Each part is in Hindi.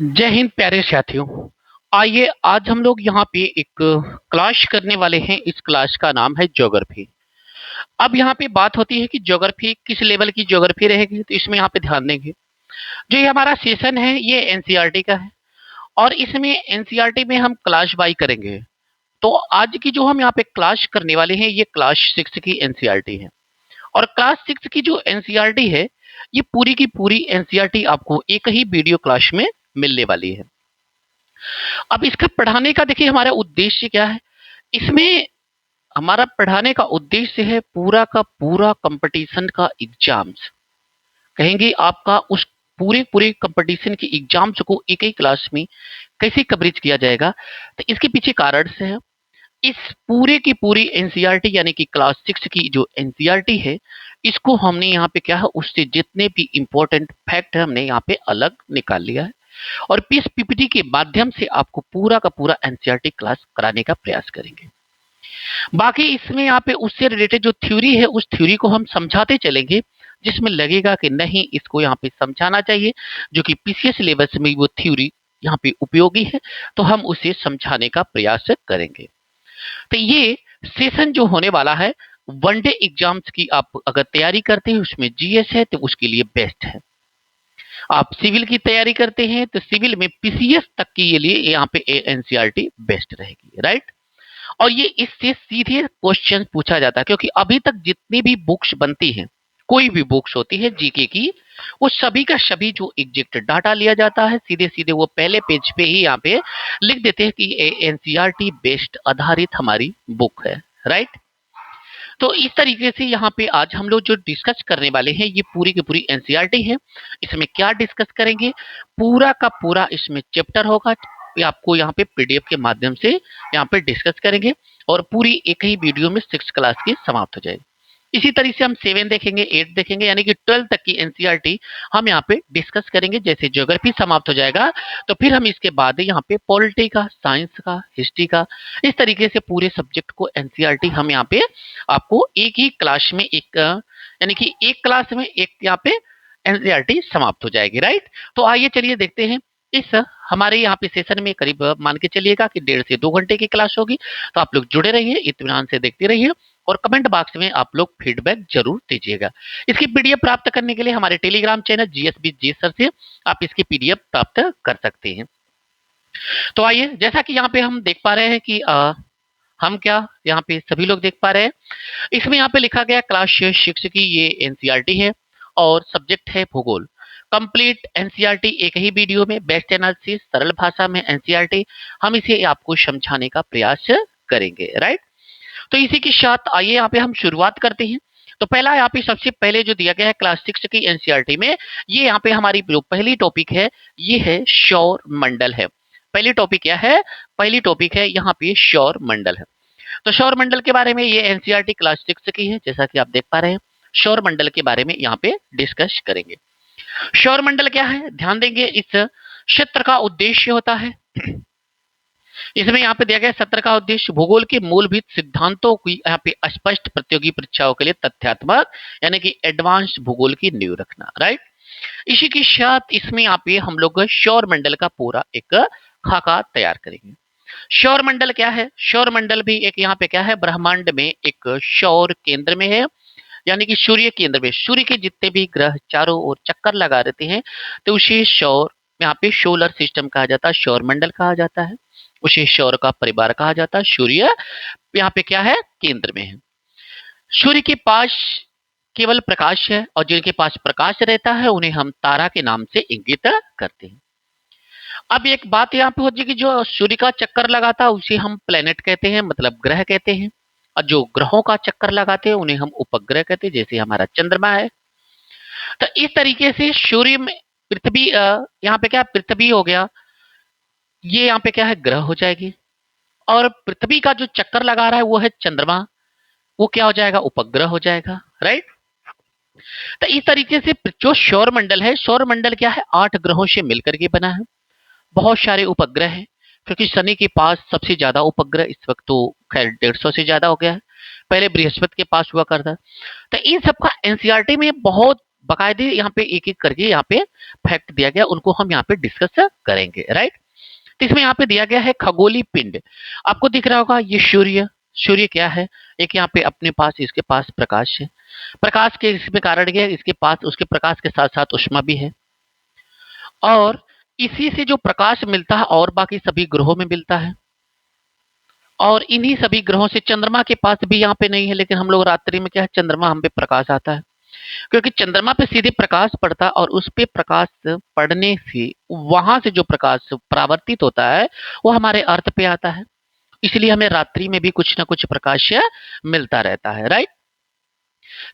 जय हिंद प्यारे साथियों। आइए आज हम लोग यहाँ पे एक क्लास करने वाले हैं। इस क्लास का नाम है ज्योग्राफी। अब यहाँ पे बात होती है कि ज्योग्राफी किस लेवल की ज्योग्राफी रहेगी, तो इसमें यहाँ पे ध्यान देंगे। जो ये हमारा सेशन है ये एनसीईआरटी का है और इसमें एनसीईआरटी में हम क्लास बाई करेंगे। तो आज की जो हम यहाँ पे क्लास करने वाले हैं ये क्लास 6 की एनसीईआरटी है। और क्लास 6 की जो एनसीईआरटी है ये पूरी की पूरी एनसीईआरटी आपको एक ही वीडियो क्लास में मिलने वाली है। अब इसका पढ़ाने का देखिए हमारा उद्देश्य क्या है। इसमें हमारा पढ़ाने का उद्देश्य है पूरा का पूरा कंपटीशन का एग्जाम्स, कहेंगे आपका उस पूरे पूरे कंपटीशन के एग्जाम्स को एक ही क्लास में कैसे कवरेज किया जाएगा। तो इसके पीछे कारण से है इस पूरे की पूरी एनसीईआरटी यानी कि क्लास 6 की जो एनसीईआरटी है इसको हमने यहाँ पे क्या है उससे जितने भी इंपॉर्टेंट फैक्ट है हमने यहाँ पे अलग निकाल लिया है और पीस पीपीटी के माध्यम से आपको पूरा का पूरा एनसीईआरटी क्लास कराने का प्रयास करेंगे। बाकी इसमें यहाँ पे उससे रिलेटेड जो थ्योरी है उस थ्योरी को हम समझाते चलेंगे, जिसमें लगेगा कि नहीं इसको यहाँ पे समझाना चाहिए, जो कि पीसीएस सिलेबस में वो थ्योरी यहाँ पे उपयोगी है, तो हम उसे समझाने का प्रयास करेंगे। तो ये सेशन जो होने वाला है वनडे एग्जाम्स की आप अगर तैयारी करते हैं उसमें जीएस है तो उसके लिए बेस्ट है। आप सिविल की तैयारी करते हैं तो सिविल में पीसीएस तक के लिए यहाँ पे एनसीईआरटी बेस्ट रहेगी, राइट। और ये इससे सीधे क्वेश्चन पूछा जाता है क्योंकि अभी तक जितनी भी बुक्स बनती हैं, कोई भी बुक्स होती है जीके की, वो सभी का सभी जो एग्जैक्ट डाटा लिया जाता है सीधे सीधे वो पहले पेज पे ही यहाँ पे लिख देते हैं कि एनसीईआरटी बेस्ड आधारित हमारी बुक है, राइट। तो इस तरीके से यहाँ पे आज हम लोग जो डिस्कस करने वाले हैं ये पूरी की पूरी एनसीईआरटी है। इसमें क्या डिस्कस करेंगे, पूरा का पूरा इसमें चैप्टर होगा, आपको यहाँ पे पीडीएफ के माध्यम से यहाँ पे डिस्कस करेंगे और पूरी एक ही वीडियो में 6 क्लास की समाप्त हो जाएगी। इसी तरीके से हम 7 देखेंगे, 8 देखेंगे, यानी कि 12 तक की एनसीईआरटी हम यहाँ पे डिस्कस करेंगे। जैसे ज्योग्राफी समाप्त हो जाएगा तो फिर हम इसके बाद यहाँ पे पॉलिटी का, साइंस का, हिस्ट्री का, इस तरीके से पूरे सब्जेक्ट को एनसीईआरटी हम यहाँ पे आपको एक ही क्लास में एक यानी कि एक क्लास में एक यहाँ पे एनसीईआरटी समाप्त हो जाएगी, राइट। तो आइए चलिए देखते हैं इस हमारे यहाँ पे सेशन में करीब मान के चलिएगा कि 1.5 से 2 घंटे की क्लास होगी। तो आप लोग जुड़े रहिए, इत्मीनान से देखते रहिए और कमेंट बॉक्स में आप लोग फीडबैक जरूर दीजिएगा। इसकी पीडीएफ प्राप्त करने के लिए हमारे टेलीग्राम चैनल जीएसबी जी सर से आप इसकी पीडीएफ प्राप्त कर सकते हैं। तो आइए, जैसा कि यहाँ पे हम देख पा रहे हैं कि हम क्या यहाँ पे सभी लोग देख पा रहे हैं, इसमें यहाँ पे लिखा गया क्लास 6 की ये एनसीईआरटी है और सब्जेक्ट है भूगोल। कंप्लीट एनसीईआरटी एक ही वीडियो में बेस्ट एनालिसिस सरल भाषा में एनसीईआरटी हम इसे आपको समझाने का प्रयास करेंगे, राइट। तो इसी के साथ आइए यहाँ पे हम शुरुआत करते हैं। तो पहला यहाँ पे सबसे पहले जो दिया गया है क्लास 6 की एनसीईआरटी में, ये यहाँ पे हमारी जो पहली टॉपिक है ये है सौर मंडल है। पहली टॉपिक क्या है, पहली टॉपिक है यहाँ पे सौर मंडल है। तो सौर मंडल के बारे में ये एनसीईआरटी क्लास 6 की है, जैसा कि आप देख पा रहे हैं। सौर मंडल के बारे में यहाँ पे डिस्कस करेंगे। सौर मंडल क्या है, ध्यान देंगे। इस सत्र का उद्देश्य होता है, इसमें यहाँ पे दिया गया सत्र का उद्देश्य भूगोल के मूलभूत सिद्धांतों की यहाँ पे स्पष्ट प्रतियोगी परीक्षाओं के लिए तथ्यात्मक यानी कि एडवांस भूगोल की नींव रखना, राइट। इसी के साथ इसमें यहाँ पे हम लोग सौर मंडल का पूरा एक खाका तैयार करेंगे। सौर मंडल क्या है, सौर मंडल भी एक यहाँ पे क्या है, ब्रह्मांड में एक सौर केंद्र में है, यानी कि सूर्य केंद्र में सूर्य के जितने भी ग्रह चारों ओर चक्कर लगा रहते हैं तो उसे सौर यहाँ पे सोलर सिस्टम कहा जाता है, सौर मंडल कहा जाता है, उसे सौर का परिवार कहा जाता है। सूर्य यहाँ पे क्या है, केंद्र में है। सूर्य के पास केवल प्रकाश है और जिनके पास प्रकाश रहता है उन्हें हम तारा के नाम से इंगित करते हैं। अब एक बात यहाँ पे होती है कि जो सूर्य का चक्कर लगाता है उसे हम प्लेनेट कहते हैं, मतलब ग्रह कहते हैं, और जो ग्रहों का चक्कर लगाते हैं उन्हें हम उपग्रह कहते हैं, जैसे हमारा चंद्रमा है। तो इस तरीके से सूर्य में पृथ्वी यहाँ पे क्या, पृथ्वी हो गया, ये यहाँ पे क्या है, ग्रह हो जाएगी। और पृथ्वी का जो चक्कर लगा रहा है वो है चंद्रमा, वो क्या हो जाएगा, उपग्रह हो जाएगा, राइट। तो इस तरीके से जो सौर मंडल है, सौर मंडल क्या है, 8 ग्रहों से मिलकर के बना है। बहुत सारे उपग्रह हैं क्योंकि शनि के पास सबसे ज्यादा उपग्रह, इस वक्त तो खैर 150 से ज्यादा हो गया है, पहले बृहस्पति के पास हुआ करता। तो इन सबका एनसीईआरटी में बहुत बाकायदे यहाँ पे एक एक करके यहाँ पे फैक्ट दिया गया, उनको हम यहाँ पे डिस्कस करेंगे, राइट। तो इसमें यहाँ पे दिया गया है खगोलीय पिंड। आपको दिख रहा होगा ये सूर्य। सूर्य क्या है? एक यहाँ पे अपने पास, इसके पास प्रकाश है। प्रकाश के इसमें कारण क्या है? इसके पास उसके प्रकाश के साथ साथ ऊष्मा भी है, और इसी से जो प्रकाश मिलता है और बाकी सभी ग्रहों में मिलता है। और इन्हीं सभी ग्रहों से, चंद्रमा के पास भी यहाँ पे नहीं है, लेकिन हम लोग रात्रि में क्या है, चंद्रमा हम पे प्रकाश आता है, क्योंकि चंद्रमा पे सीधे प्रकाश पड़ता है, और उस पे प्रकाश पड़ने से वहां से जो प्रकाश परावर्तित होता है वो हमारे अर्थ पे आता है। इसलिए हमें रात्रि में भी कुछ ना कुछ प्रकाश मिलता रहता है, राइट।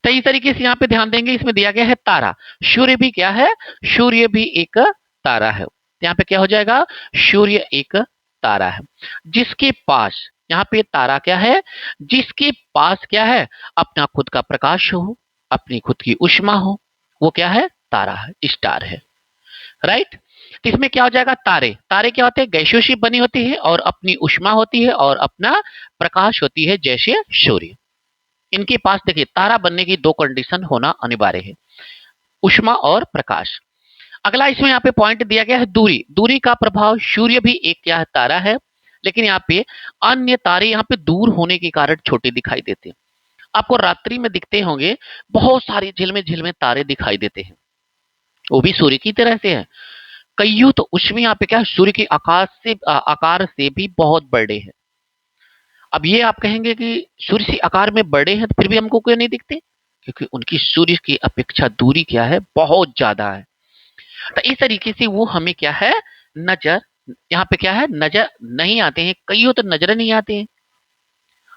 तो इस तरीके से यहाँ पे ध्यान देंगे, इसमें दिया गया है तारा। सूर्य भी क्या है? सूर्य भी एक तारा है। यहाँ पे क्या हो जाएगा? सूर्य एक तारा है, जिसके पास, यहाँ पे तारा क्या है? जिसके पास क्या है? अपना खुद का प्रकाश हो, अपनी खुद की ऊष्मा हो, वो क्या है? तारा है, स्टार है, राइट। तो इसमें क्या हो जाएगा? तारे। तारे क्या होते हैं? गैसों से बनी होती है, और अपनी ऊष्मा होती है, और अपना प्रकाश होती है, जैसे सूर्य। इनके पास देखिए, तारा बनने की दो कंडीशन होना अनिवार्य है, ऊष्मा और प्रकाश। अगला इसमें यहाँ पे पॉइंट दिया गया है दूरी। दूरी का प्रभाव, सूर्य भी एक क्या है? तारा है, लेकिन यहाँ पे अन्य तारे यहाँ पे दूर होने के कारण छोटे दिखाई देते हैं। आपको रात्रि में दिखते होंगे बहुत सारे झिलमे झिलमे तारे दिखाई देते हैं, वो भी सूर्य की तरह से है। कईयों तो उसमें यहाँ पे क्या है? सूर्य के आकार से भी बहुत बड़े हैं। अब ये आप कहेंगे कि सूर्य से आकार में बड़े हैं, तो फिर भी हमको क्यों नहीं दिखते? क्योंकि उनकी सूर्य की अपेक्षा दूरी क्या है? बहुत ज्यादा है। तो इस तरीके से वो हमें क्या है? नजर, यहाँ पे क्या है? नजर नहीं आते हैं। कईयों तो नजर नहीं आते हैं,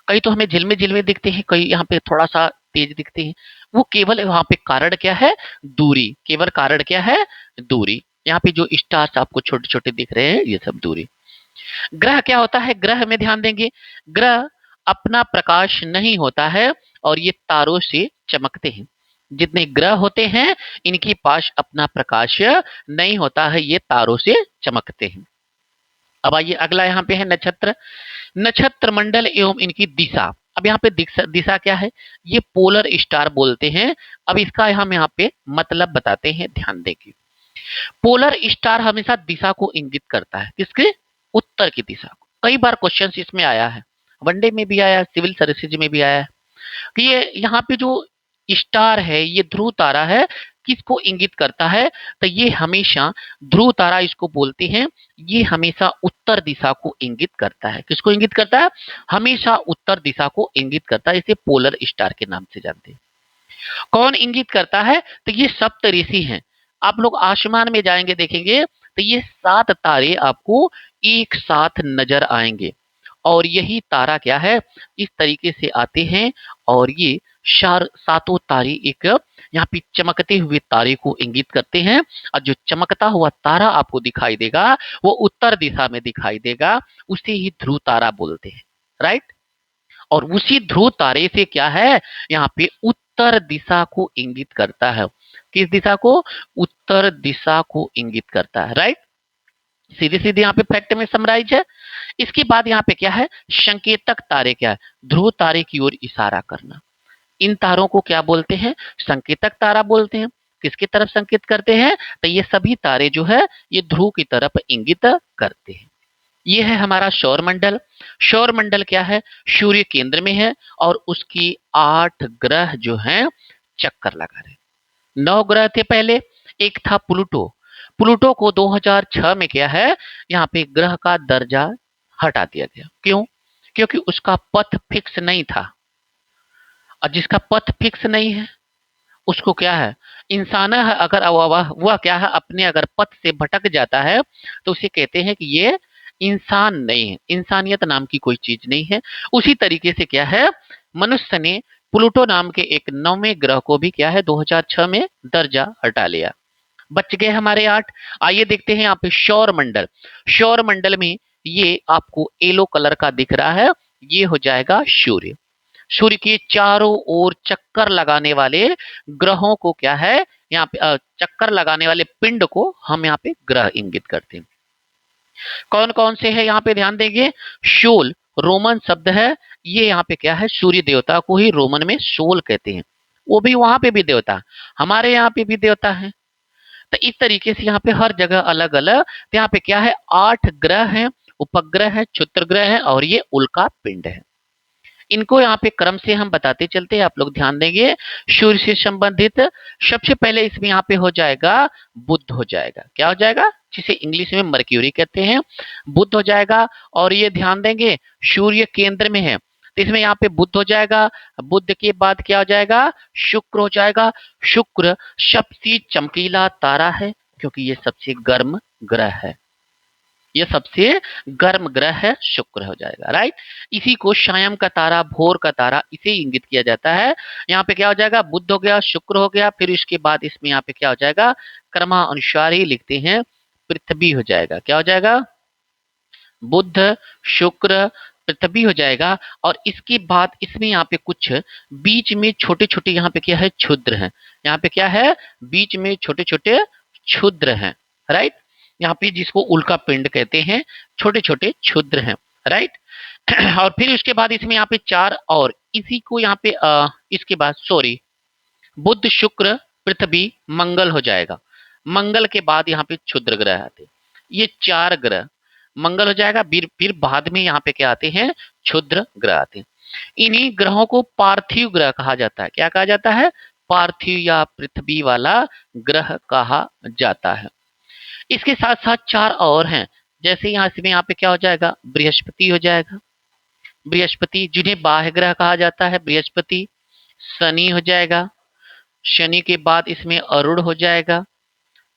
कई तो हमें झिलमे झिलमे दिखते हैं, कई यहाँ पे थोड़ा सा तेज दिखते हैं। वो केवल वहां पे कारण क्या है? दूरी। केवल कारण क्या है? दूरी। यहाँ पे जो स्टार्स आपको छोटे छोटे दिख रहे हैं, ये सब दूरी। ग्रह क्या होता है? ग्रह में ध्यान देंगे, ग्रह अपना प्रकाश नहीं होता है, और ये तारों से चमकते हैं। जितने ग्रह होते हैं, इनके पास अपना प्रकाश नहीं होता है, ये तारों से चमकते हैं। अब आइए अगला, यहाँ पे है नक्षत्र। नक्षत्र मंडल एवं इनकी दिशा। अब यहाँ पे दिशा क्या है? ये पोलर स्टार बोलते हैं। अब इसका हम यहाँ पे मतलब बताते हैं, ध्यान देंगे। पोलर स्टार हमेशा दिशा को इंगित करता है, किसके? उत्तर की दिशा को। कई बार क्वेश्चन इसमें आया है, वनडे में भी आया, सिविल सर्विसेज में भी आया है, कि ये यहाँ पे जो स्टार है, ये ध्रुव तारा है, किसको इंगित करता है? तो ये हमेशा, ध्रुव तारा इसको बोलते हैं, ये हमेशा उत्तर दिशा को इंगित करता है। किसको इंगित करता है? हमेशा उत्तर दिशा को इंगित करता है। इसे पोलर स्टार के नाम से जानते हैं। कौन इंगित करता है? तो ये सप्तऋषि हैं। आप लोग आसमान में जाएंगे, देखेंगे तो ये 7 तारे आपको एक साथ नजर आएंगे, और यही तारा क्या है? इस तरीके से आते हैं, और ये सातों तारे एक यहाँ पे चमकते हुए तारे को इंगित करते हैं। और जो चमकता हुआ तारा आपको दिखाई देगा, वो उत्तर दिशा में दिखाई देगा, उसे ही ध्रुव तारा बोलते हैं, राइट। और उसी ध्रुव तारे से क्या है? यहाँ पे उत्तर दिशा को इंगित करता है। किस दिशा को? उत्तर दिशा को इंगित करता है, राइट। सीधे सीधे यहाँ पे फैक्ट में समराइज है। इसके बाद यहाँ पे क्या है? संकेतक तारे क्या है? ध्रुव तारे की ओर इशारा करना। इन तारों को क्या बोलते हैं? संकेतक तारा बोलते हैं। किसकी तरफ संकेत करते हैं? तो ये सभी तारे जो है, ये ध्रुव की तरफ इंगित करते हैं। ये है हमारा सौर मंडल। सौर मंडल क्या है? सूर्य केंद्र में है, और उसकी 8 ग्रह जो हैं चक्कर लगा रहे। 9 ग्रह थे पहले, एक था प्लूटो। प्लूटो को 2006 में क्या है, यहाँ पे ग्रह का दर्जा हटा दिया गया। क्यों? क्योंकि उसका पथ फिक्स नहीं था, और जिसका पथ फिक्स नहीं है उसको क्या है, इंसान है, अगर वह क्या है, अपने अगर पथ से भटक जाता है, तो उसे कहते हैं कि ये इंसान नहीं है, इंसानियत नाम की कोई चीज नहीं है। उसी तरीके से क्या है, मनुष्य ने प्लूटो नाम के एक 9वें ग्रह को भी क्या है, 2006 में दर्जा हटा लिया। बच गए हमारे 8। आइए देखते हैं यहाँ पे सौर मंडल। सौर मंडल में ये आपको येलो कलर का दिख रहा है, ये हो जाएगा सूर्य। सूर्य के चारों ओर चक्कर लगाने वाले ग्रहों को क्या है, यहाँ पे चक्कर लगाने वाले पिंड को हम यहाँ पे ग्रह इंगित करते हैं। कौन कौन से है यहाँ पे ध्यान देंगे। सोल रोमन शब्द है, ये यहाँ पे क्या है, सूर्य देवता को ही रोमन में सोल कहते हैं। वो भी वहां पे भी देवता, हमारे यहाँ पे भी देवता है। तो इस तरीके से यहाँ पे हर जगह अलग अलग। तो यहाँ पे क्या है, 8 ग्रह हैं, उपग्रह है, क्षुद्र ग्रह है और ये उल्का पिंड है। इनको यहाँ पे क्रम से हम बताते चलते हैं, आप लोग ध्यान देंगे। सूर्य से संबंधित सबसे पहले इसमें यहाँ पे हो जाएगा बुध हो जाएगा। क्या हो जाएगा, जिसे इंग्लिश में मर्क्यूरी कहते हैं, बुध हो जाएगा। और ये ध्यान देंगे सूर्य केंद्र में है, तो इसमें यहाँ पे बुध हो जाएगा। बुध के बाद क्या हो जाएगा, शुक्र हो जाएगा। शुक्र सबसे चमकीला तारा है क्योंकि ये सबसे गर्म ग्रह है, ये सबसे गर्म ग्रह है, शुक्र हो जाएगा। राइट, इसी को शायम का तारा, भोर का तारा, इसे इंगित किया जाता है। यहाँ पे क्या हो जाएगा, बुध हो गया, शुक्र हो गया, फिर इसके बाद इसमें यहाँ पे क्या हो जाएगा, क्रमानुसार ही लिखते हैं, पृथ्वी हो जाएगा। क्या हो जाएगा, बुध, शुक्र, पृथ्वी हो जाएगा। और इसके बाद इसमें यहाँ पे कुछ बीच में छोटे छोटे यहाँ पे क्या है, क्षुद्र हैं। यहाँ पे क्या है, बीच में छोटे छोटे क्षुद्र हैं। राइट, यहाँ पे जिसको उल्का पिंड कहते हैं, छोटे छोटे क्षुद्र हैं। राइट, और फिर उसके बाद इसमें यहाँ पे 4 और इसी को यहाँ पे इसके बाद सॉरी, बुध, शुक्र, पृथ्वी, मंगल हो जाएगा। मंगल के बाद यहाँ पे क्षुद्र ग्रह आते हैं, ये 4 ग्रह। मंगल हो जाएगा, फिर बाद में यहाँ पे क्या आते हैं, क्षुद्र ग्रह आते हैं। इन्हीं ग्रहों को पार्थिव ग्रह कहा जाता है। क्या कहा जाता है, पार्थिव या पृथ्वी वाला ग्रह कहा जाता है। इसके साथ साथ 4 और हैं, जैसे यहाँ इसमें यहाँ पे क्या हो जाएगा, बृहस्पति हो जाएगा। बृहस्पति जिन्हें बाह्य ग्रह कहा जाता है, बृहस्पति। शनि हो जाएगा, शनि के बाद इसमें अरुण हो जाएगा,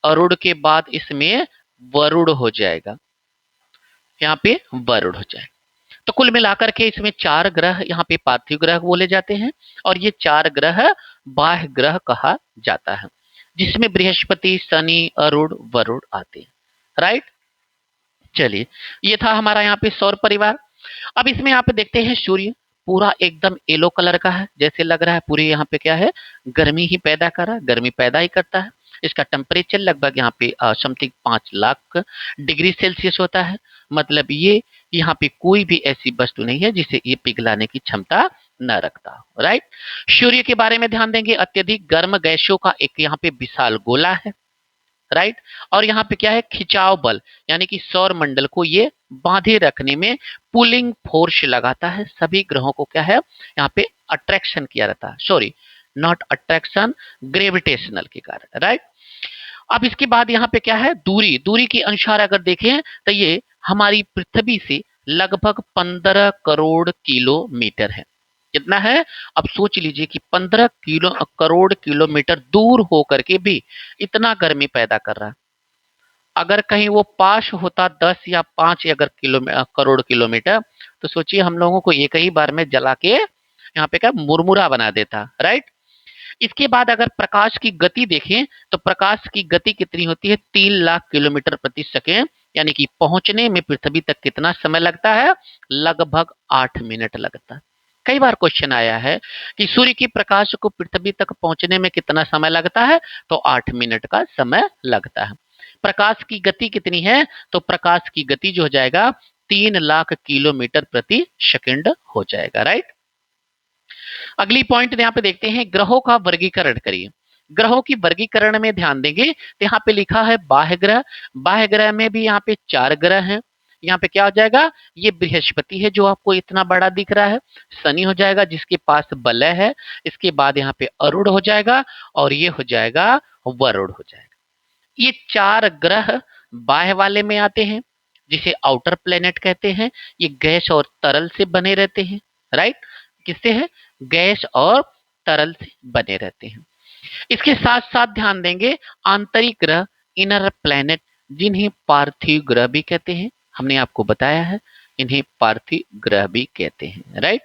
अरुण के बाद इसमें वरुण हो जाएगा, यहाँ पे वरुण हो जाएगा। तो कुल मिलाकर के इसमें 4 ग्रह यहाँ पे पार्थिव ग्रह बोले जाते हैं और ये 4 ग्रह बाह्य ग्रह कहा जाता है, जिसमें बृहस्पति, शनि, अरुण, वरुण आते हैं। राइट, चलिए, ये था हमारा यहाँ पे सौर परिवार। अब इसमें यहाँ पे देखते हैं सूर्य पूरा एकदम येलो कलर का है, जैसे लग रहा है पूरे यहाँ पे क्या है, गर्मी ही पैदा कर रहा है, गर्मी पैदा ही करता है। इसका टेम्परेचर लगभग यहाँ पे समथिंग 5 लाख डिग्री सेल्सियस होता है। मतलब ये यहाँ पे कोई भी ऐसी वस्तु नहीं है जिसे ये पिघलाने की क्षमता न रखता हो। राइट, सूर्य के बारे में ध्यान देंगे, अत्यधिक गर्म गैसों का एक यहाँ पे विशाल गोला है। राइट, और यहाँ पे क्या है, खिंचाव बल, यानी कि सौर मंडल को ये बांधे रखने में पुलिंग फोर्स लगाता है। सभी ग्रहों को क्या है, यहाँ पे अट्रैक्शन किया रहता है, सॉरी नॉट अट्रैक्शन, ग्रेविटेशनल के कारण। राइट, अब इसके बाद यहाँ पे क्या है, दूरी, दूरी के अनुसार अगर देखें तो ये हमारी पृथ्वी से लगभग 15 करोड़ किलोमीटर है। कितना है, अब सोच लीजिए कि 15 करोड़ किलोमीटर दूर होकर के भी इतना गर्मी पैदा कर रहा है। अगर कहीं वो पास होता 10 या 5 अगर करोड़ किलोमीटर, तो सोचिए हम लोगों को एक ही बार में जला के यहाँ पे क्या मुरमुरा बना देता। राइट, इसके बाद अगर प्रकाश की गति देखें तो प्रकाश की गति कितनी होती है, 3 लाख किलोमीटर प्रति सेकेंड, यानी कि पहुंचने में पृथ्वी तक कितना समय लगता है, लगभग 8 मिनट लगता है। कई बार क्वेश्चन आया है कि सूर्य की प्रकाश को पृथ्वी तक पहुंचने में कितना समय लगता है, तो 8 मिनट का समय लगता है। प्रकाश की गति कितनी है, तो प्रकाश की गति जो हो जाएगा 3 लाख किलोमीटर प्रति सेकंड हो जाएगा। राइट, अगली पॉइंट यहाँ पे देखते हैं, ग्रहों का वर्गीकरण करिए। ग्रहों की वर्गीकरण में ध्यान देंगे तो यहाँ पे लिखा है बाह्य ग्रह। बाह्य ग्रह में भी यहाँ पे 4 ग्रह हैं। यहाँ पे क्या हो जाएगा, ये बृहस्पति है जो आपको इतना बड़ा दिख रहा है, शनि हो जाएगा जिसके पास वलय है, इसके बाद यहाँ पे अरुण हो जाएगा और ये हो जाएगा वरुण हो जाएगा। ये 4 ग्रह बाह्य वाले में आते हैं, जिसे आउटर प्लेनेट कहते हैं। ये गैस और तरल से बने रहते हैं। राइट, किससे है, गैस और तरल से बने रहते हैं। इसके साथ साथ ध्यान देंगे आंतरिक ग्रह, इनर प्लैनेट, जिन्हें पार्थिव ग्रह भी कहते हैं। हमने आपको बताया है इन्हें पार्थिव ग्रह भी कहते हैं। राइट,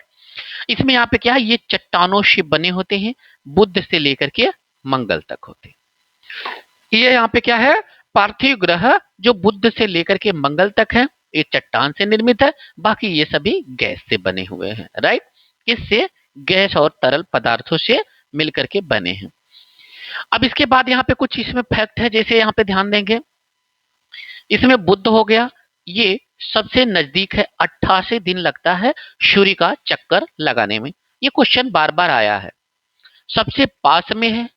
इसमें यहाँ पे क्या है, ये चट्टानों से बने होते हैं, बुध से लेकर के मंगल तक होते हैं। ये यहाँ पे क्या है, पार्थिव ग्रह जो बुध से लेकर के मंगल तक है, ये चट्टान से निर्मित है, बाकी ये सभी गैस से बने हुए हैं। राइट, इससे गैस और तरल पदार्थों से मिलकर के बने हैं। अब इसके बाद यहाँ पे कुछ इसमें फैक्ट है, जैसे यहाँ पे ध्यान देंगे, इसमें बुध हो गया, ये सबसे नजदीक है, 88 दिन लगता है सूर्य का चक्कर लगाने में। ये क्वेश्चन बार बार आया है, सबसे पास में है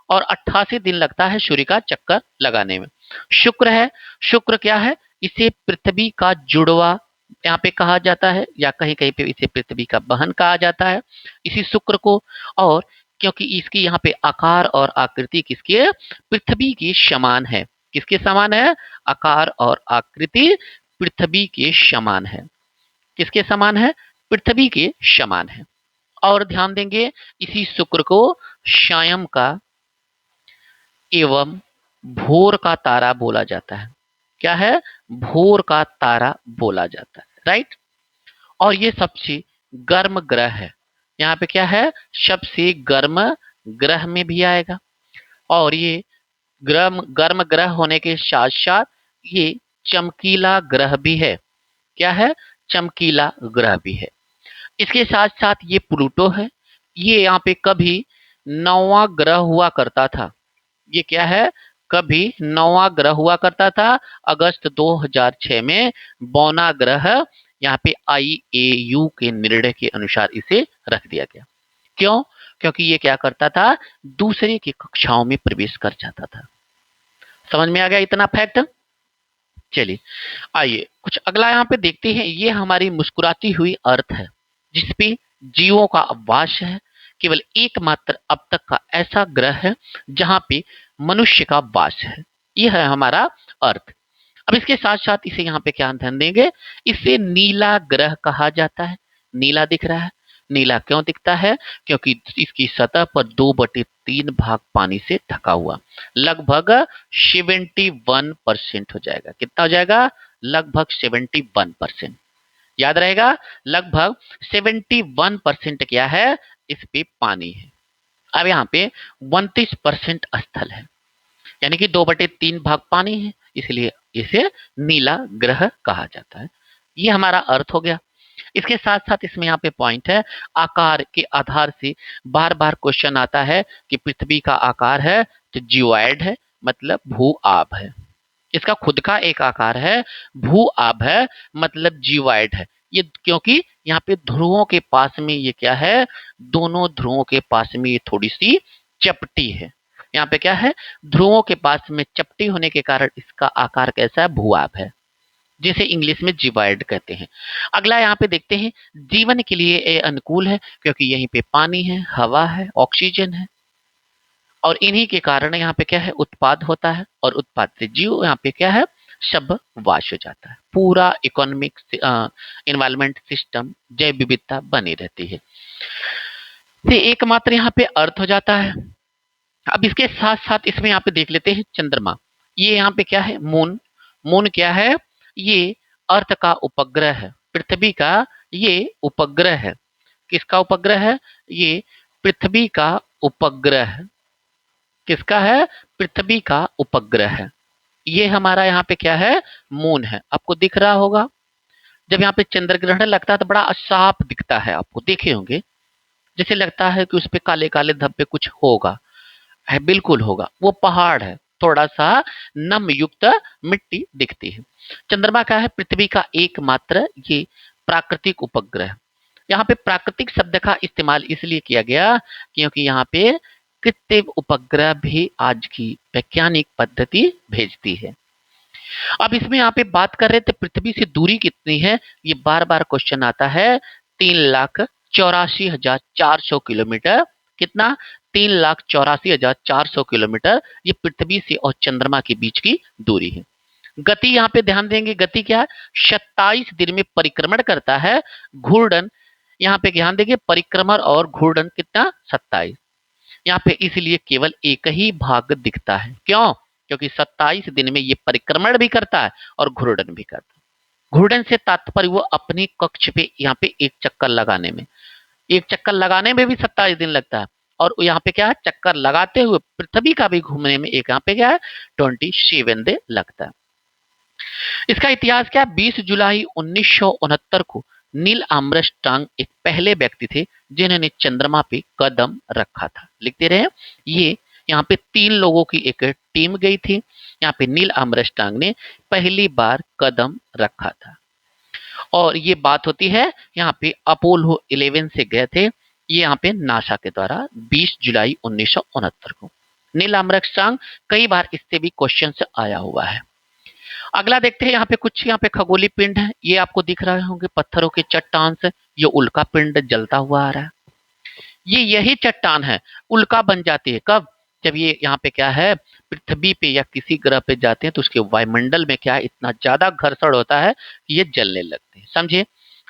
और 88 दिन लगता है सूर्य का चक्कर लगाने में। शुक्र है, शुक्र क्या है, इसे पृथ्वी का जुड़वा यहाँ पे कहा जाता है, या कहीं कहीं पे इसे पृथ्वी का बहन कहा जाता है, इसी शुक्र को। और क्योंकि इसकी यहाँ पे आकार और आकृति किसकी है, पृथ्वी के समान है। किसके समान है, आकार और आकृति पृथ्वी के समान है। किसके समान है, पृथ्वी के समान है। और ध्यान देंगे, इसी शुक्र को शायम का एवं भोर का तारा बोला जाता है। क्या है, भोर का तारा बोला जाता है, राइट। और ये सबसे गर्म ग्रह है। यहाँ पे क्या है, सबसे गर्म ग्रह में भी आएगा। और ये गर्म गर्म ग्रह होने के साथ साथ ये चमकीला ग्रह भी है। क्या है, चमकीला ग्रह भी है। इसके साथ साथ ये प्लूटो है। ये यहाँ पे कभी 9वां ग्रह हुआ करता था। ये क्या है, कभी 9वां ग्रह हुआ करता था। अगस्त 2006 में बौना ग्रह यहाँ पे IAU के निर्णय के अनुसार इसे रख दिया गया। क्यों, क्योंकि ये क्या करता था, दूसरे की कक्षाओं में प्रवेश कर जाता था। समझ में आ गया इतना फैक्ट। चलिए आइए कुछ अगला यहाँ पे देखते हैं। ये हमारी मुस्कुराती हुई अर्थ है, जिसपे जीवों का वास है। केवल एकमात्र अब तक का ऐसा ग्रह है जहां पे मनुष्य का वास है। यह है हमारा अर्थ। अब इसके साथ साथ इसे यहाँ पे क्या ध्यान देंगे, इसे नीला ग्रह कहा जाता है। नीला दिख रहा है। नीला क्यों दिखता है, क्योंकि इसकी सतह पर 2/3 भाग पानी से ढका हुआ। लगभग 71% हो जाएगा। कितना हो जाएगा, लगभग 71%। याद रहेगा, लगभग 71% क्या है, इस पे पानी है। अब यहाँ पे 29% स्थल है, यानी कि 2/3 भाग पानी है, इसलिए इसे नीला ग्रह कहा जाता है। ये हमारा अर्थ हो गया। इसके साथ साथ इसमें यहाँ पे पॉइंट है, आकार के आधार से बार बार क्वेश्चन आता है कि पृथ्वी का आकार है तो जियोइड है, मतलब भू आब है। इसका खुद का एक आकार है, भू आब है, मतलब जियोइड है। ये क्योंकि यहाँ पे ध्रुवों के पास में ये क्या है, दोनों ध्रुवों के पास में ये थोड़ी सी चपटी है। यहाँ पे क्या है, ध्रुवों के पास में चपटी होने के कारण इसका आकार कैसा है, भूआब है, जिसे इंग्लिश में जिवाइड कहते हैं। अगला यहाँ पे देखते हैं, जीवन के लिए ये अनुकूल है क्योंकि यहीं पे पानी है, हवा है, ऑक्सीजन है, और इन्हीं के कारण यहाँ पे क्या है, उत्पाद होता है, और उत्पाद से जीव यहाँ पे क्या है, सब वाश हो जाता है। पूरा इकोनॉमिक एनवायरमेंट सिस्टम, जैव विविधता बनी रहती है। तो एकमात्र यहाँ पे अर्थ हो जाता है। अब इसके साथ साथ इसमें यहाँ पे देख लेते हैं चंद्रमा। ये यहाँ पे क्या है, मून। मून क्या है, ये अर्थ का उपग्रह है, पृथ्वी का ये उपग्रह है। किसका उपग्रह है, ये पृथ्वी का उपग्रह है। किसका है, पृथ्वी का उपग्रह है। ये हमारा यहाँ पे क्या है, मून है। आपको दिख रहा होगा, जब यहाँ पे चंद्र ग्रहण लगता है तो बड़ा साफ दिखता है। आपको देखे होंगे, जैसे लगता है कि उस पे काले काले धब्बे कुछ होगा, है, बिल्कुल होगा। वो पहाड़ है, थोड़ा सा नम युक्त मिट्टी दिखती है। चंद्रमा क्या है, पृथ्वी का एकमात्र ये प्राकृतिक उपग्रह। यहाँ पे प्राकृतिक शब्द का इस्तेमाल इसलिए किया गया क्योंकि यहाँ पे कृत्रिम उपग्रह भी आज की वैज्ञानिक पद्धति भेजती है। अब इसमें यहाँ पे बात कर रहे थे पृथ्वी से दूरी कितनी है, ये बार बार क्वेश्चन आता है। 3,84,400 किलोमीटर। कितना, 3,84,400 किलोमीटर ये पृथ्वी से और चंद्रमा के बीच की दूरी है। गति यहाँ पे ध्यान देंगे, गति क्या है, 27 दिन में परिक्रमण करता है। घूर्णन यहाँ पे ध्यान देंगे, परिक्रमण और घूर्णन कितना, 27। यहाँ पे इसलिए केवल एक ही भाग दिखता है। क्यों, क्योंकि 27 दिन में ये परिक्रमण भी करता है और घूर्णन भी करता है। घूर्णन से तात्पर्य वो अपनी कक्ष पे यहाँ पे एक चक्कर लगाने में, एक चक्कर लगाने में भी 27 दिन लगता है, और यहाँ पे क्या है, चक्कर लगाते हुए पृथ्वी का भी घूमने में एक यहाँ पे क्या है, 27 दिन लगता है। इसका इतिहास क्या है, 20 जुलाई 1969 को नील आर्मस्ट्रांग एक पहले व्यक्ति थे जिन्होंने चंद्रमा पे कदम रखा था। लिखते रहे, ये यहाँ पे 3 लोगों की एक टीम गई थी। यहाँ पे नील आर्मस्ट्रांग ने पहली बार कदम रखा था। और ये बात होती है यहाँ पे अपोलो 11 से गए थे ये यहाँ पे नासा के द्वारा 20 जुलाई 1969 को। नील आर्मस्ट्रांग, कई बार इससे भी क्वेश्चन आया हुआ है। अगला देखते हैं, यहाँ पे कुछ यहाँ पे खगोलीय पिंड है, ये आपको दिख रहे होंगे पत्थरों के चट्टान से, ये उल्का पिंड जलता हुआ आ रहा है। ये यही चट्टान है, उल्का बन जाती है कब, जब ये यहाँ पे क्या है पृथ्वी पे या किसी ग्रह पे जाते हैं तो उसके वायुमंडल में क्या है इतना ज्यादा घर्षण होता है कि ये जलने लगते हैं। समझिए,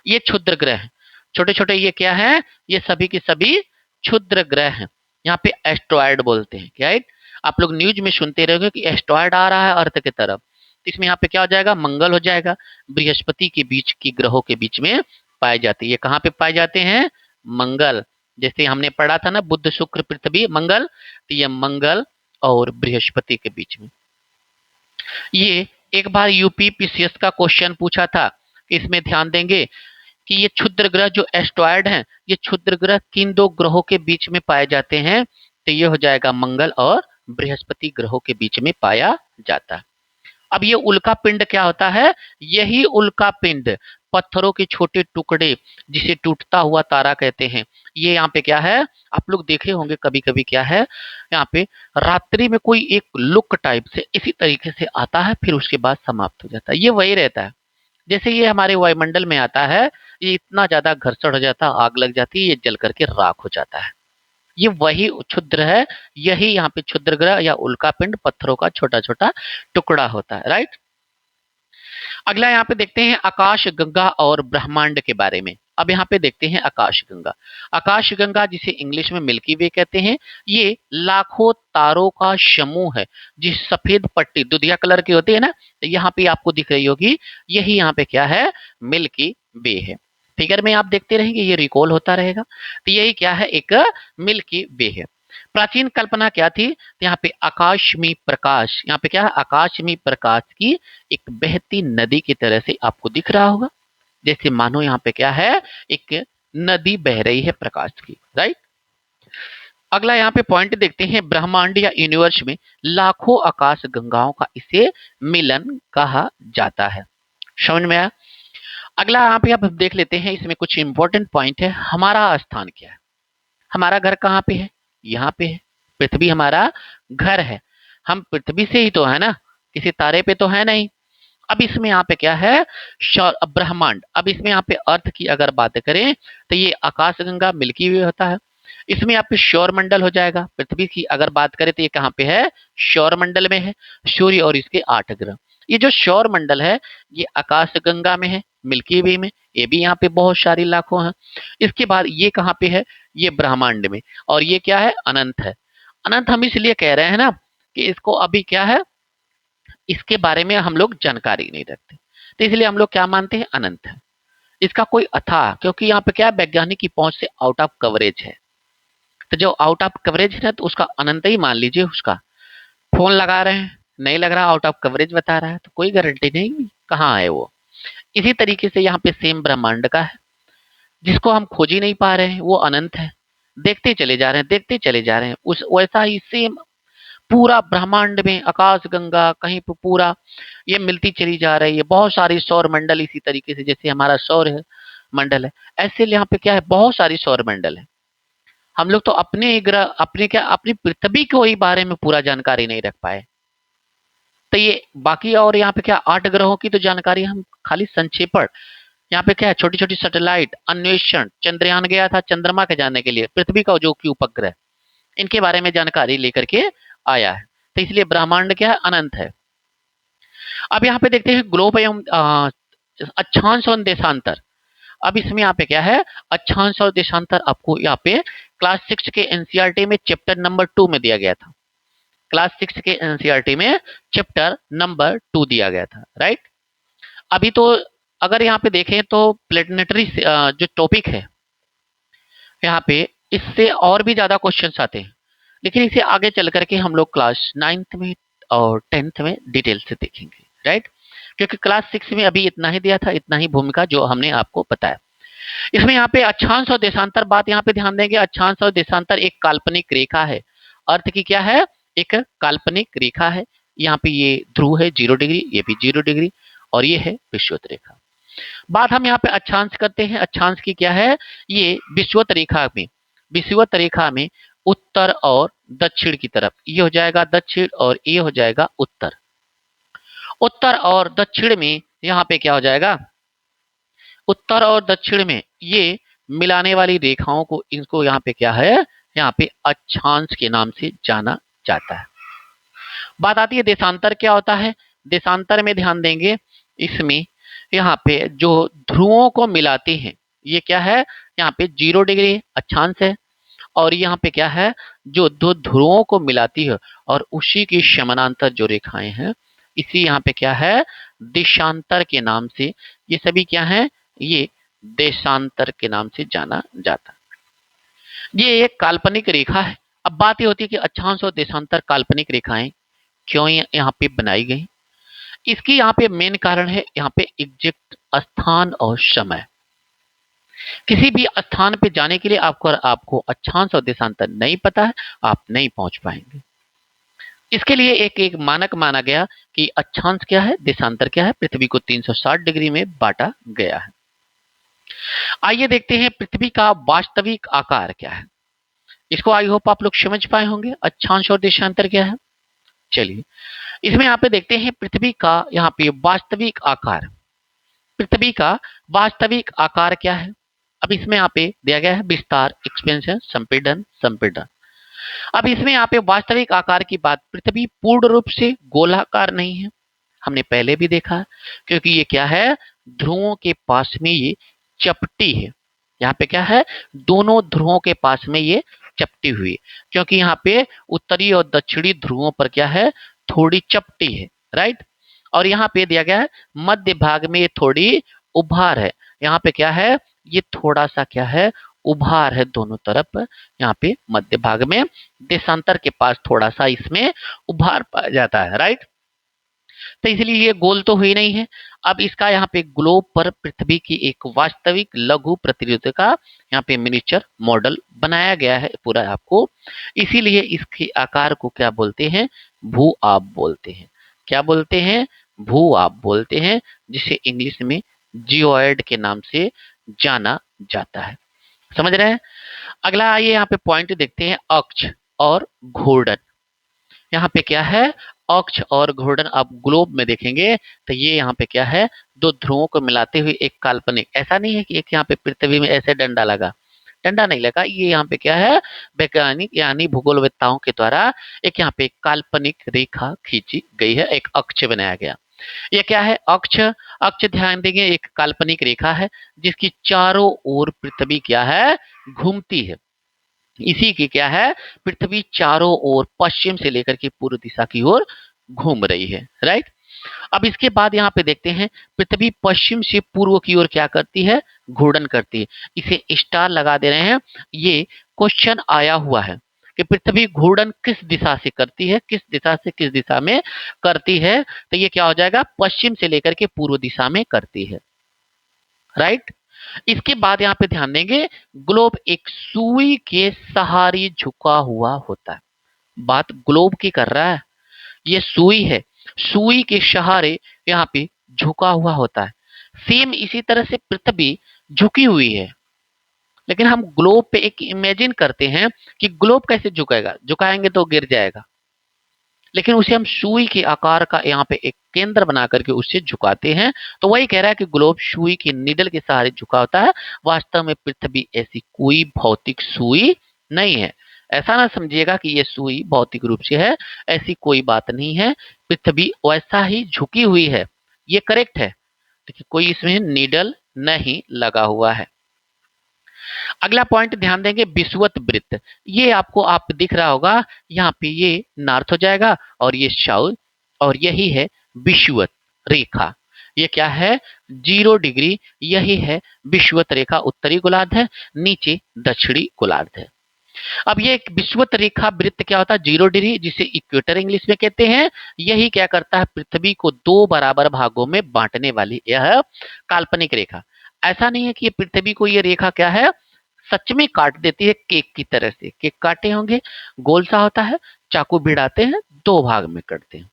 ये क्षुद्र ग्रह है, छोटे छोटे ये क्या है, ये सभी के सभी क्षुद्र ग्रह हैं। यहाँ पे एस्ट्रॉयड बोलते हैं, क्या है, आप लोग न्यूज में सुनते रहोगे कि एस्ट्रॉयड आ रहा है अर्थ की तरफ, तो इसमें यहाँ पे क्या हो जाएगा, मंगल हो जाएगा, बृहस्पति के बीच की ग्रहों के बीच में पाए जाते हैं। ये कहाँ पे पाए जाते हैं, मंगल, जैसे हमने पढ़ा था ना बुध शुक्र पृथ्वी मंगल, तो ये मंगल और बृहस्पति के बीच में। ये एक बार यूपी पीसीएस का क्वेश्चन पूछा था, इसमें ध्यान देंगे कि ये क्षुद्र ग्रह जो एस्ट्रॉयड हैं, ये क्षुद्र ग्रह किन दो ग्रहों के बीच में पाए जाते हैं, तो ये हो जाएगा मंगल और बृहस्पति ग्रहों के बीच में पाया जाता है। अब ये उल्का पिंड क्या होता है, यही उल्का पिंड पत्थरों के छोटे टुकड़े जिसे टूटता हुआ तारा कहते हैं, ये यहाँ पे क्या है, आप लोग देखे होंगे कभी कभी क्या है, यहाँ पे रात्रि में कोई एक लुक टाइप से इसी तरीके से आता है, फिर उसके बाद समाप्त हो जाता है। ये वही रहता है, जैसे ये हमारे वायुमंडल में आता है, ये इतना ज्यादा घर्षण हो जाता है, आग लग जाती है, ये जल करके राख हो जाता है। ये वही क्षुद्र है, यही यहाँ पे क्षुद्र ग्रह या उल्का पिंड पत्थरों का छोटा छोटा टुकड़ा होता है, राइट। अगला यहाँ पे देखते हैं आकाश गंगा और ब्रह्मांड के बारे में। अब यहाँ पे देखते हैं आकाश गंगा। आकाश गंगा जिसे इंग्लिश में मिल्की वे कहते हैं, ये लाखों तारों का समूह है, जिस सफेद पट्टी दुधिया कलर की होती है ना, यहाँ पे आपको दिख रही होगी, यही यहाँ पे क्या है, मिल्की वे है। फिगर में आप देखते रहेंगे, ये रिकॉल होता रहेगा, तो यही क्या है, एक मिल्की वे है। प्राचीन कल्पना क्या थी, तो यहाँ पे आकाश में प्रकाश, यहाँ पे क्या है, आकाश में प्रकाश की एक बहती नदी की तरह से आपको दिख रहा होगा, जैसे मानो यहाँ पे क्या है, एक नदी बह रही है प्रकाश की, राइट। अगला यहाँ पे पॉइंट देखते हैं, ब्रह्मांड या यूनिवर्स में लाखों आकाश गंगाओं का इसे मिलन कहा जाता है। समझ में आया। अगला यहाँ पे आप देख लेते हैं, इसमें कुछ इंपॉर्टेंट पॉइंट है, हमारा स्थान क्या है, हमारा घर कहाँ पे है, यहाँ पे है, पृथ्वी हमारा घर है, हम पृथ्वी से ही तो है ना, किसी तारे पे तो है नहीं। अब इसमें यहाँ पे क्या है, ब्रह्मांड, अब इसमें यहाँ पे अर्थ की अगर बात करें तो ये आकाशगंगा मिल्की वे होता है, इसमें यहाँ पे सौर मंडल हो जाएगा। पृथ्वी की अगर बात करें तो ये कहाँ पे है, सौर मंडल में है, सूर्य और इसके 8 ग्रह। ये जो सौर मंडल है ये आकाशगंगा में है, मिल्की वे में, ये भी यहाँ पे बहुत सारी लाखों हैं। इसके बाद ये कहाँ पे है, ये ब्रह्मांड में, और ये क्या है, अनंत है। अनंत हम इसलिए कह रहे हैं ना कि इसको अभी क्या है, इसके बारे में हम लोग जानकारी नहीं रखते, तो इसलिए हम लोग क्या मानते हैं, अनंत है, इसका कोई अथाह, क्योंकि यहाँ पे क्या है, वैज्ञानिक की पहुंच से आउट ऑफ कवरेज है, तो जो आउट ऑफ कवरेज है तो उसका अनंत ही मान लीजिए। उसका फोन लगा रहे हैं, नहीं लग रहा, आउट ऑफ कवरेज बता रहा है, तो कोई गारंटी नहीं कहाँ है वो। इसी तरीके से यहाँ पे सेम ब्रह्मांड का है, जिसको हम खोज ही नहीं पा रहे हैं, वो अनंत है, देखते चले जा रहे हैं, देखते चले जा रहे हैं, उस वैसा ही सेम पूरा ब्रह्मांड में आकाश गंगा कहीं पे पूरा ये मिलती चली जा रही है, बहुत सारी सौर मंडल, इसी तरीके से जैसे हमारा सौर है मंडल है, ऐसे यहाँ पे क्या है, बहुत सारी सौर मंडल है। हम लोग तो अपने ग्रह, अपने क्या, अपनी पृथ्वी के ही बारे में पूरा जानकारी नहीं रख पाए, तो ये बाकी और यहाँ पे क्या 8 ग्रहों की तो जानकारी हम खाली संक्षेपण, यहाँ पे क्या है, छोटी छोटी सैटेलाइट अन्वेषण, चंद्रयान गया था चंद्रमा के जाने के लिए, पृथ्वी का जो कि उपग्रह, इनके बारे में जानकारी लेकर के आया है, तो इसलिए ब्रह्मांड क्या है, अनंत है। अब यहाँ पे देखते हैं ग्लोब एवं अक्षांश और देशांतर। अब इसमें यहाँ पे क्या है, अक्षांश और देशांतर आपको यहाँ पे क्लास 6 के एनसीईआरटी में चैप्टर नंबर 2 में दिया गया था, क्लास 6 के एनसीईआरटी में चैप्टर नंबर 2 दिया गया था, राइट। अभी तो अगर यहाँ पे देखें तो प्लेनेटरी जो टॉपिक है यहाँ पे, इससे और भी ज्यादा क्वेश्चंस आते हैं, लेकिन इसे आगे चल करके हम लोग क्लास 9th में और 10th में डिटेल से देखेंगे, राइट, क्योंकि क्लास 6 में अभी इतना ही दिया था, इतना ही भूमिका जो हमने आपको बताया। इसमें यहाँ पे अक्षांश और देशांतर बात यहाँ पे ध्यान देंगे, अक्षांश और देशांतर एक काल्पनिक रेखा है, अर्थ की क्या है, एक काल्पनिक रेखा है। यहाँ पे ये ध्रुव है 0 डिग्री, ये भी 0 डिग्री, और ये है विषुवत रेखा। बात हम यहाँ पे अक्षांश करते हैं, अक्षांश की क्या है, ये विषुवत रेखा में विषुवत रेखा में उत्तर और दक्षिण की तरफ, ये हो जाएगा दक्षिण और ये हो जाएगा उत्तर। उत्तर और दक्षिण में यहाँ पे क्या हो जाएगा, उत्तर और दक्षिण में ये मिलाने वाली रेखाओं को, इनको यहाँ पे क्या है, यहाँ पे अक्षांश के नाम से जाना जाता है। बात आती है देशांतर क्या होता है। देशांतर में ध्यान देंगे, इसमें यहाँ पे जो ध्रुवों को मिलाती हैं, ये क्या है, यहाँ पे 0 डिग्री अक्षांश है, और यहाँ पे क्या है, जो दो ध्रुवों को मिलाती है और उसी की समानांतर जो रेखाएं हैं, इसी यहाँ पे क्या है, देशांतर के नाम से, ये सभी क्या है, ये देशांतर के नाम से जाना जाता है। ये एक काल्पनिक रेखा है। अब बात ये होती है कि अक्षांश और देशांतर काल्पनिक रेखाएं क्यों यहाँ पे बनाई गई। इसकी यहाँ पे मेन कारण है, यहाँ पे एग्जैक्ट स्थान और समय। किसी भी स्थान पे जाने के लिए आपको अक्षांश और देशांतर नहीं पता है, आप नहीं पहुंच पाएंगे। इसके लिए एक मानक माना गया कि अक्षांश क्या है, देशांतर क्या है। पृथ्वी को 360 डिग्री में बांटा गया है। आइए देखते हैं पृथ्वी का वास्तविक आकार क्या है। इसको आई होप आप लोग समझ पाए होंगे, अक्षांश और देशांतर क्या है। चलिए इसमें यहाँ पे देखते हैं पृथ्वी का यहाँ पे वास्तविक आकार। पृथ्वी का वास्तविक आकार क्या है। अब इसमें यहाँ पे दिया गया है विस्तार, एक्सपेंशन, संपीड़न, संपीड़न। अब इसमें यहाँ पे वास्तविक आकार की बात, पृथ्वी पूर्ण रूप से गोलाकार नहीं है, हमने पहले भी देखा, क्योंकि ये क्या है, ध्रुवों के पास में ये चपटी है। यहाँ पे क्या है, दोनों ध्रुवों के पास में ये चपटी हुई, क्योंकि यहाँ पे उत्तरी और दक्षिणी ध्रुवों पर क्या है, थोड़ी चपटी है, राइट। और यहाँ पे दिया गया है मध्य भाग में ये थोड़ी उभार है। यहाँ पे क्या है, ये थोड़ा सा क्या है, उभार है दोनों तरफ। यहाँ पे मध्य भाग में, देशांतर के पास थोड़ा सा इसमें उभार पाया जाता है, राइट। तो इसलिए ये गोल तो हुई नहीं है। अब इसका यहाँ पे ग्लोब पर पृथ्वी की एक वास्तविक लघु प्रतिरूप का यहाँ पे मिनिएचर मॉडल बनाया गया है पूरा आपको। इसीलिए इसके आकार को क्या बोलते हैं, भू आप बोलते हैं। क्या बोलते हैं, भू आप बोलते हैं, जिसे इंग्लिश में जियोइड के नाम से जाना जाता है। समझ रहे हैं। अगला आइए यहाँ पे पॉइंट देखते हैं, अक्ष और घूर्णन। यहाँ पे क्या है, अक्ष और घूर्णन। आप ग्लोब में देखेंगे तो ये यहाँ पे क्या है, दो ध्रुवों को मिलाते हुए एक काल्पनिक, ऐसा नहीं है कि एक यहाँ पे पृथ्वी में ऐसे डंडा लगा, डंडा नहीं लगा। ये यहाँ पे क्या है, वैज्ञानिक यानी भूगोलवेत्ताओं के द्वारा एक यहाँ पे काल्पनिक रेखा खींची गई है, एक अक्ष बनाया गया। ये क्या है, अक्ष। अक्ष ध्यान देंगे एक काल्पनिक रेखा है जिसकी चारों ओर पृथ्वी क्या है, घूमती है। इसी की क्या है, पृथ्वी चारों ओर पश्चिम से लेकर के पूर्व दिशा की ओर घूम रही है, राइट। अब इसके बाद यहाँ पे देखते हैं पृथ्वी पश्चिम से पूर्व की ओर क्या करती है, घूर्णन करती है। इसे स्टार लगा दे रहे हैं। ये क्वेश्चन आया हुआ है कि पृथ्वी घूर्णन किस दिशा से करती है, किस दिशा से किस दिशा में करती है। तो ये क्या हो जाएगा, पश्चिम से लेकर के पूर्व दिशा में करती है, राइट। इसके बाद यहाँ पे ध्यान देंगे, ग्लोब एक सुई के सहारे झुका हुआ होता है। बात ग्लोब की कर रहा है, ये सुई है, सुई के सहारे यहाँ पे झुका हुआ होता है। सेम इसी तरह से पृथ्वी झुकी हुई है, लेकिन हम ग्लोब पे एक इमेजिन करते हैं कि ग्लोब कैसे झुकेगा, झुकाएंगे तो गिर जाएगा, लेकिन उसे हम सुई के आकार का यहाँ पे एक केंद्र बना करके उससे झुकाते हैं। तो वही कह रहा है कि ग्लोब सुई के निडल के सहारे झुका होता है। वास्तव में पृथ्वी ऐसी कोई भौतिक सुई नहीं है। ऐसा ना समझिएगा कि ये सुई भौतिक रूप से है, ऐसी कोई बात नहीं है। पृथ्वी वैसा ही झुकी हुई है, ये करेक्ट है, लेकिन कोई इसमें निडल नहीं लगा हुआ है। अगला पॉइंट ध्यान देंगे, विषुवत वृत्त। ये आपको आप दिख रहा होगा, यहाँ पे ये नॉर्थ हो जाएगा और ये साउथ, और यही है विषुवत रेखा। ये क्या है, 0 डिग्री, यही है विषुवत रेखा। उत्तरी गोलार्ध है, नीचे दक्षिणी गोलार्ध है। अब ये विषुवत रेखा वृत्त क्या होता है, 0 डिग्री, जिसे इक्वेटर इंग्लिश में कहते हैं। यही क्या करता है, पृथ्वी को 2 बराबर भागों में बांटने वाली यह काल्पनिक रेखा। ऐसा नहीं है कि ये पृथ्वी को ये रेखा क्या है, सच में काट देती है केक की तरह से। केक काटे होंगे, गोल सा होता है, चाकू भिड़ाते हैं, 2 भाग में करते हैं।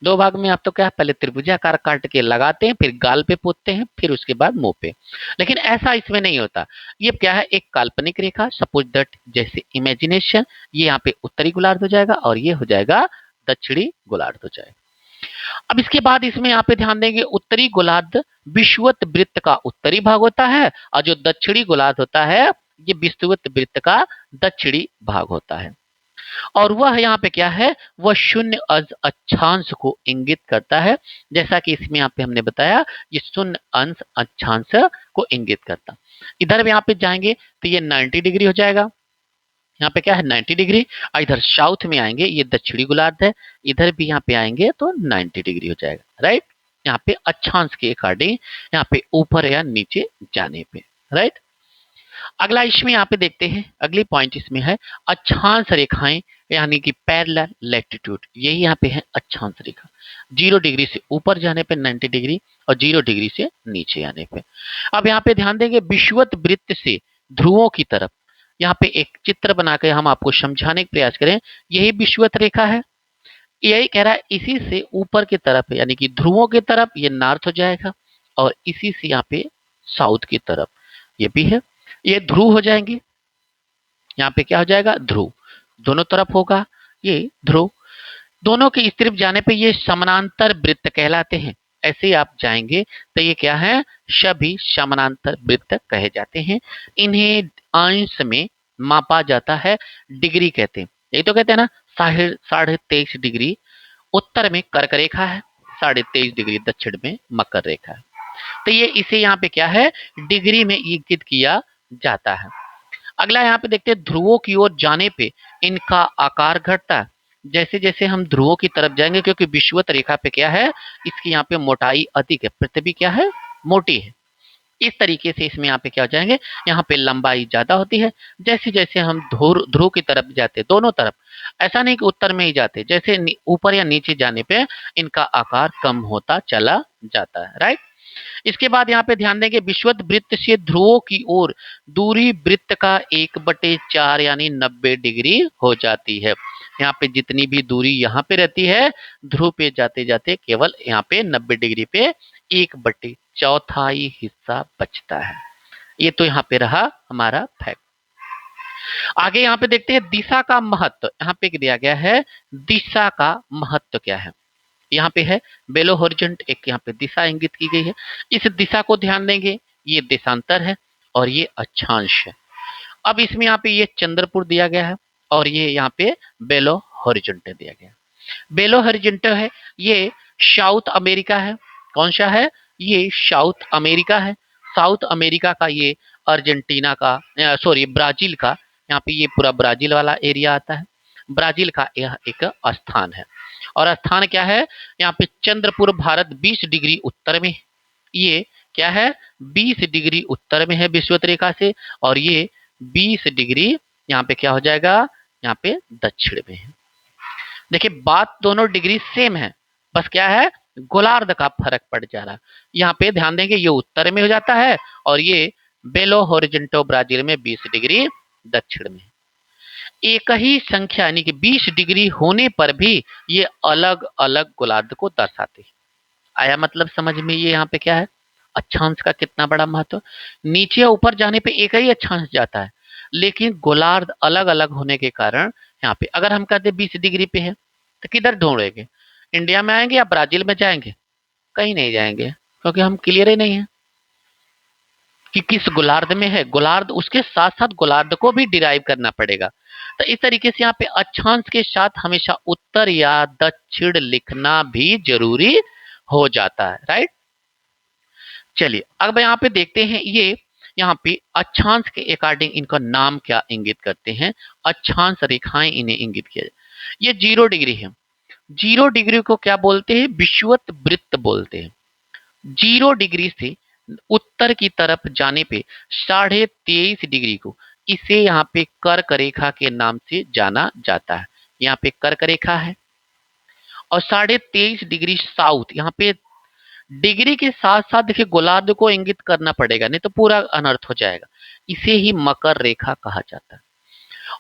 दो भाग में आप तो क्या पहले त्रिभुजाकार काट के लगाते हैं, फिर गाल पे पोतते हैं, फिर उसके बाद मुंह पे। लेकिन ऐसा इसमें नहीं होता। ये क्या है, एक काल्पनिक रेखा, सपोज दैट जैसे इमेजिनेशन, ये यहाँ पे उत्तरी गोलार्ध हो जाएगा और ये हो जाएगा दक्षिणी गोलार्ध हो जाएगा। अब इसके बाद इसमें यहाँ पे ध्यान देंगे, उत्तरी गोलार्ध विषुवत वृत्त का उत्तरी भाग होता है और जो दक्षिणी गोलार्ध होता है ये विषुवत वृत्त का दक्षिणी भाग होता है। और वह यहाँ पे क्या है, वह शून्य अक्षांश को इंगित करता है। जैसा कि इसमें यहाँ पे हमने बताया, ये शून्य अंश अक्षांश को इंगित करता। इधर यहाँ पे जाएंगे तो ये 90 डिग्री हो जाएगा। यहाँ पे क्या है 90 डिग्री। और इधर साउथ में आएंगे, ये दक्षिणी गोलार्ध है, इधर भी यहाँ पे आएंगे तो 90 डिग्री हो जाएगा, राइट। यहाँ पे अक्षांश के अकॉर्डिंग, यहाँ पे ऊपर या नीचे जाने पे, राइट। अगला इसमें यहाँ पे देखते हैं, अगली पॉइंट इसमें है अक्षांश रेखाएं, यानी कि पैरेलल लैटिट्यूड। यही यहाँ पे है अक्षांश रेखा, 0 डिग्री से ऊपर जाने पे 90 डिग्री और 0 डिग्री से नीचे आने पे। अब यहाँ पे ध्यान देंगे, विषुवत वृत्त से ध्रुवों की तरफ, यहाँ पे एक चित्र बनाकर हम आपको समझाने का प्रयास करें। यही विषुवत रेखा है, यही कह रहा है इसी से ऊपर की तरफ यानी कि ध्रुवों की तरफ ये नॉर्थ हो जाएगा, और इसी से यहाँ पे साउथ की तरफ ये भी है, ये ध्रुव हो जाएंगे। यहाँ पे क्या हो जाएगा, ध्रुव, दोनों तरफ होगा ये ध्रुव। दोनों के इस तरफ जाने पे ये समानांतर वृत्त कहलाते हैं। ऐसे ही आप जाएंगे तो ये क्या है, सभी समानांतर वृत्त कहे जाते हैं। इन्हें अंश में मापा जाता है, डिग्री कहते हैं। यही तो कहते हैं ना, 23.5 डिग्री उत्तर में कर्क रेखा है, 23.5 डिग्री दक्षिण में मकर रेखा है। तो ये इसे यहाँ पे क्या है, डिग्री में इंगित किया जाता है। अगला यहाँ पे देखते हैं, ध्रुवों की ओर जाने पे इनका आकार घटता है। जैसे जैसे हम ध्रुवों की तरफ जाएंगे, क्योंकि विषुवत रेखा पे क्या है, इसकी यहाँ पे मोटाई अधिक है, पृथ्वी क्या है, मोटी है। इस तरीके से इसमें यहाँ पे क्या हो जाएंगे, यहाँ पे लंबाई ज्यादा होती है। जैसे जैसे हम ध्रुव की तरफ जाते, दोनों तरफ, ऐसा नहीं कि उत्तर में ही जाते, जैसे ऊपर या नीचे जाने पे इनका आकार कम होता चला जाता है, राइट। इसके बाद यहाँ पे ध्यान देंगे, विषुवत वृत्त से ध्रुवों की ओर दूरी वृत्त का 1/4 यानी 90 डिग्री हो जाती है। यहाँ पे जितनी भी दूरी यहाँ पे रहती है, ध्रुव पे जाते जाते केवल यहाँ पे 90 डिग्री पे 1/4 हिस्सा बचता है। ये तो यहाँ पे रहा हमारा फैक्ट। आगे यहाँ पे देखते हैं दिशा का महत्व। यहाँ पे दिया गया है दिशा का महत्व क्या है। यहाँ पे है बेलो हॉरिजॉन्ट, एक यहाँ पे दिशा इंगित की गई है। इस दिशा को ध्यान देंगे, ये देशांतर है और ये अक्षांश है। अब इसमें यहाँ पे ये चंद्रपुर दिया गया है और ये यहाँ पे बेलो हॉरिजॉन्ट दिया गया है। बेलो हॉरिजॉन्ट है, ये साउथ अमेरिका है। कौन सा है, ये साउथ अमेरिका है। साउथ अमेरिका का ये अर्जेंटीना का, सॉरी ब्राजील का, यहाँ पे ये पूरा ब्राजील वाला एरिया आता है। ब्राजील का यह एक स्थान है। और स्थान क्या है, यहाँ पे चंद्रपुर भारत 20 डिग्री उत्तर में, ये क्या है 20 डिग्री उत्तर में है विषुवत रेखा से, और ये 20 डिग्री यहाँ पे क्या हो जाएगा, यहाँ पे दक्षिण में है। देखिए बात दोनों डिग्री सेम है, बस क्या है गोलार्ध का फर्क पड़ जा रहा है। यहाँ पे ध्यान देंगे, ये उत्तर में हो जाता है और ये बेलो होरिजेंटो ब्राजील में 20 डिग्री दक्षिण में। एक ही संख्या यानी कि 20 डिग्री होने पर भी ये अलग अलग गोलार्ध को दर्शाते हैं। आया मतलब समझ में, ये यहाँ पे क्या है, अक्षांश का कितना बड़ा महत्व। नीचे ऊपर जाने पे एक ही अक्षांश जाता है, लेकिन गोलार्ध अलग अलग होने के कारण यहाँ पे अगर हम कहते 20 डिग्री पे है तो किधर ढूंढेंगे, इंडिया में आएंगे या ब्राजील में जाएंगे, कहीं नहीं जाएंगे, क्योंकि हम क्लियर ही नहीं है कि किस गोलार्ध में है। गोलार्ध उसके साथ साथ गोलार्ध को भी डिराइव करना पड़ेगा। तो इस तरीके से यहाँ पे अक्षांश के साथ हमेशा उत्तर या दक्षिण लिखना भी जरूरी हो जाता है, राइट। चलिए अब यहाँ पे देखते हैं, ये यहाँ पे अक्षांश के अकॉर्डिंग इनका नाम क्या इंगित करते हैं, अक्षांश रेखाएं इन्हें इंगित किया जाए। ये 0 डिग्री है, 0 डिग्री को क्या बोलते हैं, विषुवत वृत्त बोलते हैं। 0 डिग्री से उत्तर की तरफ जाने पे 23.5 डिग्री को, इसे यहाँ पे कर्क रेखा के नाम से जाना जाता है। यहाँ पे कर्क रेखा है और 23.5 डिग्री साउथ, यहाँ पे डिग्री के साथ साथ देखिए गोलार्ध को इंगित करना पड़ेगा, नहीं तो पूरा अनर्थ हो जाएगा। इसे ही मकर रेखा कहा जाता है।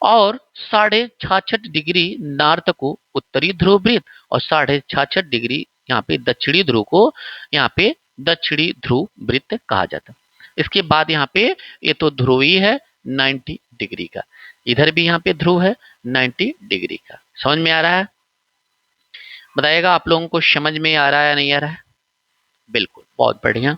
और 66.5 डिग्री नॉर्थ को उत्तरी ध्रुव वृत्त और 66.5 डिग्री यहाँ पे दक्षिणी ध्रुव को यहाँ पे दक्षिणी ध्रुव वृत्त कहा जाता है। इसके बाद यहाँ पे ये तो ध्रुवी है 90 डिग्री का, इधर भी यहाँ पे ध्रुव है 90 डिग्री का। समझ में आ रहा है? बताइएगा आप लोगों को समझ में आ रहा है या नहीं आ रहा है? बिल्कुल, बहुत बढ़िया।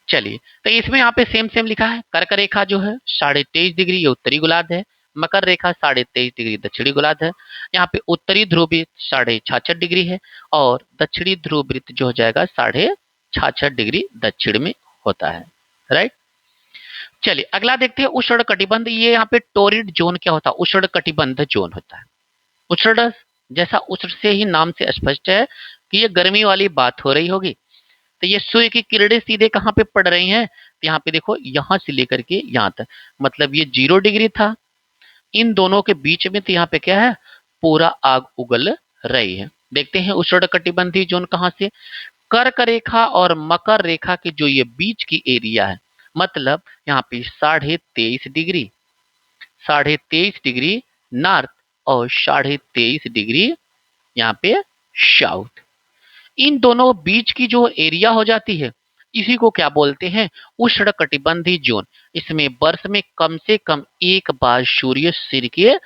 चलिए, तो इसमें यहाँ पे सेम सेम लिखा है। कर्क रेखा जो है 23.5 डिग्री ये उत्तरी गोलार्ध है, मकर रेखा 23.5 डिग्री दक्षिणी गोलार्ध है। यहाँ पे उत्तरी ध्रुव वृत्त 66.5 डिग्री है और दक्षिणी ध्रुव वृत्त जो हो जाएगा 66.5 डिग्री दक्षिण में होता है। राइट, चलिए अगला देखते हैं उष्ण कटिबंध। ये यहाँ पे टोरिड जोन क्या होता है? उष्ण कटिबंध जोन होता है। उष्ण जैसा उष्ण से ही नाम से स्पष्ट है कि ये गर्मी वाली बात हो रही होगी। तो ये सूर्य की किरणें सीधे कहाँ पे पड़ रही हैं? तो यहाँ पे देखो, यहाँ से लेकर के यहाँ तक, मतलब ये 0 डिग्री था, इन दोनों के बीच में तो यहाँ पे क्या है, पूरा आग उगल रही है। देखते हैं उष्णकटिबंधीय जोन कहाँ से, कर्क रेखा और मकर रेखा के जो ये बीच की एरिया है, मतलब यहाँ पे 23.5 डिग्री, 23.5 डिग्री नॉर्थ और 23.5 डिग्री यहाँ पे साउथ, इन दोनों बीच की जो एरिया हो जाती है इसी को क्या बोलते हैं? उष्णकटिबंधीय जोन। इसमें वर्ष में कम से कम एक बार सूर्य सिर के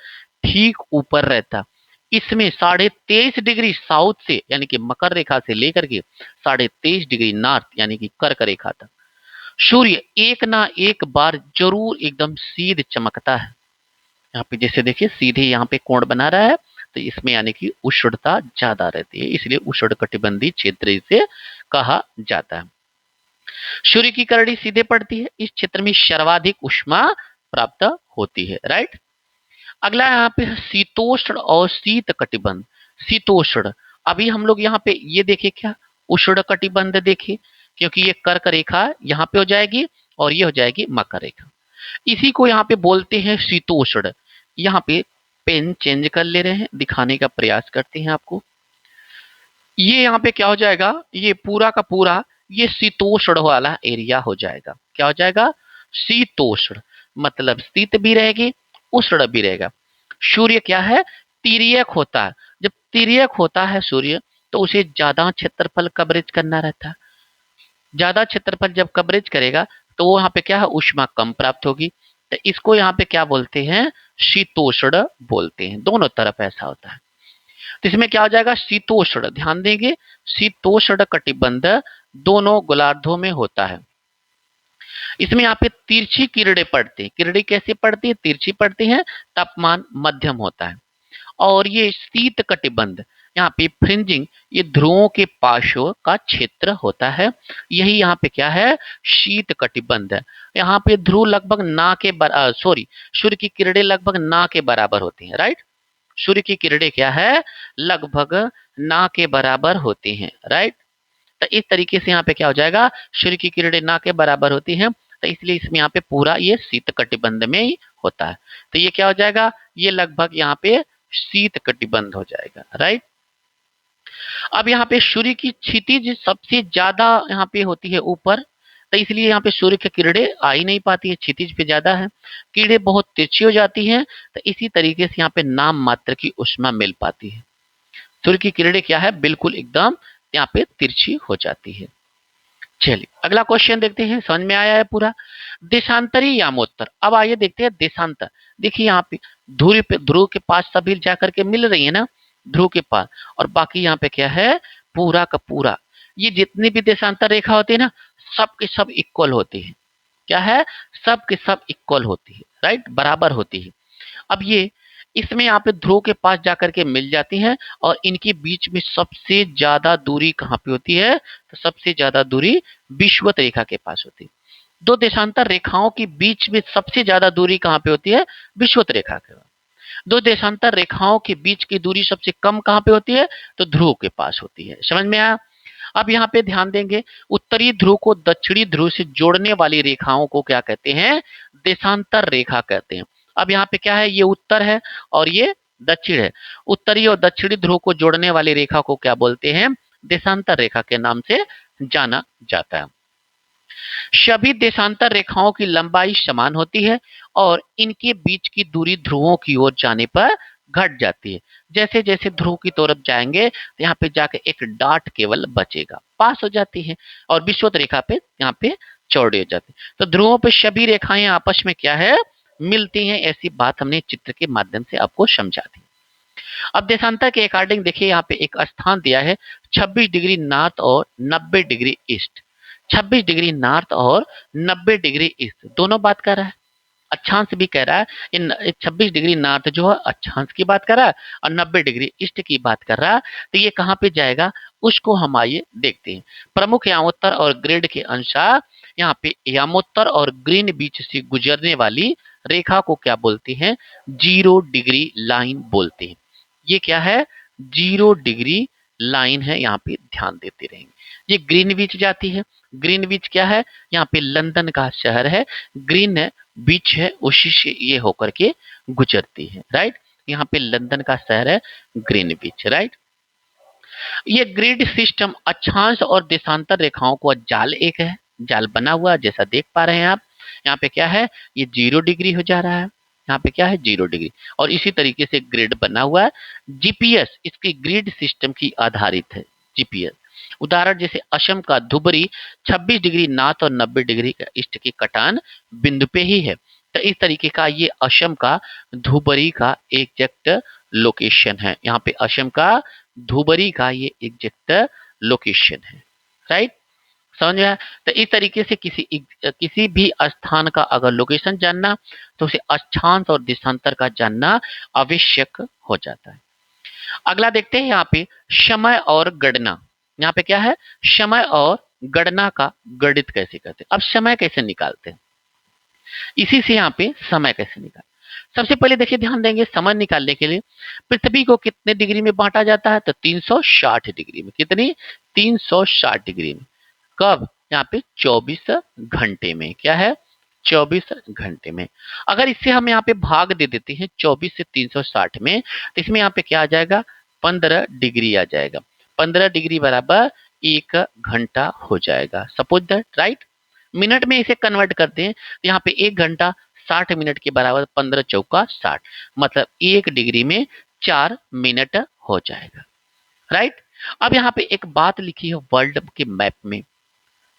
ठीक ऊपर रहता। इसमें 23.5 डिग्री साउथ से यानी कि मकर रेखा से लेकर के 23.5 डिग्री नॉर्थ यानी कि कर्क रेखा तक सूर्य एक ना एक बार जरूर एकदम सीध चमकता है। यहाँ पे जैसे देखिए सीधे यहाँ पे कोण बना रहा है, तो इसमें यानी कि उष्णता ज्यादा रहती है, इसलिए उष्णकटिबंधीय क्षेत्र इसे कहा जाता है। सूर्य की करड़ी सीधे पड़ती है, इस क्षेत्र में सर्वाधिक उष्मा प्राप्त होती है। राइट, अगला यहाँ पे शीतोष्ण और शीत कटिबंध। शीतोष्ण, अभी हम लोग यहाँ पे ये देखे क्या, उष्ण कटिबंध देखे, क्योंकि ये कर्क रेखा यहाँ पे हो जाएगी और ये हो जाएगी मकर रेखा, इसी को यहाँ पे बोलते हैं शीतोष्ण। यहाँ पे पेन चेंज कर ले रहे हैं, दिखाने का प्रयास करते हैं आपको। ये यहाँ पे क्या हो जाएगा, ये पूरा का पूरा ये शीतोष्ण वाला एरिया हो जाएगा। क्या हो जाएगा? शीतोष्ण, मतलब शीत भी रहेगी उष्ण भी रहेगा। सूर्य क्या है, तिर्यक होता है। जब तिर्यक होता है सूर्य तो उसे ज्यादा क्षेत्रफल कवरेज करना रहता है। ज्यादा क्षेत्रफल जब कवरेज करेगा तो वो यहाँ पे क्या है, ऊष्मा कम प्राप्त होगी। तो इसको यहाँ पे क्या बोलते हैं, शीतोष्ण बोलते हैं। दोनों तरफ ऐसा होता है। तो इसमें क्या हो जाएगा, शीतोष्ण, ध्यान देंगे शीतोष्ण कटिबंध दोनों गोलार्धों में होता है। इसमें यहाँ पे तिरछी किरणें पड़ती है। किरणें कैसे पड़ती है? तिरछी पड़ती हैं, तापमान मध्यम होता है। और ये शीत कटिबंध, यहाँ पे फ्रिंजिंग, ये ध्रुवों के पार्श्व का क्षेत्र होता है। यही यहाँ पे क्या है, शीत कटिबंध है। यहाँ पे ध्रुव लगभग ना के सॉरी, सूर्य की किरणें लगभग ना के बराबर होती हैं। राइट, सूर्य की किरणें क्या है, लगभग ना के बराबर होती हैं। राइट, तो इस तरीके से यहाँ पे क्या हो जाएगा, सूर्य की किरणें ना के बराबर होती हैं, तो इसलिए इसमें यहाँ पे पूरा ये शीत कटिबंध में ही होता है। तो ये क्या हो जाएगा, ये लगभग यहाँ पे शीत कटिबंध हो जाएगा। राइट, अब यहाँ पे सूर्य की क्षितिज सबसे ज्यादा यहाँ पे होती है ऊपर, तो इसलिए यहाँ पे सूर्य की किरणें आ ही नहीं पाती है, क्षितिज पे ज्यादा है, किरणें बहुत तिरछी हो जाती हैं। तो इसी तरीके से यहाँ पे नाम मात्र की ऊष्मा मिल पाती है। सूर्य की किरणें क्या है, बिल्कुल एकदम यहाँ पे तिरछी हो जाती है। चलिए अगला क्वेश्चन देखते हैं, समझ में आया है पूरा। देशांतरी यामोत्तर, अब आइए देखते हैं देशांतर। देखिए यहाँ पे ध्रुव के पास सभी जाकर के मिल रही है ना, ध्रुव के पास, और बाकी यहाँ पे क्या है, पूरा का पूरा ये जितनी भी देशांतर रेखा होती है ना, सब के सब इक्वल होती है। क्या है, सब के सब इक्वल होती है। राइट, बराबर होती है। अब ये इसमें यहाँ पे ध्रुव के पास जाकर के मिल जाती हैं, और इनके बीच में सबसे ज्यादा दूरी कहाँ पे होती है, तो सबसे ज्यादा दूरी विषुवत रेखा के पास होती है। दो देशांतर रेखाओं के बीच में सबसे ज्यादा दूरी कहाँ पे होती है, विषुवत रेखा के पास। दो देशांतर रेखाओं के बीच की दूरी सबसे कम कहाँ पे होती है, तो ध्रुव के पास होती है। समझ में आया? अब यहाँ पे ध्यान देंगे, उत्तरी ध्रुव को दक्षिणी ध्रुव से जोड़ने वाली रेखाओं को क्या कहते हैं, देशांतर रेखा कहते हैं। अब यहाँ पे क्या है, ये उत्तर है और ये दक्षिण है। उत्तरी और दक्षिणी ध्रुव को जोड़ने वाली रेखा को क्या बोलते हैं, देशांतर रेखा के नाम से जाना जाता है। सभी देशांतर रेखाओं की लंबाई समान होती है और इनके बीच की दूरी ध्रुवों की ओर जाने पर घट जाती है। जैसे जैसे ध्रुव की तरफ जाएंगे तो यहाँ पे जाके एक डॉट केवल बचेगा, पास हो जाती है और विषुवत रेखा पे यहाँ पे चौड़ी हो जाती है। तो ध्रुवों पे सभी रेखाएं आपस में क्या है, मिलती हैं। ऐसी बात हमने चित्र के माध्यम से आपको समझा दी। अब देशांतर के अकॉर्डिंग देखिए यहाँ पे एक स्थान दिया है 26 डिग्री नॉर्थ और 90 डिग्री ईस्ट। 26 डिग्री नॉर्थ और 90 डिग्री ईस्ट दोनों बात कर रहा है। अक्षांश भी कह रहा है, इन 26 डिग्री नॉर्थ जो है अक्षांश की बात कर रहा है और 90 डिग्री ईस्ट की बात कर रहा है। तो ये कहाँ पे जाएगा उसको हम आइए देखते हैं। प्रमुख यामोत्तर और ग्रेड के अनुसार यहाँ पे यामोत्तर और ग्रीन बीच से गुजरने वाली रेखा को क्या बोलते हैं, 0 डिग्री लाइन बोलते हैं। ये क्या है, 0 डिग्री लाइन है, यहाँ पे ध्यान देते रहेंगे। ये ग्रीनविच जाती है। ग्रीनविच क्या है, यहाँ पे लंदन का शहर है। ग्रीन है, बीच है, उसी से ये होकर के गुजरती है। राइट, यहाँ पे लंदन का शहर है ग्रीनविच। राइट, ये ग्रिड सिस्टम अक्षांश और देशांतर रेखाओं को जाल एक है, जाल बना हुआ जैसा देख पा रहे हैं आप। यहाँ पे क्या है, ये 0 डिग्री हो जा रहा है, यहाँ पे क्या है 0 डिग्री, और इसी तरीके से ग्रिड बना हुआ है। जीपीएस इसकी ग्रिड सिस्टम की आधारित है। जीपीएस उदाहरण जैसे असम का धुबरी 26 डिग्री नॉर्थ और 90 डिग्री ईस्ट की कटान बिंदु पे ही है। तो इस तरीके का ये असम का धुबरी का एग्जैक्ट लोकेशन है। यहाँ पे असम का धुबरी का ये एग्जैक्ट लोकेशन है। राइट, समझ में आया? तो इस तरीके से किसी भी स्थान का अगर लोकेशन जानना तो उसे अक्षांश और देशांतर का जानना आवश्यक हो जाता है। अगला देखते हैं यहाँ पे समय और गणना। यहाँ पे क्या है, समय और गणना का गणित कैसे करते हैं। अब समय कैसे निकालते हैं, इसी से यहाँ पे समय कैसे निकाल। सबसे पहले देखिए, ध्यान देंगे समय निकालने के लिए पृथ्वी को कितने डिग्री में बांटा जाता है, तो 360 डिग्री में। कितनी, 360 डिग्री में। कब, यहाँ पे 24 घंटे में। क्या है, 24 घंटे में। अगर इससे हम यहाँ पे भाग दे देते हैं 24 से 360 में, तो इसमें यहाँ पे क्या आ जाएगा, 15 डिग्री आ जाएगा। 15 डिग्री बराबर 1 घंटा हो जाएगा, सपोज दैट। राइट, मिनट में इसे कन्वर्ट करते हैं तो यहाँ पे 1 घंटा 60 मिनट के बराबर 15 चौका 60, मतलब 1 डिग्री में 4 मिनट हो जाएगा। राइट, अब यहाँ पे एक बात लिखी है वर्ल्ड के मैप में।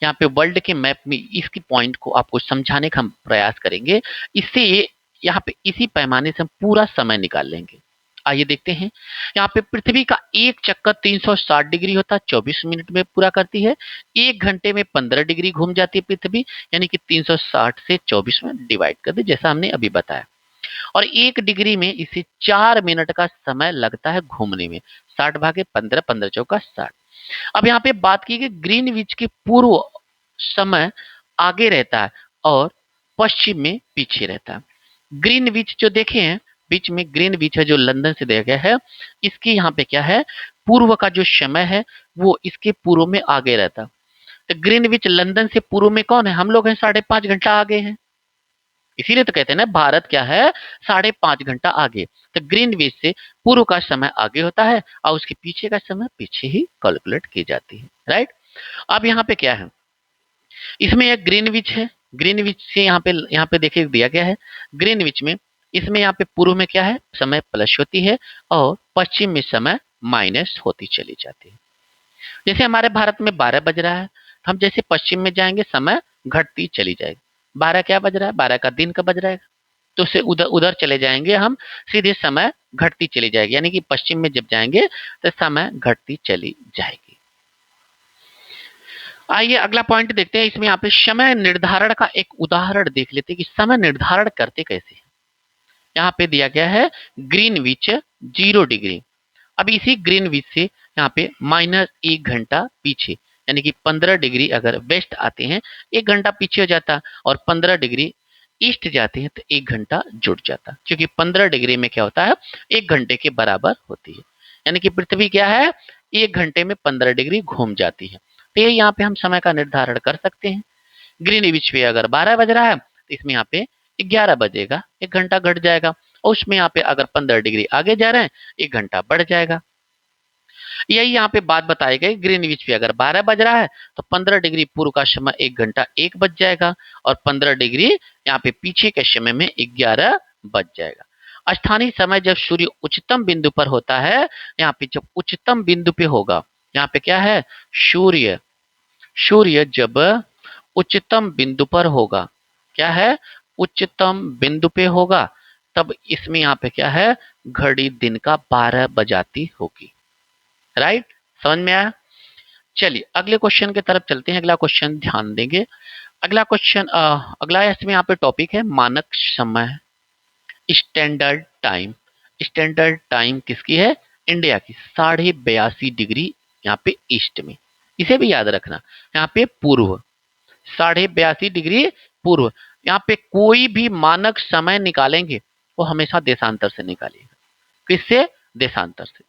यहाँ पे वर्ल्ड के मैप में इसकी पॉइंट को आपको समझाने का हम प्रयास करेंगे। इससे ये यहाँ पे इसी पैमाने से हम पूरा समय निकाल लेंगे। आइए देखते हैं। यहाँ पे पृथ्वी का एक चक्कर 360 डिग्री होता है, 24 मिनट में पूरा करती है। 1 घंटे में 15 डिग्री घूम जाती है पृथ्वी, यानी कि 360 से 24 में डिवाइड कर दे, जैसा हमने अभी बताया। और 1 डिग्री में इसे 4 मिनट का समय लगता है घूमने में। 60 भागे 15, 15 चौका 60। अब यहाँ पे बात की कि ग्रीनविच के पूर्व समय आगे रहता है और पश्चिम में पीछे रहता है। ग्रीनविच जो देखे हैं, बीच में ग्रीनविच है जो लंदन से दिया गया है, इसकी यहाँ पे क्या है, पूर्व का जो समय है वो इसके पूर्व में आगे रहता। तो ग्रीनविच लंदन से पूर्व में कौन है, हम लोग हैं, 5.5 घंटा आगे हैं। इसीलिए तो कहते हैं ना, भारत क्या है, 5.5 घंटा आगे। तो ग्रीनविच से पूर्व का समय आगे होता है और उसके पीछे का समय पीछे ही कैलकुलेट की जाती है। राइट, अब यहाँ पे क्या है, इसमें एक ग्रीनविच है। ग्रीनविच से यहाँ पे देखिए दिया गया है ग्रीनविच में। इसमें यहाँ पे पूर्व में क्या है, समय प्लस होती है और पश्चिम में समय माइनस होती चली जाती है। जैसे हमारे भारत में 12 बज रहा है, हम जैसे पश्चिम में जाएंगे समय घटती चली जाएगी। 12 क्या बज रहा है, 12 का दिन का बज रहा है, तो उससे उधर उधर चले जाएंगे हम, सीधे समय घटती चली जाएगी, यानी कि पश्चिम में जब जाएंगे तो समय घटती चली जाएगी। आइए अगला पॉइंट देखते हैं। इसमें यहाँ पे समय निर्धारण का एक उदाहरण देख लेते हैं कि समय निर्धारण करते कैसे हैं। यहाँ पे दिया गया है ग्रीनविच 0 डिग्री। अब इसी ग्रीनविच से यहाँ पे -1 घंटा पीछे, यानी कि 15 डिग्री अगर वेस्ट आते हैं 1 घंटा पीछे हो जाता, और 15 डिग्री ईस्ट जाते हैं तो 1 घंटा जुड़ जाता, क्योंकि 15 डिग्री में क्या होता है, 1 घंटे के बराबर होती है। यानी कि पृथ्वी क्या है, 1 घंटे में 15 डिग्री घूम जाती है। तो ये यहाँ पे हम समय का निर्धारण कर सकते हैं। ग्रीनविच पे अगर 12 बज रहा है तो इसमें यहाँ पे 11 बजेगा, 1 घंटा घट जाएगा। और उसमें यहाँ पे अगर 15 डिग्री आगे जा रहे हैं 1 घंटा बढ़ जाएगा। यही यहाँ पे बात बताई गई, ग्रीनविच पे अगर 12 बज रहा है तो 15 डिग्री पूर्व का समय 1 घंटा 1 बज जाएगा, और 15 डिग्री यहाँ पे पीछे के समय में 11 बज जाएगा। स्थानीय समय जब सूर्य उच्चतम बिंदु पर होता है, यहाँ पे जब उच्चतम बिंदु पे होगा, यहाँ पे क्या है, सूर्य सूर्य जब उच्चतम बिंदु पर होगा, क्या है, उच्चतम बिंदु पे होगा, तब इसमें यहाँ पे क्या है, घड़ी दिन का 12 बजाती होगी। राइट, समझ में आया। चलिए अगले क्वेश्चन की तरफ चलते हैं। अगला क्वेश्चन ध्यान देंगे। अगला क्वेश्चन, अगला इसमें यहाँ पे टॉपिक है मानक समय, स्टैंडर्ड टाइम। स्टैंडर्ड टाइम किसकी है, इंडिया की, 82.5 डिग्री यहाँ पे ईस्ट में, इसे भी याद रखना, यहाँ पे पूर्व, 82.5 डिग्री पूर्व। यहाँ पे कोई भी मानक समय निकालेंगे वो हमेशा देशांतर से निकालिएगा। किससे, देशांतर से।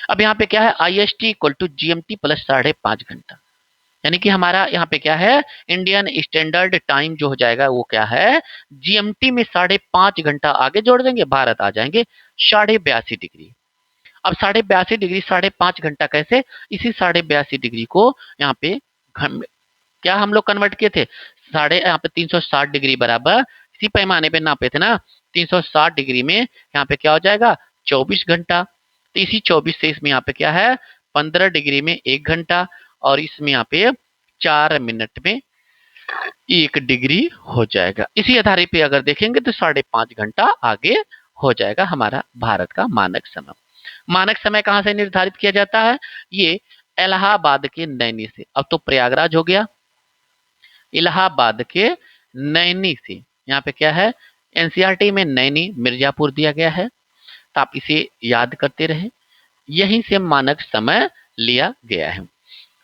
अब यहाँ पे क्या है, I S T equal to G M T plus 5.5 घंटा, यानी कि हमारा यहाँ पे क्या है, इंडियन स्टैंडर्ड टाइम जो हो जाएगा वो क्या है, जीएमटी में 5.5 घंटा आगे जोड़ देंगे, भारत आ जाएंगे 82.5 डिग्री। अब 82.5 डिग्री 5.5 घंटा कैसे, इसी 82.5 डिग्री को यहाँ पे क्या हम लोग कन्वर्ट किए थे, साढ़े यहाँ पे 360 डिग्री बराबर, इसी पैमाने पे नापे थे ना, 360 डिग्री में यहाँ पे क्या हो जाएगा, 24 घंटा। तो इसी 24 से इसमें यहाँ पे क्या है, 15 डिग्री में 1 घंटा, और इसमें यहाँ पे 4 मिनट में 1 डिग्री हो जाएगा। इसी आधार पे अगर देखेंगे तो 5.5 घंटा आगे हो जाएगा हमारा भारत का मानक समय। मानक समय कहाँ से निर्धारित किया जाता है, ये इलाहाबाद के नैनी से। अब तो प्रयागराज हो गया, इलाहाबाद के नैनी से, यहाँ पे क्या है, एनसीईआरटी में नैनी मिर्जापुर दिया गया है, तो आप इसे याद करते रहे, यहीं से मानक समय लिया गया है।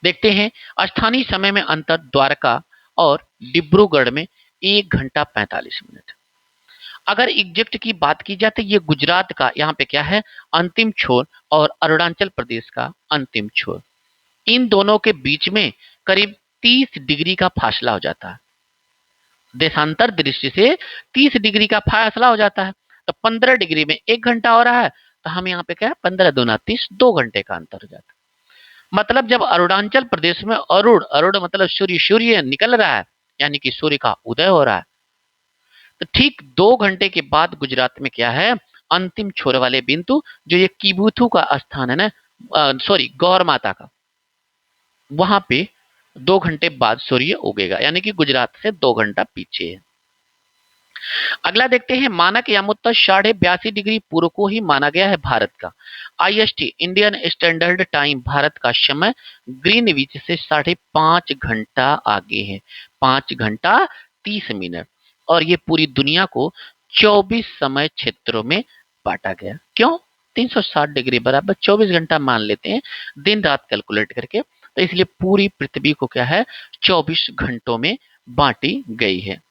देखते हैं स्थानीय समय में अंतर, द्वारका और डिब्रूगढ़ में 1 घंटा 45 मिनट। अगर एग्जैक्ट की बात की जाए तो ये गुजरात का यहाँ पे क्या है, अंतिम छोर, और अरुणाचल प्रदेश का अंतिम छोर, इन दोनों के बीच में करीब 30 डिग्री का फासला हो जाता है। देशांतर दृष्टि से 30 डिग्री का फासला हो जाता है, तो 15 डिग्री में 1 घंटा हो रहा है, तो हम यहाँ पे क्या है, 15 दूना 30, 2 घंटे का अंतर हो जाता है। मतलब जब अरुणाचल प्रदेश में अरुण, अरुण मतलब सूर्य, सूर्य निकल रहा है, यानी कि सूर्य का उदय हो रहा है, तो ठीक 2 घंटे के बाद गुजरात में क्या है, अंतिम छोर वाले बिंदु, जो ये किबुथु का स्थान है ना, सॉरी गौर माता का, वहां पे 2 घंटे बाद सूर्य उगेगा, यानी कि गुजरात से 2 घंटा पीछे है। अगला देखते हैं, मानक यामुत्तर 82.5 डिग्री पूर्व को ही माना गया है भारत का। IST Indian standard time Bharat का समय ग्रीनविच से 5.5 घंटा आगे है, 5 घंटा 30 मिनट, और ये पूरी दुनिया को 24 समय क्षेत्रों में बांटा गया। क्यों, 360 डिग्री बराबर 24 घंटा मान लेते हैं दिन रात कैलकुलेट करके, तो इसलिए पूरी पृथ्वी को क्या है, 24 घंटों में बांटी गई है।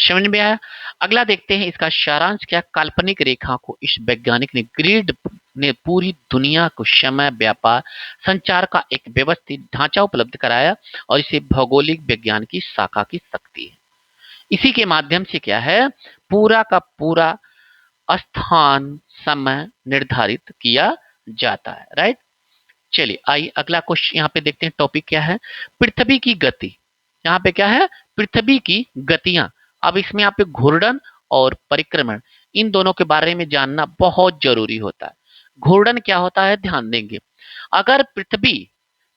समझ में आया। अगला देखते हैं इसका सारांश क्या, काल्पनिक रेखा को इस वैज्ञानिक ने ग्रिड ने पूरी दुनिया को समय, व्यापार, संचार का एक व्यवस्थित ढांचा उपलब्ध कराया, और इसे भौगोलिक विज्ञान की शाखा की शक्ति है। इसी के माध्यम से क्या है, पूरा का पूरा स्थान समय निर्धारित किया जाता है। राइट, चलिए आइए अगला क्वेश्चन यहाँ पे देखते हैं, टॉपिक क्या है, पृथ्वी की गति। यहाँ पे क्या है, पृथ्वी की गतियां। अब इसमें यहाँ पे घूर्णन और परिक्रमण, इन दोनों के बारे में जानना बहुत जरूरी होता है। घूर्णन क्या होता है, ध्यान देंगे, अगर पृथ्वी,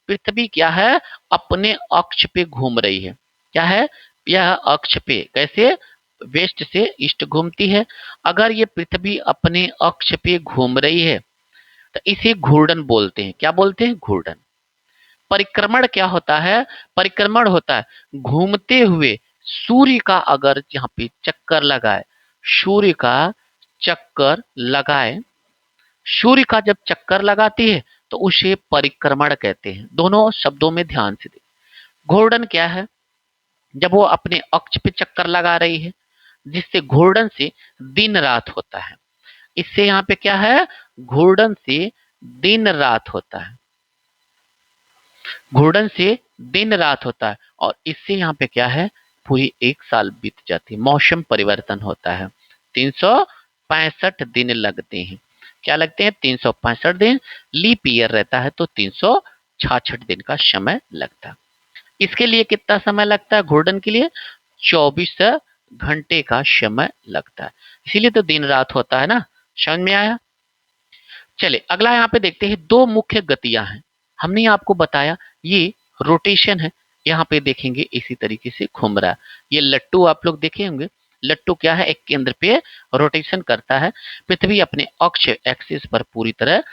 पृथ्वी क्या है, अपने अक्ष पे घूम रही है, क्या है, यह अक्ष पे कैसे, वेस्ट से ईस्ट घूमती है, अगर ये पृथ्वी अपने अक्ष पे घूम रही है तो इसे घूर्णन बोलते हैं। क्या बोलते हैं, घूर्णन। परिक्रमण क्या होता है, परिक्रमण होता है घूमते हुए सूर्य का अगर यहाँ पे चक्कर लगाए, सूर्य का चक्कर लगाए, सूर्य का जब चक्कर लगाती है तो उसे परिक्रमण कहते हैं। दोनों शब्दों में ध्यान से दें। घूर्णन क्या है, जब वो अपने अक्ष पे चक्कर लगा रही है, जिससे घूर्णन से दिन रात होता है। इससे यहाँ पे क्या है, घूर्णन से दिन रात होता है, घूर्णन से दिन रात होता है, और इससे यहाँ पे क्या है, पूरी 1 साल बीत जाती है, मौसम परिवर्तन होता है, 365 दिन लगते हैं। क्या लगते हैं 365 दिन, लीप ईयर रहता है तो 366 दिन का समय लगता है। इसके लिए कितना समय लगता है घूर्णन के लिए? 24 घंटे का समय लगता है, इसीलिए तो दिन रात होता है ना। समझ में आया? चले अगला यहाँ पे देखते हैं, दो मुख्य गतियां हैं। हमने आपको बताया ये रोटेशन है, यहाँ पे देखेंगे इसी तरीके से घूम रहा है। ये लट्टू आप लोग देखे होंगे, लट्टू क्या है, एक केंद्र पे रोटेशन करता है। पृथ्वी अपने अक्ष एक्सिस पर पूरी तरह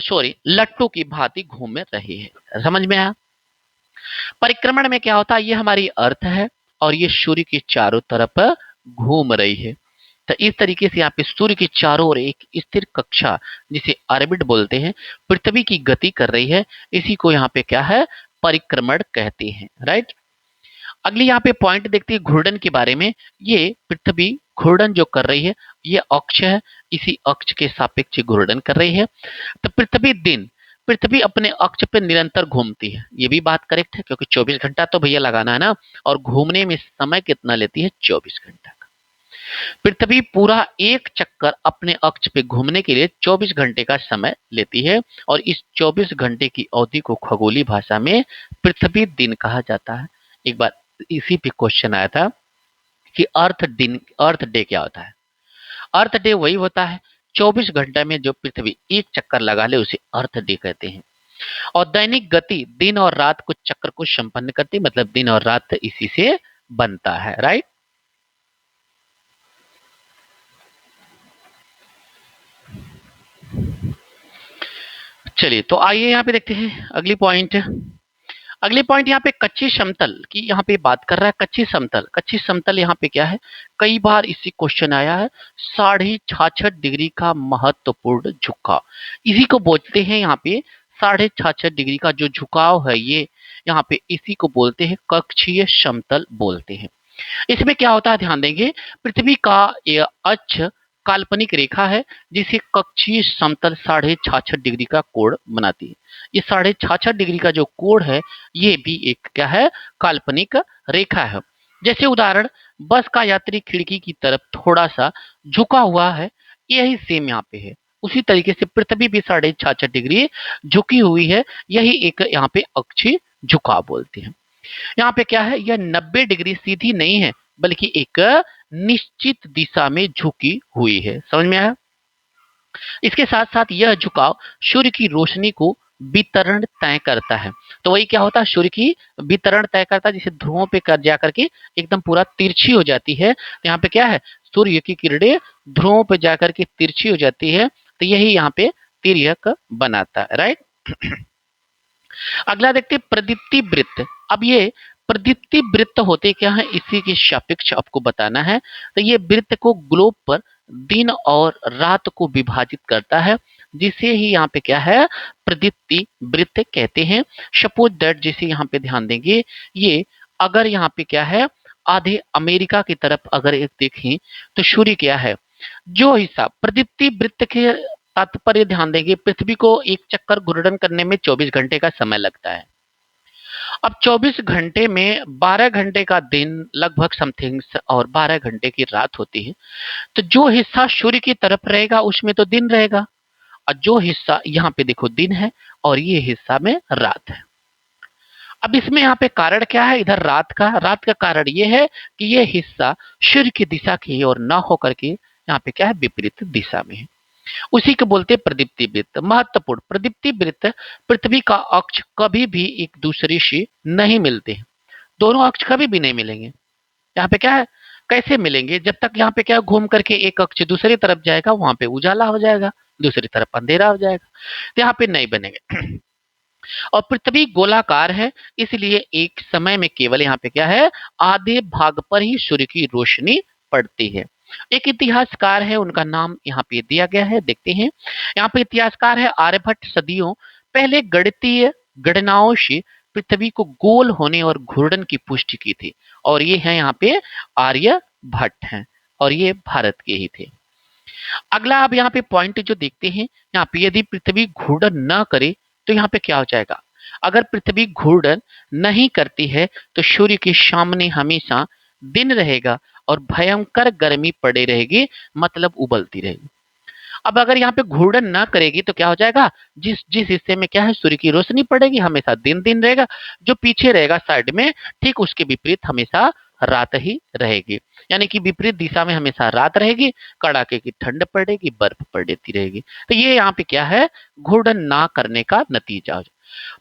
सॉरी लट्टू की भांति घूम रही है। समझ में आया? परिक्रमण में क्या होता है, ये हमारी अर्थ है और ये सूर्य के चारों तरफ घूम रही है। तो इस तरीके से यहाँ पे सूर्य के चारों ओर एक स्थिर कक्षा जिसे ऑर्बिट बोलते हैं पृथ्वी की गति कर रही है, इसी को यहाँ पे क्या है, परिक्रमण कहते हैं। राइट। अगली यहाँ पे पॉइंट देखते हैं घूर्णन के बारे में। ये पृथ्वी घूर्णन जो कर रही है, ये अक्ष है, इसी अक्ष के सापेक्ष घूर्णन कर रही है। तो पृथ्वी अपने अक्ष पे निरंतर घूमती है, ये भी बात करेक्ट है, क्योंकि 24 घंटा तो भैया लगाना है ना, और घूमने में समय कितना लेती है, 24 घंटा का। पृथ्वी पूरा एक चक्कर अपने अक्ष पे घूमने के लिए 24 घंटे का समय लेती है, और इस 24 घंटे की अवधि को खगोलीय भाषा में पृथ्वी दिन कहा जाता है। एक बार इसी पे क्वेश्चन आया था कि अर्थ डे क्या होता है। अर्थ डे वही होता है 24 घंटे में जो पृथ्वी एक चक्कर लगा ले, उसे अर्थ डे कहते हैं। और दैनिक गति दिन और रात कुछ चक्र को संपन्न करती, मतलब दिन और रात इसी से बनता है। राइट। चलिए तो आइए यहाँ पे देखते हैं अगली पॉइंट यहाँ पे कच्ची समतल की यहाँ पे बात कर रहा है। कच्ची समतल यहाँ पे क्या है, कई बार इसी क्वेश्चन आया है। 66.5 डिग्री का महत्वपूर्ण झुकाव, इसी को बोलते हैं यहाँ पे 66.5 डिग्री का जो झुकाव है, ये यहाँ पे इसी को बोलते हैं कक्षीय समतल बोलते हैं। इसमें क्या होता है ध्यान देंगे, पृथ्वी का यह अक्ष काल्पनिक रेखा है जिसे कक्षीय समतल 66.5 डिग्री का कोण बनाती है। ये 66.5 डिग्री का जो कोण है, ये भी एक क्या है, काल्पनिक रेखा है। जैसे उदाहरण, बस का यात्री खिड़की की तरफ थोड़ा सा झुका हुआ है, यही सेम यहाँ पे है। उसी तरीके से पृथ्वी भी 66.5 डिग्री झुकी हुई है, यही एक यहाँ पे अक्षीय झुकाव बोलते हैं। यहाँ पे क्या है, यह 90 डिग्री सीधी नहीं है, बल्कि एक निश्चित दिशा में झुकी हुई है। समझ में आया? इसके साथ साथ यह झुकाव सूर्य की रोशनी को वितरण तय करता है। तो वही क्या होता है, सूर्य की वितरण तय करता है, जिसे ध्रुवों पे कर जा करके एकदम पूरा तिरछी हो जाती है। तो यहाँ पे क्या है, सूर्य की किरणें ध्रुवों पे जाकर के तिरछी हो जाती है, तो यही यहाँ पे तिर्यक बनाता है। राइट। अगला देखते प्रदीप्ति वृत्त। अब ये प्रदीप्ति वृत्त होते क्या है, इसी के सापेक्ष आपको बताना है। तो ये वृत्त को ग्लोब पर दिन और रात को विभाजित करता है, जिसे ही यहाँ पे क्या है, प्रदीप्ति वृत्त कहते हैं। सपोज दैट, जैसे यहाँ पे ध्यान देंगे, ये अगर यहाँ पे क्या है, आधे अमेरिका की तरफ अगर एक देखें तो सूर्य क्या है, जो हिस्सा प्रदीप्ति वृत्त के तात्पर्य ध्यान देंगे, पृथ्वी को एक चक्कर घूर्णन करने में 24 घंटे का समय लगता है। अब 24 घंटे में 12 घंटे का दिन लगभग समथिंग और 12 घंटे की रात होती है। तो जो हिस्सा सूर्य की तरफ रहेगा उसमें तो दिन रहेगा, और जो हिस्सा यहाँ पे देखो दिन है और ये हिस्सा में रात है। अब इसमें यहाँ पे कारण क्या है, इधर रात का कारण ये है कि ये हिस्सा सूर्य की दिशा की ओर न होकर के यहाँ पे क्या है, विपरीत दिशा में है। उसी को बोलते हैं प्रदीप्ति वृत्त। महत्वपूर्ण, प्रदीप्ति वृत्त पृथ्वी का अक्ष कभी भी एक दूसरे से नहीं मिलते हैं। दोनों अक्ष कभी भी नहीं मिलेंगे। यहाँ पे क्या है, कैसे मिलेंगे, जब तक यहाँ पे क्या घूम करके एक अक्ष दूसरी तरफ जाएगा, वहां पे उजाला हो जाएगा, दूसरी तरफ अंधेरा हो जाएगा, तो यहाँ पे नहीं बनेंगे। और पृथ्वी गोलाकार है, इसलिए एक समय में केवल यहाँ पे क्या है, आधे भाग पर ही सूर्य की रोशनी पड़ती है। एक इतिहासकार है, उनका नाम यहाँ पे दिया गया है, देखते हैं। यहाँ पे इतिहासकार है आर्यभट्ट। सदियों पहले गणितीय गणनाओं से पृथ्वी को गोल होने और घूर्णन की पुष्टि की थी, और ये है यहाँ पे आर्यभट्ट हैं, और ये भारत के ही थे। अगला अब यहाँ पे पॉइंट जो देखते हैं, यहाँ पे यदि पृथ्वी घूर्णन न करे तो यहाँ पे क्या हो जाएगा। अगर पृथ्वी घूर्णन नहीं करती है तो सूर्य के सामने हमेशा दिन रहेगा और भयंकर गर्मी पड़े रहेगी, मतलब उबलती रहेगी। अब अगर यहाँ पे घूर्णन ना करेगी तो क्या हो जाएगा, जिस जिस हिस्से में क्या है सूर्य की रोशनी पड़ेगी हमेशा दिन दिन रहेगा, जो पीछे रहेगा साइड में ठीक उसके विपरीत हमेशा रात ही रहेगी। यानी कि विपरीत दिशा में हमेशा रात रहेगी, कड़ाके की ठंड पड़ेगी, बर्फ पड़ती रहेगी। तो ये यहाँ पे क्या है, घूर्णन ना करने का नतीजा।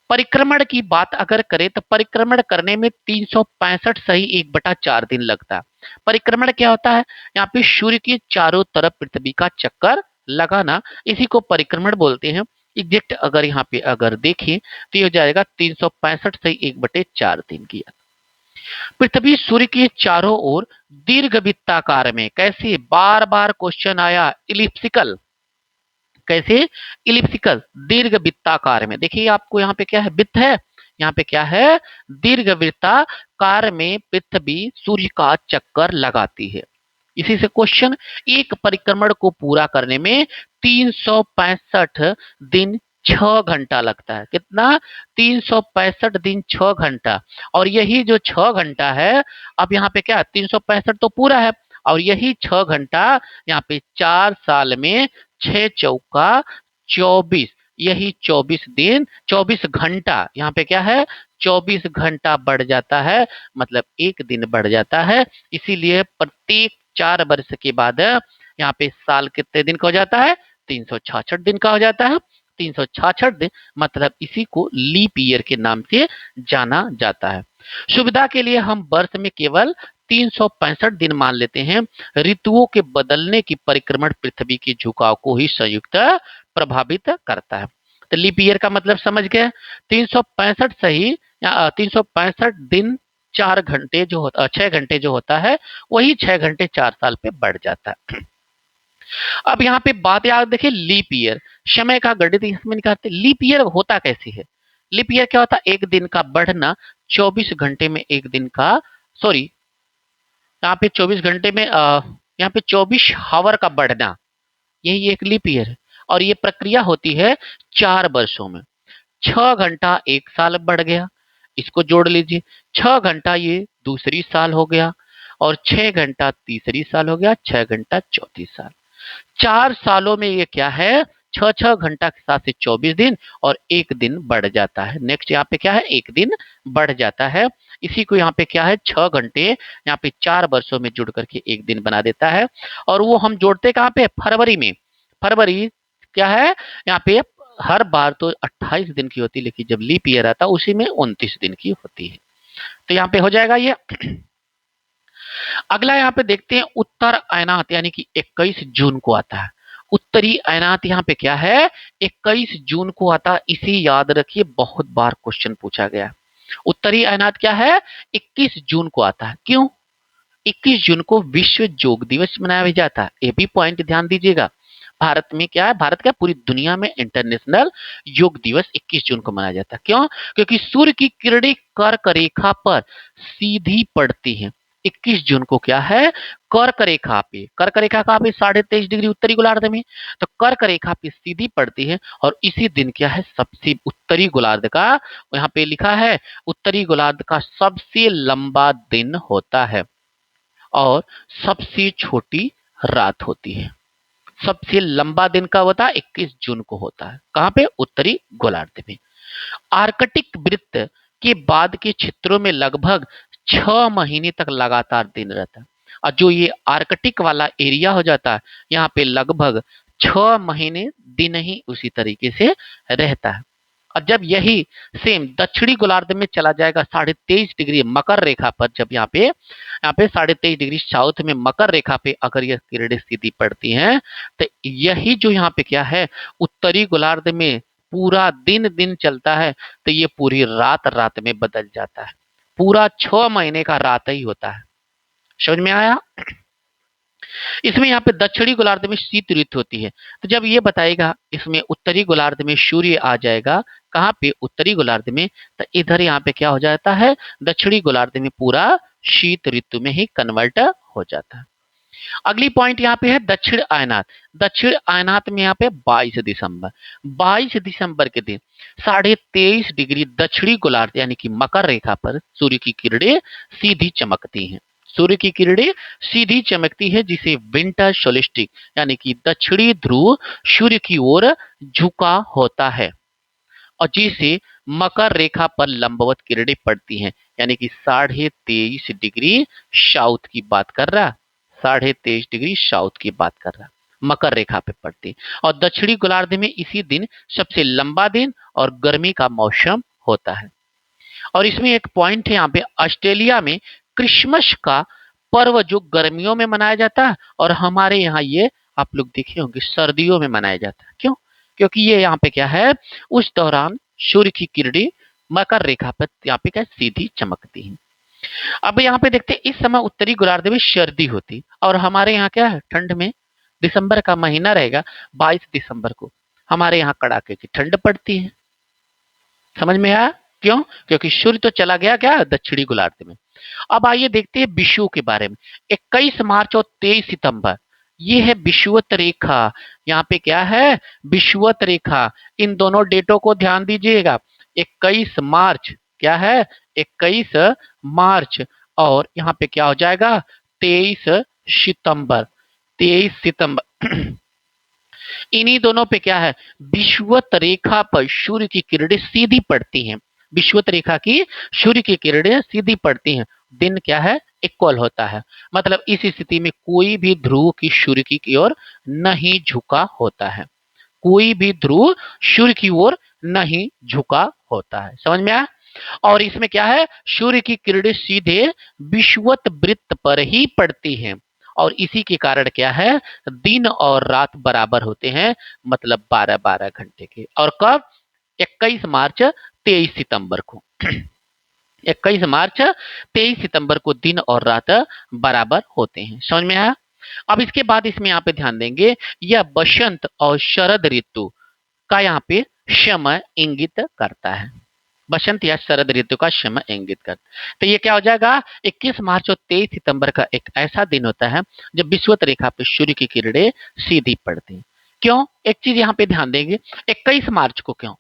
परिक्रमण की बात अगर करें तो परिक्रमण करने में 365 सही 1/4 दिन लगता है। परिक्रमण क्या होता है, यहाँ पे सूर्य के चारों तरफ पृथ्वी का चक्कर लगाना, इसी को परिक्रमण बोलते हैं। एग्जैक्ट अगर यहाँ पे अगर देखें तो ये हो जाएगा 365 सही 1/4 दिन की। पृथ्वी सूर्य के चारों ओर दीर्घ वृत्ताकार में कैसे, बार बार क्वेश्चन आया, इलिप्सिकल, कैसे, इलिप्सिकल दीर्घ वृत्ताकार में। देखिए आपको यहाँ पे क्या है, वृत्त है, यहाँ पे क्या है, दीर्घ वृत्ताकार में पृथ्वी सूर्य का चक्कर लगाती है। इसी से क्वेश्चन, एक परिक्रमण को पूरा करने में 365 दिन 6 घंटा लगता है। कितना, 365 दिन 6 घंटा। और यही जो 6 घंटा है, अब यहाँ पे क्या 365 तो पूरा है, और यही 6 घंटा यहाँ पे 4 साल में 6 चौका 24, यही 24 दिन 24 घंटा, यहाँ पे क्या है 24 घंटा बढ़ जाता है, मतलब एक दिन बढ़ जाता है। इसीलिए प्रत्येक 4 वर्ष के बाद यहाँ पे साल कितने दिन का हो जाता है, 366 दिन का हो जाता है। 366 दिन, मतलब इसी को लीप ईयर के नाम से जाना जाता है। सुविधा के लिए हम वर्ष में केवल 365 दिन मान लेते हैं। ऋतुओं के बदलने की परिक्रमण पृथ्वी के झुकाव को ही संयुक्त प्रभावित करता है। तो लीप ईयर का मतलब समझ गए, 365 सही 365 दिन 4 घंटे जो होता 6 घंटे जो होता है, वही 6 घंटे 4 साल पे बढ़ जाता है। अब यहाँ पे बात याद देखिए, लीप ईयर समय का गणित इसमें निकालते, लीप ईयर होता कैसे है। लीप ईयर क्या होता है, एक दिन का बढ़ना, 24 घंटे में एक दिन का, सॉरी यहाँ पे 24 घंटे में यहाँ पे 24 हावर का बढ़ना, यही एक लीप ईयर है। और ये प्रक्रिया होती है 4 वर्षों में। 6 घंटा एक साल बढ़ गया, इसको जोड़ लीजिए, 6 घंटा ये दूसरी साल हो गया, और 6 घंटा तीसरी साल हो गया, 6 घंटा चौथी साल। 4 सालों में ये क्या है, 6-6 घंटा के साथ से 24 दिन और एक दिन बढ़ जाता है। नेक्स्ट यहाँ पे क्या है, एक दिन बढ़ जाता है। इसी को यहाँ पे क्या है, 6 घंटे यहाँ पे 4 वर्षों में जुड़ करके एक दिन बना देता है। और वो हम जोड़ते कहाँ पे, फरवरी में। फरवरी क्या है, यहाँ पे हर बार तो 28 दिन की होती है, लेकिन जब लीप ईयर आता है उसी में 29 दिन की होती है। तो यहाँ पे हो जाएगा ये। अगला यहाँ पे देखते हैं, उत्तर अयनात यानी कि 21 जून को आता है। उत्तरी अयनात यहाँ पे क्या है, 21 जून को आता है। इसी याद रखिए, बहुत बार क्वेश्चन पूछा गया। उत्तरी अयनात क्या है, 21 जून को आता है। क्यों, 21 जून को विश्व योग दिवस मनाया जाता है। ये भी पॉइंट ध्यान दीजिएगा। भारत में क्या है, भारत क्या पूरी दुनिया में इंटरनेशनल योग दिवस 21 जून को मनाया जाता है। क्यों, क्योंकि सूर्य की किरणें कर्क रेखा पर सीधी पड़ती हैं। 21 जून को क्या है, कर्क रेखा पे, कर्क रेखा कहाँ पे, 23.5 डिग्री उत्तरी गोलार्ध में, तो कर्क रेखा पे सीधी पड़ती है। और इसी दिन क्या है, सबसे उत्तरी गोलार्ध का, यहाँ पे लिखा है उत्तरी गोलार्ध का सबसे लंबा दिन होता है और सबसे छोटी रात होती है। सबसे लंबा दिन कब होता है, 21 जून को होता है। कहाँ पे, उत्तरी गोलार्ध में। आर्कटिक वृत्त के बाद के क्षेत्रों में लगभग 6 महीने तक लगातार दिन रहता है। और जो ये आर्कटिक वाला एरिया हो जाता है, यहाँ पे लगभग 6 महीने दिन ही उसी तरीके से रहता है। और जब यही सेम दक्षिणी गोलार्ध में चला जाएगा 23.5 डिग्री मकर रेखा पर, जब यहाँ पे 23.5 डिग्री साउथ में मकर रेखा पे अगर यह किरणें सीधी पड़ती हैं, तो यही जो यहाँ पे क्या है, उत्तरी गोलार्ध में पूरा दिन दिन चलता है, तो ये पूरी रात रात में बदल जाता है। पूरा 6 महीने का रात ही होता है। समझ में आया। इसमें यहाँ पे दक्षिणी गोलार्ध में शीत ऋतु होती है। तो जब ये बताएगा इसमें उत्तरी गोलार्ध में सूर्य आ जाएगा, कहाँ पे, उत्तरी गोलार्ध में, तो इधर यहाँ पे क्या हो जाता है, दक्षिणी गोलार्ध में पूरा शीत ऋतु में ही कन्वर्ट हो जाता है। अगली पॉइंट यहाँ पे है दक्षिण आयनात। दक्षिण आयनात में यहाँ पे 22 दिसंबर के दिन 23.5 डिग्री दक्षिणी गोलार्ध यानी कि मकर रेखा पर सूर्य की किरणें सीधी चमकती हैं। सूर्य की किरणें सीधी चमकती है, जिसे विंटर सोलिस्टिक यानी कि दक्षिणी ध्रुव सूर्य की ओर झुका होता है, और जिसे मकर रेखा पर लंबवत किरणें पड़ती हैं, यानी कि 23.5 डिग्री साउथ की बात कर रहा, 23.5 डिग्री साउथ की बात कर रहा, मकर रेखा पे पड़ती। और दक्षिणी गोलार्ध में इसी दिन सबसे लंबा दिन और गर्मी का मौसम होता है। और इसमें एक पॉइंट है, यहाँ पे ऑस्ट्रेलिया में क्रिसमस का पर्व जो गर्मियों में मनाया जाता है, और हमारे यहाँ ये आप लोग देखे होंगे सर्दियों में मनाया जाता है। क्यों? क्योंकि ये यहाँ पे क्या है, उस दौरान सूर्य की किरणें मकर रेखा पर यहाँ पे क्या सीधी चमकती हैं। अब यहाँ पे देखते हैं, इस समय उत्तरी गोलार्ध में सर्दी होती, और हमारे यहाँ क्या है, ठंड में दिसंबर का महीना रहेगा, 22 दिसंबर को हमारे यहाँ कड़ाके की ठंड पड़ती है। समझ में आया? क्यों? क्योंकि सूर्य तो चला गया क्या, दक्षिणी गोलार्ध में। अब आइए देखते हैं विषुव के बारे में। 21 मार्च और 23 सितंबर ये है विषुवत रेखा। यहाँ पे क्या है, विषुवत रेखा। इन दोनों डेटों को ध्यान दीजिएगा। 21 मार्च क्या है, 21 मार्च, और यहाँ पे क्या हो जाएगा, 23 सितंबर, 23 सितंबर। इन्हीं दोनों पे क्या है, विषुवत रेखा पर सूर्य की किरणें सीधी पड़ती हैं। विषुवत रेखा की सूर्य की किरणें सीधी पड़ती हैं। दिन क्या है, इक्वल होता है। मतलब इस स्थिति में कोई भी ध्रुव की सूर्य की ओर नहीं झुका होता है। कोई भी ध्रुव सूर्य की ओर नहीं झुका होता है। समझ में आया? और इसमें क्या है, सूर्य की किरणें सीधे विषुवत वृत्त पर ही पड़ती हैं, और इसी के कारण क्या है, दिन और रात बराबर होते हैं, मतलब 12-12 घंटे के। और कब, 21 मार्च 23 सितंबर को। 21 मार्च 23 सितंबर को दिन और रात बराबर होते हैं। समझ में आया? अब इसके बाद इसमें यहाँ पे ध्यान देंगे, यह बसंत और शरद ऋतु का यहाँ पे समय इंगित करता है। बसंत या शरद ऋतु का समय इंगित करता है। तो ये क्या हो जाएगा, 21 मार्च और 23 सितंबर का एक ऐसा दिन होता है जब विषुवत रेखा पे सूर्य की किरणें सीधी पड़ती हैं। क्यों? एक चीज यहाँ पे ध्यान देंगे, 21 मार्च को क्यों,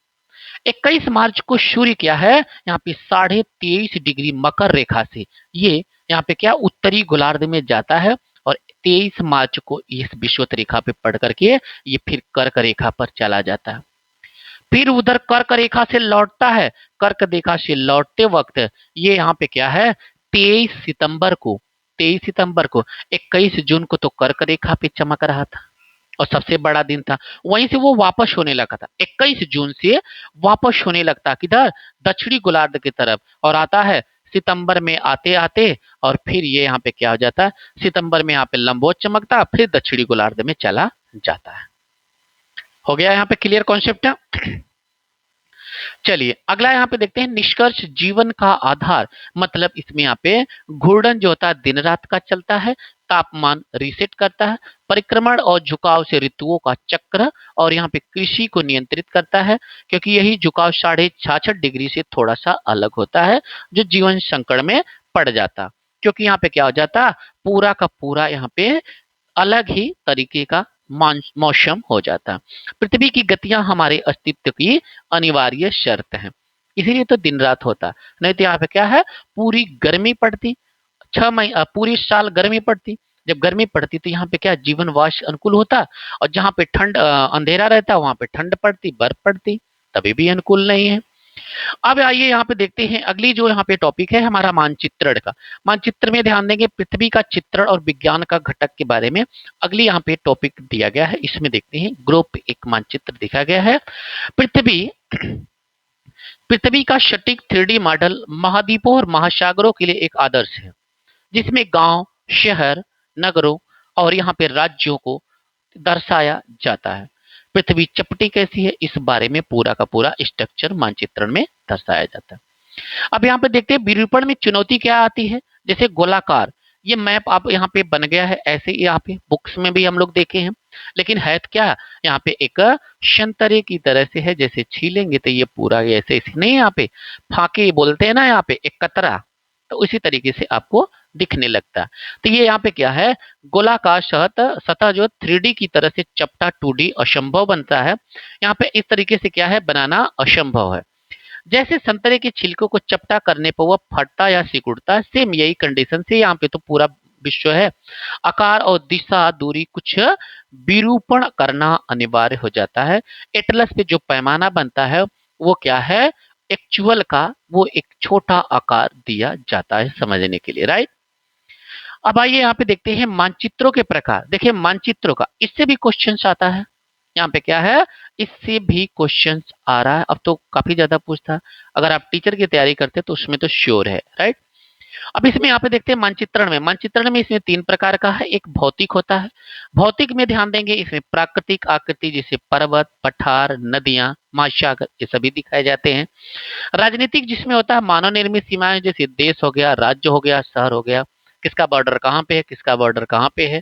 21 मार्च को सूर्य क्या है, यहाँ पे 23.5 डिग्री मकर रेखा से ये यहाँ पे क्या उत्तरी गोलार्ध में जाता है, और 23 मार्च को इस विषुवत रेखा पे पड़ करके ये फिर कर्क रेखा पर चला जाता है। फिर उधर कर्क रेखा से लौटता है। कर्क रेखा से लौटते वक्त ये यहाँ पे क्या है, 23 सितंबर को 21 जून को तो कर्क रेखा पे चमक रहा था और सबसे बड़ा दिन था, वहीं से वो वापस होने लगा था। 21 जून से वापस होने लगता किधर, दक्षिणी गोलार्ध की तरफ, और आता है सितंबर में आते आते, और फिर ये यहाँ पे क्या हो जाता है, सितंबर में यहाँ पे लंबवत चमकता, फिर दक्षिणी गोलार्ध में चला जाता है। हो गया यहाँ पे क्लियर कॉन्सेप्ट है? चलिए अगला यहाँ पे देखते हैं, निष्कर्ष जीवन का आधार। मतलब इसमें यहाँ पे घूर्णन जो होता है दिन रात का चलता है, तापमान रीसेट करता है, परिक्रमण और झुकाव से ऋतुओं का चक्र, और यहाँ पे कृषि को नियंत्रित करता है, क्योंकि यही झुकाव 66.5 डिग्री से थोड़ा सा अलग होता है, जो जीवन संकट में पड़ जाता, क्योंकि यहाँ पे क्या हो जाता, पूरा का पूरा यहाँ पे अलग ही तरीके का मौसम हो जाता। पृथ्वी की गतियां हमारे अस्तित्व की अनिवार्य शर्त है, इसीलिए तो दिन रात होता, नहीं तो यहाँ पे क्या है, पूरी गर्मी पड़ती, 6 महीने पूरी साल गर्मी पड़ती। जब गर्मी पड़ती तो यहाँ पे क्या जीवन वास अनुकूल होता, और जहाँ पे ठंड अंधेरा रहता वहां पे ठंड पड़ती, बर्फ पड़ती, तभी भी अनुकूल नहीं है। अब आइए यहाँ पे देखते हैं अगली जो यहाँ पे टॉपिक है हमारा मानचित्रण का। मानचित्र में ध्यान देंगे, पृथ्वी का चित्रण और विज्ञान का घटक के बारे में अगली यहाँ पे टॉपिक दिया गया है। इसमें देखते हैं ग्रुप एक मानचित्र दिखा गया है। पृथ्वी पृथ्वी का सटीक 3D मॉडल महाद्वीपों और महासागरों के लिए एक आदर्श है, जिसमें गांव, शहर, नगरों और यहाँ पे राज्यों को दर्शाया जाता है। पृथ्वी चपटी कैसी है, इस बारे में पूरा का पूरा स्ट्रक्चर मानचित्रण में दर्शाया जाता है। अब यहाँ पे देखते हैं विरूपण में चुनौती क्या आती है, जैसे गोलाकार, ये मैप आप यहाँ पे बन गया है ऐसे, यहाँ पे बुक्स में भी हम लोग देखे हैं, लेकिन है तो क्या, यहाँ पे एक संतरे की तरह से है, जैसे छीलेंगे तो ये पूरा ऐसे नहीं, यहाँ पे फाके बोलते हैं ना, यहाँ पे एक कतरा, तो उसी तरीके से आपको दिखने लगता है। तो ये यहाँ पे क्या है, गोलाकार सतह जो 3D की तरह से चपटा 2D असंभव बनता है, यहाँ पे इस तरीके से क्या है बनाना असंभव है। जैसे संतरे के छिलकों को चपटा करने पर वह फटता या सिकुड़ता है, सेम यही कंडीशन से यहाँ पे तो पूरा विश्व है। आकार और दिशा दूरी कुछ विरूपण करना अनिवार्य हो जाता है। एटलस पे जो पैमाना बनता है वो क्या है, एक्चुअल का वो एक छोटा आकार दिया जाता है समझने के लिए, राइट। अब आइए यहाँ पे देखते हैं मानचित्रों के प्रकार। देखिए मानचित्रों का इससे भी क्वेश्चंस आता है। यहाँ पे क्या है, इससे भी क्वेश्चंस आ रहा है। अब तो काफी ज्यादा पूछता है, अगर आप टीचर की तैयारी करते हैं तो उसमें तो श्योर है, राइट। अब इसमें यहाँ पे देखते हैं मानचित्रण में इसमें 3 प्रकार का है। एक भौतिक होता है, भौतिक में ध्यान देंगे इसमें प्राकृतिक आकृति जैसे पर्वत, पठार, नदियां, महासागर ये सभी दिखाए जाते हैं। राजनीतिक जिसमें होता है मानव निर्मित सीमाएं जैसे देश हो गया, राज्य हो गया, शहर हो गया, किसका बॉर्डर कहाँ पे है, किसका बॉर्डर कहाँ पे है,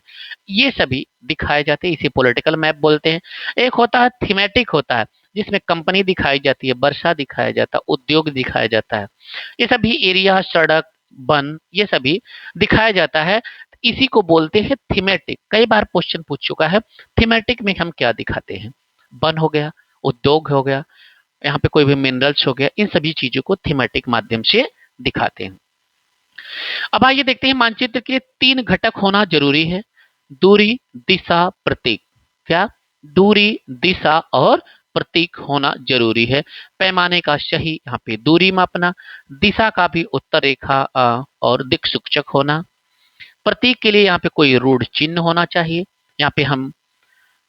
ये सभी दिखाए जाते हैं, इसे पॉलिटिकल मैप बोलते हैं। एक होता है थीमेटिक होता है, जिसमें कंपनी दिखाई जाती है, वर्षा दिखाया जाता है, उद्योग दिखाया जाता है, ये सभी एरिया, सड़क, वन ये सभी दिखाया जाता है। इसी को बोलते हैं थीमेटिक। कई बार क्वेश्चन पूछ चुका है, थीमेटिक में हम क्या दिखाते हैं, वन हो गया, उद्योग हो गया, यहाँ पे कोई भी मिनरल्स हो गया, इन सभी चीजों को थीमेटिक माध्यम से दिखाते हैं। अब आइए देखते हैं मानचित्र के 3 घटक होना जरूरी है, दूरी, दिशा, प्रतीक। क्या, दूरी, दिशा और प्रतीक होना जरूरी है। पैमाने का सही यहाँ पे दूरी मापना, दिशा का भी उत्तर रेखा और दिक् सूचक होना, प्रतीक के लिए यहाँ पे कोई रूढ़ चिन्ह होना चाहिए। यहाँ पे हम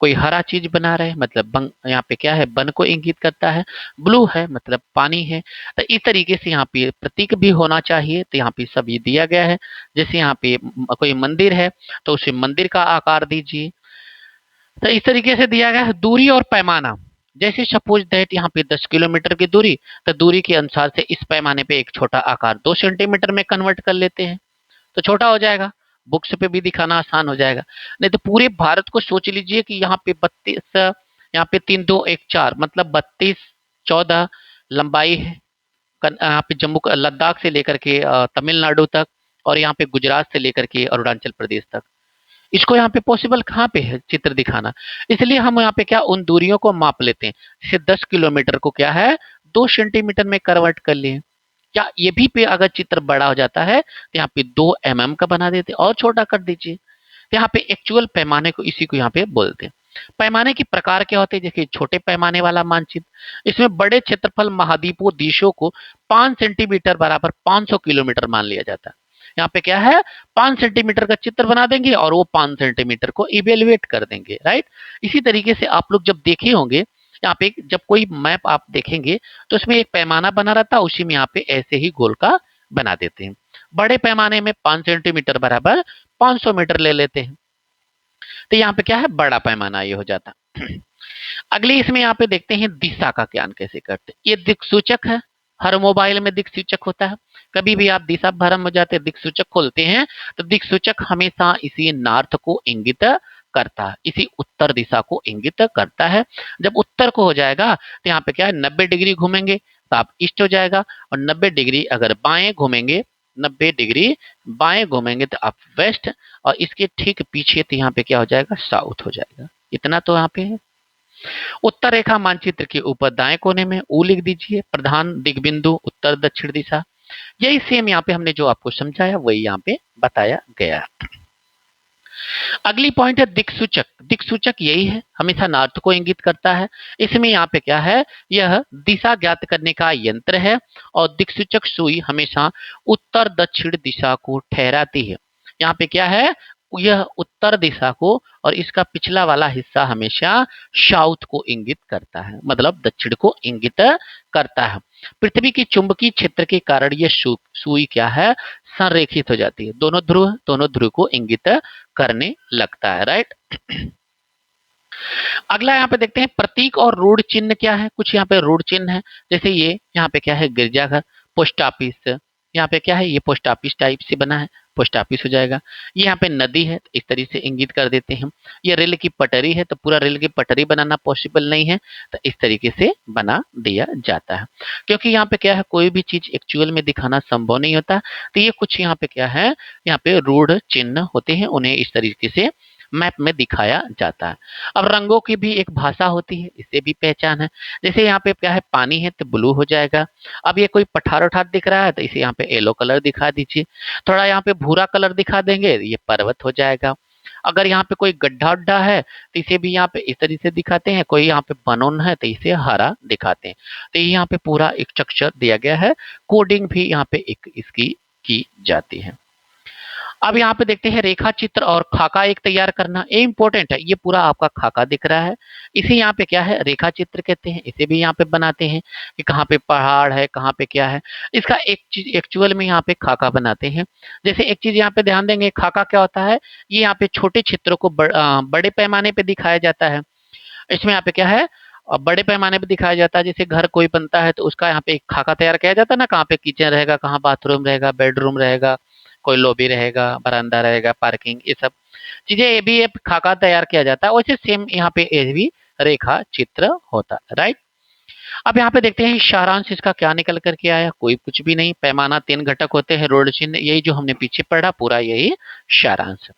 कोई हरा चीज बना रहे हैं मतलब यहाँ पे क्या है, वन को इंगित करता है, ब्लू है मतलब पानी है। तो इस तरीके से यहाँ पे प्रतीक भी होना चाहिए। तो यहाँ पे सब ये दिया गया है। जैसे यहाँ पे कोई मंदिर है तो उसे मंदिर का आकार दीजिए। तो इस तरीके से दिया गया है। दूरी और पैमाना, जैसे सपोज दैट यहाँ पे 10 किलोमीटर की दूरी, तो दूरी के अनुसार से इस पैमाने पे एक छोटा आकार 2 सेंटीमीटर में कन्वर्ट कर लेते हैं तो छोटा हो जाएगा, बुक्स पे भी दिखाना आसान हो जाएगा। नहीं तो पूरे भारत को सोच लीजिए कि यहाँ पे 32, यहाँ पे 3 2 1 4 मतलब 32 14 लंबाई है। यहाँ पे जम्मू लद्दाख से लेकर के तमिलनाडु तक, और यहाँ पे गुजरात से लेकर के अरुणाचल प्रदेश तक। इसको यहाँ पे पॉसिबल कहाँ पे है चित्र दिखाना, इसलिए हम यहाँ पे क्या उन दूरियों को माप लेते हैं। जैसे 10 किलोमीटर को क्या है 2 सेंटीमीटर में कन्वर्ट कर लिए। क्या ये भी पे अगर चित्र बड़ा हो जाता है तो यहाँ पे 2 mm का बना देते और छोटा कर दीजिए। तो यहाँ पे एक्चुअल पैमाने को इसी को यहाँ पे बोलते हैं। पैमाने के प्रकार क्या होते हैं, जैसे छोटे पैमाने वाला मानचित्र, इसमें बड़े क्षेत्रफल महाद्वीपों देशों को 5 सेंटीमीटर बराबर 500 किलोमीटर मान लिया जाता है। यहाँ पे क्या है 5 सेंटीमीटर का चित्र बना देंगे और वो 5 सेंटीमीटर को इवेल्युएट कर देंगे, राइट। इसी तरीके से आप लोग जब देखे होंगे, यहाँ पे जब कोई मैप आप देखेंगे तो उसमें एक पैमाना बना रहता है, उसी में यहाँ पे ऐसे ही गोल का बना देते हैं। बड़े पैमाने में 5 सेंटीमीटर बराबर 500 मीटर ले लेते हैं। तो यहाँ पे क्या है बड़ा पैमाना ये हो जाता। अगले इसमें यहाँ पे देखते हैं दिशा का ज्ञान कैसे करते हैं। ये दिक् सूचक है, हर मोबाइल में दिक् सूचक होता है। कभी भी आप दिशा भ्रम हो जाते दिक् सूचक खोलते हैं तो दिक् सूचक हमेशा इसी नॉर्थ को इंगित करता है, इसी उत्तर दिशा को इंगित करता है। जब उत्तर को हो जाएगा तो यहाँ पे क्या है 90 डिग्री घूमेंगे तो आप ईस्ट हो जाएगा, और 90 डिग्री अगर बाएं घूमेंगे, 90 डिग्री बाएं घूमेंगे तो आप वेस्ट, और इसके ठीक पीछे तो यहाँ पे क्या हो जाएगा साउथ हो जाएगा। इतना तो यहाँ पे है। उत्तर रेखा मानचित्र के ऊपर दाएं कोने में ऊ लिख दीजिए, प्रधान दिग्बिंदु उत्तर दक्षिण दिशा। यही सेम यहाँ पे हमने जो आपको समझाया वही यहाँ पे बताया गया। अगली पॉइंट है दिक् सूचक। दिक् सूचक यही है, हमेशा नॉर्थ को इंगित करता है। इसमें यहाँ पे क्या है, यह दिशा ज्ञात करने का यंत्र है, और दिक् सूचक सुई हमेशा उत्तर दक्षिण दिशा को ठहराती है। यहाँ पे क्या है, यह उत्तर दिशा को, और इसका पिछला वाला हिस्सा हमेशा साउथ को इंगित करता है, मतलब दक्षिण को इंगित करता है। पृथ्वी की चुंबकीय क्षेत्र के कारण यह सुई क्या है संरेखित हो जाती है, दोनों ध्रुव को इंगित करने लगता है, राइट। अगला यहाँ पे देखते हैं प्रतीक और रूढ़ चिन्ह क्या है। कुछ यहाँ पे रूढ़ चिन्ह है, जैसे ये यहाँ पे क्या है गिरजाघर, पोस्ट ऑफिस, यहाँ पे क्या है ये पोस्ट ऑफिस टाइप से बना है, पोस्ट ऑफिस हो जाएगा। ये यहाँ पे नदी है तो इस तरीके से इंगित कर देते हैं। ये रेल की पटरी है तो पूरा रेल की पटरी बनाना पॉसिबल नहीं है, तो इस तरीके से बना दिया जाता है। क्योंकि यहाँ पे क्या है कोई भी चीज एक्चुअल में दिखाना संभव नहीं होता, तो ये कुछ यहाँ पे क्या है, यहाँ पे रूढ़ चिन्ह होते हैं, उन्हें इस तरीके से मैप में दिखाया जाता है। अब रंगों की भी एक भाषा होती है, इससे भी पहचान है। जैसे यहाँ पे क्या है, पानी है तो ब्लू हो जाएगा। अब ये कोई पठार उठार दिख रहा है तो इसे यहाँ पे येलो कलर दिखा दीजिए। थोड़ा यहाँ पे भूरा कलर दिखा देंगे, ये पर्वत हो जाएगा। अगर यहाँ पे कोई गड्ढा उड्ढा है तो इसे भी यहाँ पे इस तरीके से दिखाते हैं। कोई यहाँ पे बनोन है तो इसे हरा दिखाते हैं। तो ये यहाँ पे पूरा एक स्ट्रक्चर दिया गया है। कोडिंग भी यहाँ पे एक इसकी की जाती है। अब यहाँ पे देखते हैं रेखा चित्र और खाका एक तैयार करना, ये इंपॉर्टेंट है। ये पूरा आपका खाका दिख रहा है, इसे यहाँ पे क्या है, रेखा चित्र कहते हैं। इसे भी यहाँ पे बनाते हैं कि कहाँ पे पहाड़ है, कहाँ पे क्या है। इसका एक चीज एक्चुअल में यहाँ पे खाका बनाते हैं। जैसे एक चीज यहाँ पे ध्यान देंगे, खाका क्या होता है, ये यहाँ पे छोटे चित्रों को बड़े पैमाने पे दिखाया जाता है। इसमें यहाँ पे क्या है, बड़े पैमाने पे दिखाया जाता है। जैसे घर कोई बनता है तो उसका यहाँ पे एक खाका तैयार किया जाता है ना, कहाँ पे किचन रहेगा, कहाँ बाथरूम रहेगा, बेडरूम रहेगा, कोई लॉबी रहेगा, बरामदा रहेगा, पार्किंग, ये सब चीजें, ये भी एक खाका तैयार किया जाता है। वैसे सेम यहाँ पे ये भी रेखा चित्र होता है, राइट। अब यहाँ पे देखते हैं सारांश इसका क्या निकल करके आया, कोई कुछ भी नहीं। पैमाना 3 घटक होते हैं, रोड चिन्ह, यही जो हमने पीछे पढ़ा पूरा यही सारांश।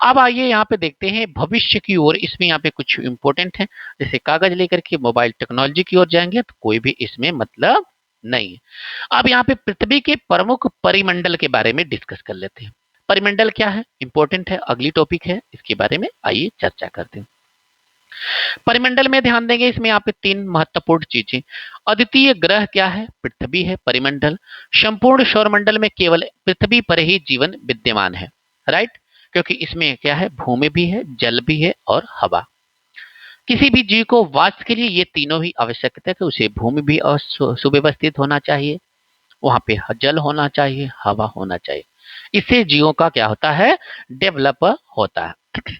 अब आइए यहाँ पे देखते हैं भविष्य की ओर। इसमें यहाँ पे कुछ इंपॉर्टेंट है, जैसे कागज लेकर के मोबाइल टेक्नोलॉजी की ओर जाएंगे तो कोई भी इसमें मतलब नहीं है। अब यहाँ पे पृथ्वी के प्रमुख परिमंडल के बारे में डिस्कस कर लेते हैं। परिमंडल क्या है, इंपॉर्टेंट है, अगली टॉपिक है, इसके बारे में आइए चर्चा करते हैं। परिमंडल में ध्यान देंगे, इसमें यहाँ पे 3 महत्वपूर्ण चीजें। अद्वितीय ग्रह क्या है, पृथ्वी है, परिमंडल। संपूर्ण सौरमंडल में केवल पृथ्वी पर ही जीवन विद्यमान है, राइट, क्योंकि इसमें क्या है, भूमि भी है, जल भी है और हवा। किसी भी जीव को वास के लिए ये तीनों ही आवश्यकता है कि उसे भूमि भी और सुव्यवस्थित होना चाहिए, वहां पे जल होना चाहिए, हवा होना चाहिए। इससे जीवों का क्या होता है, डेवलप होता है।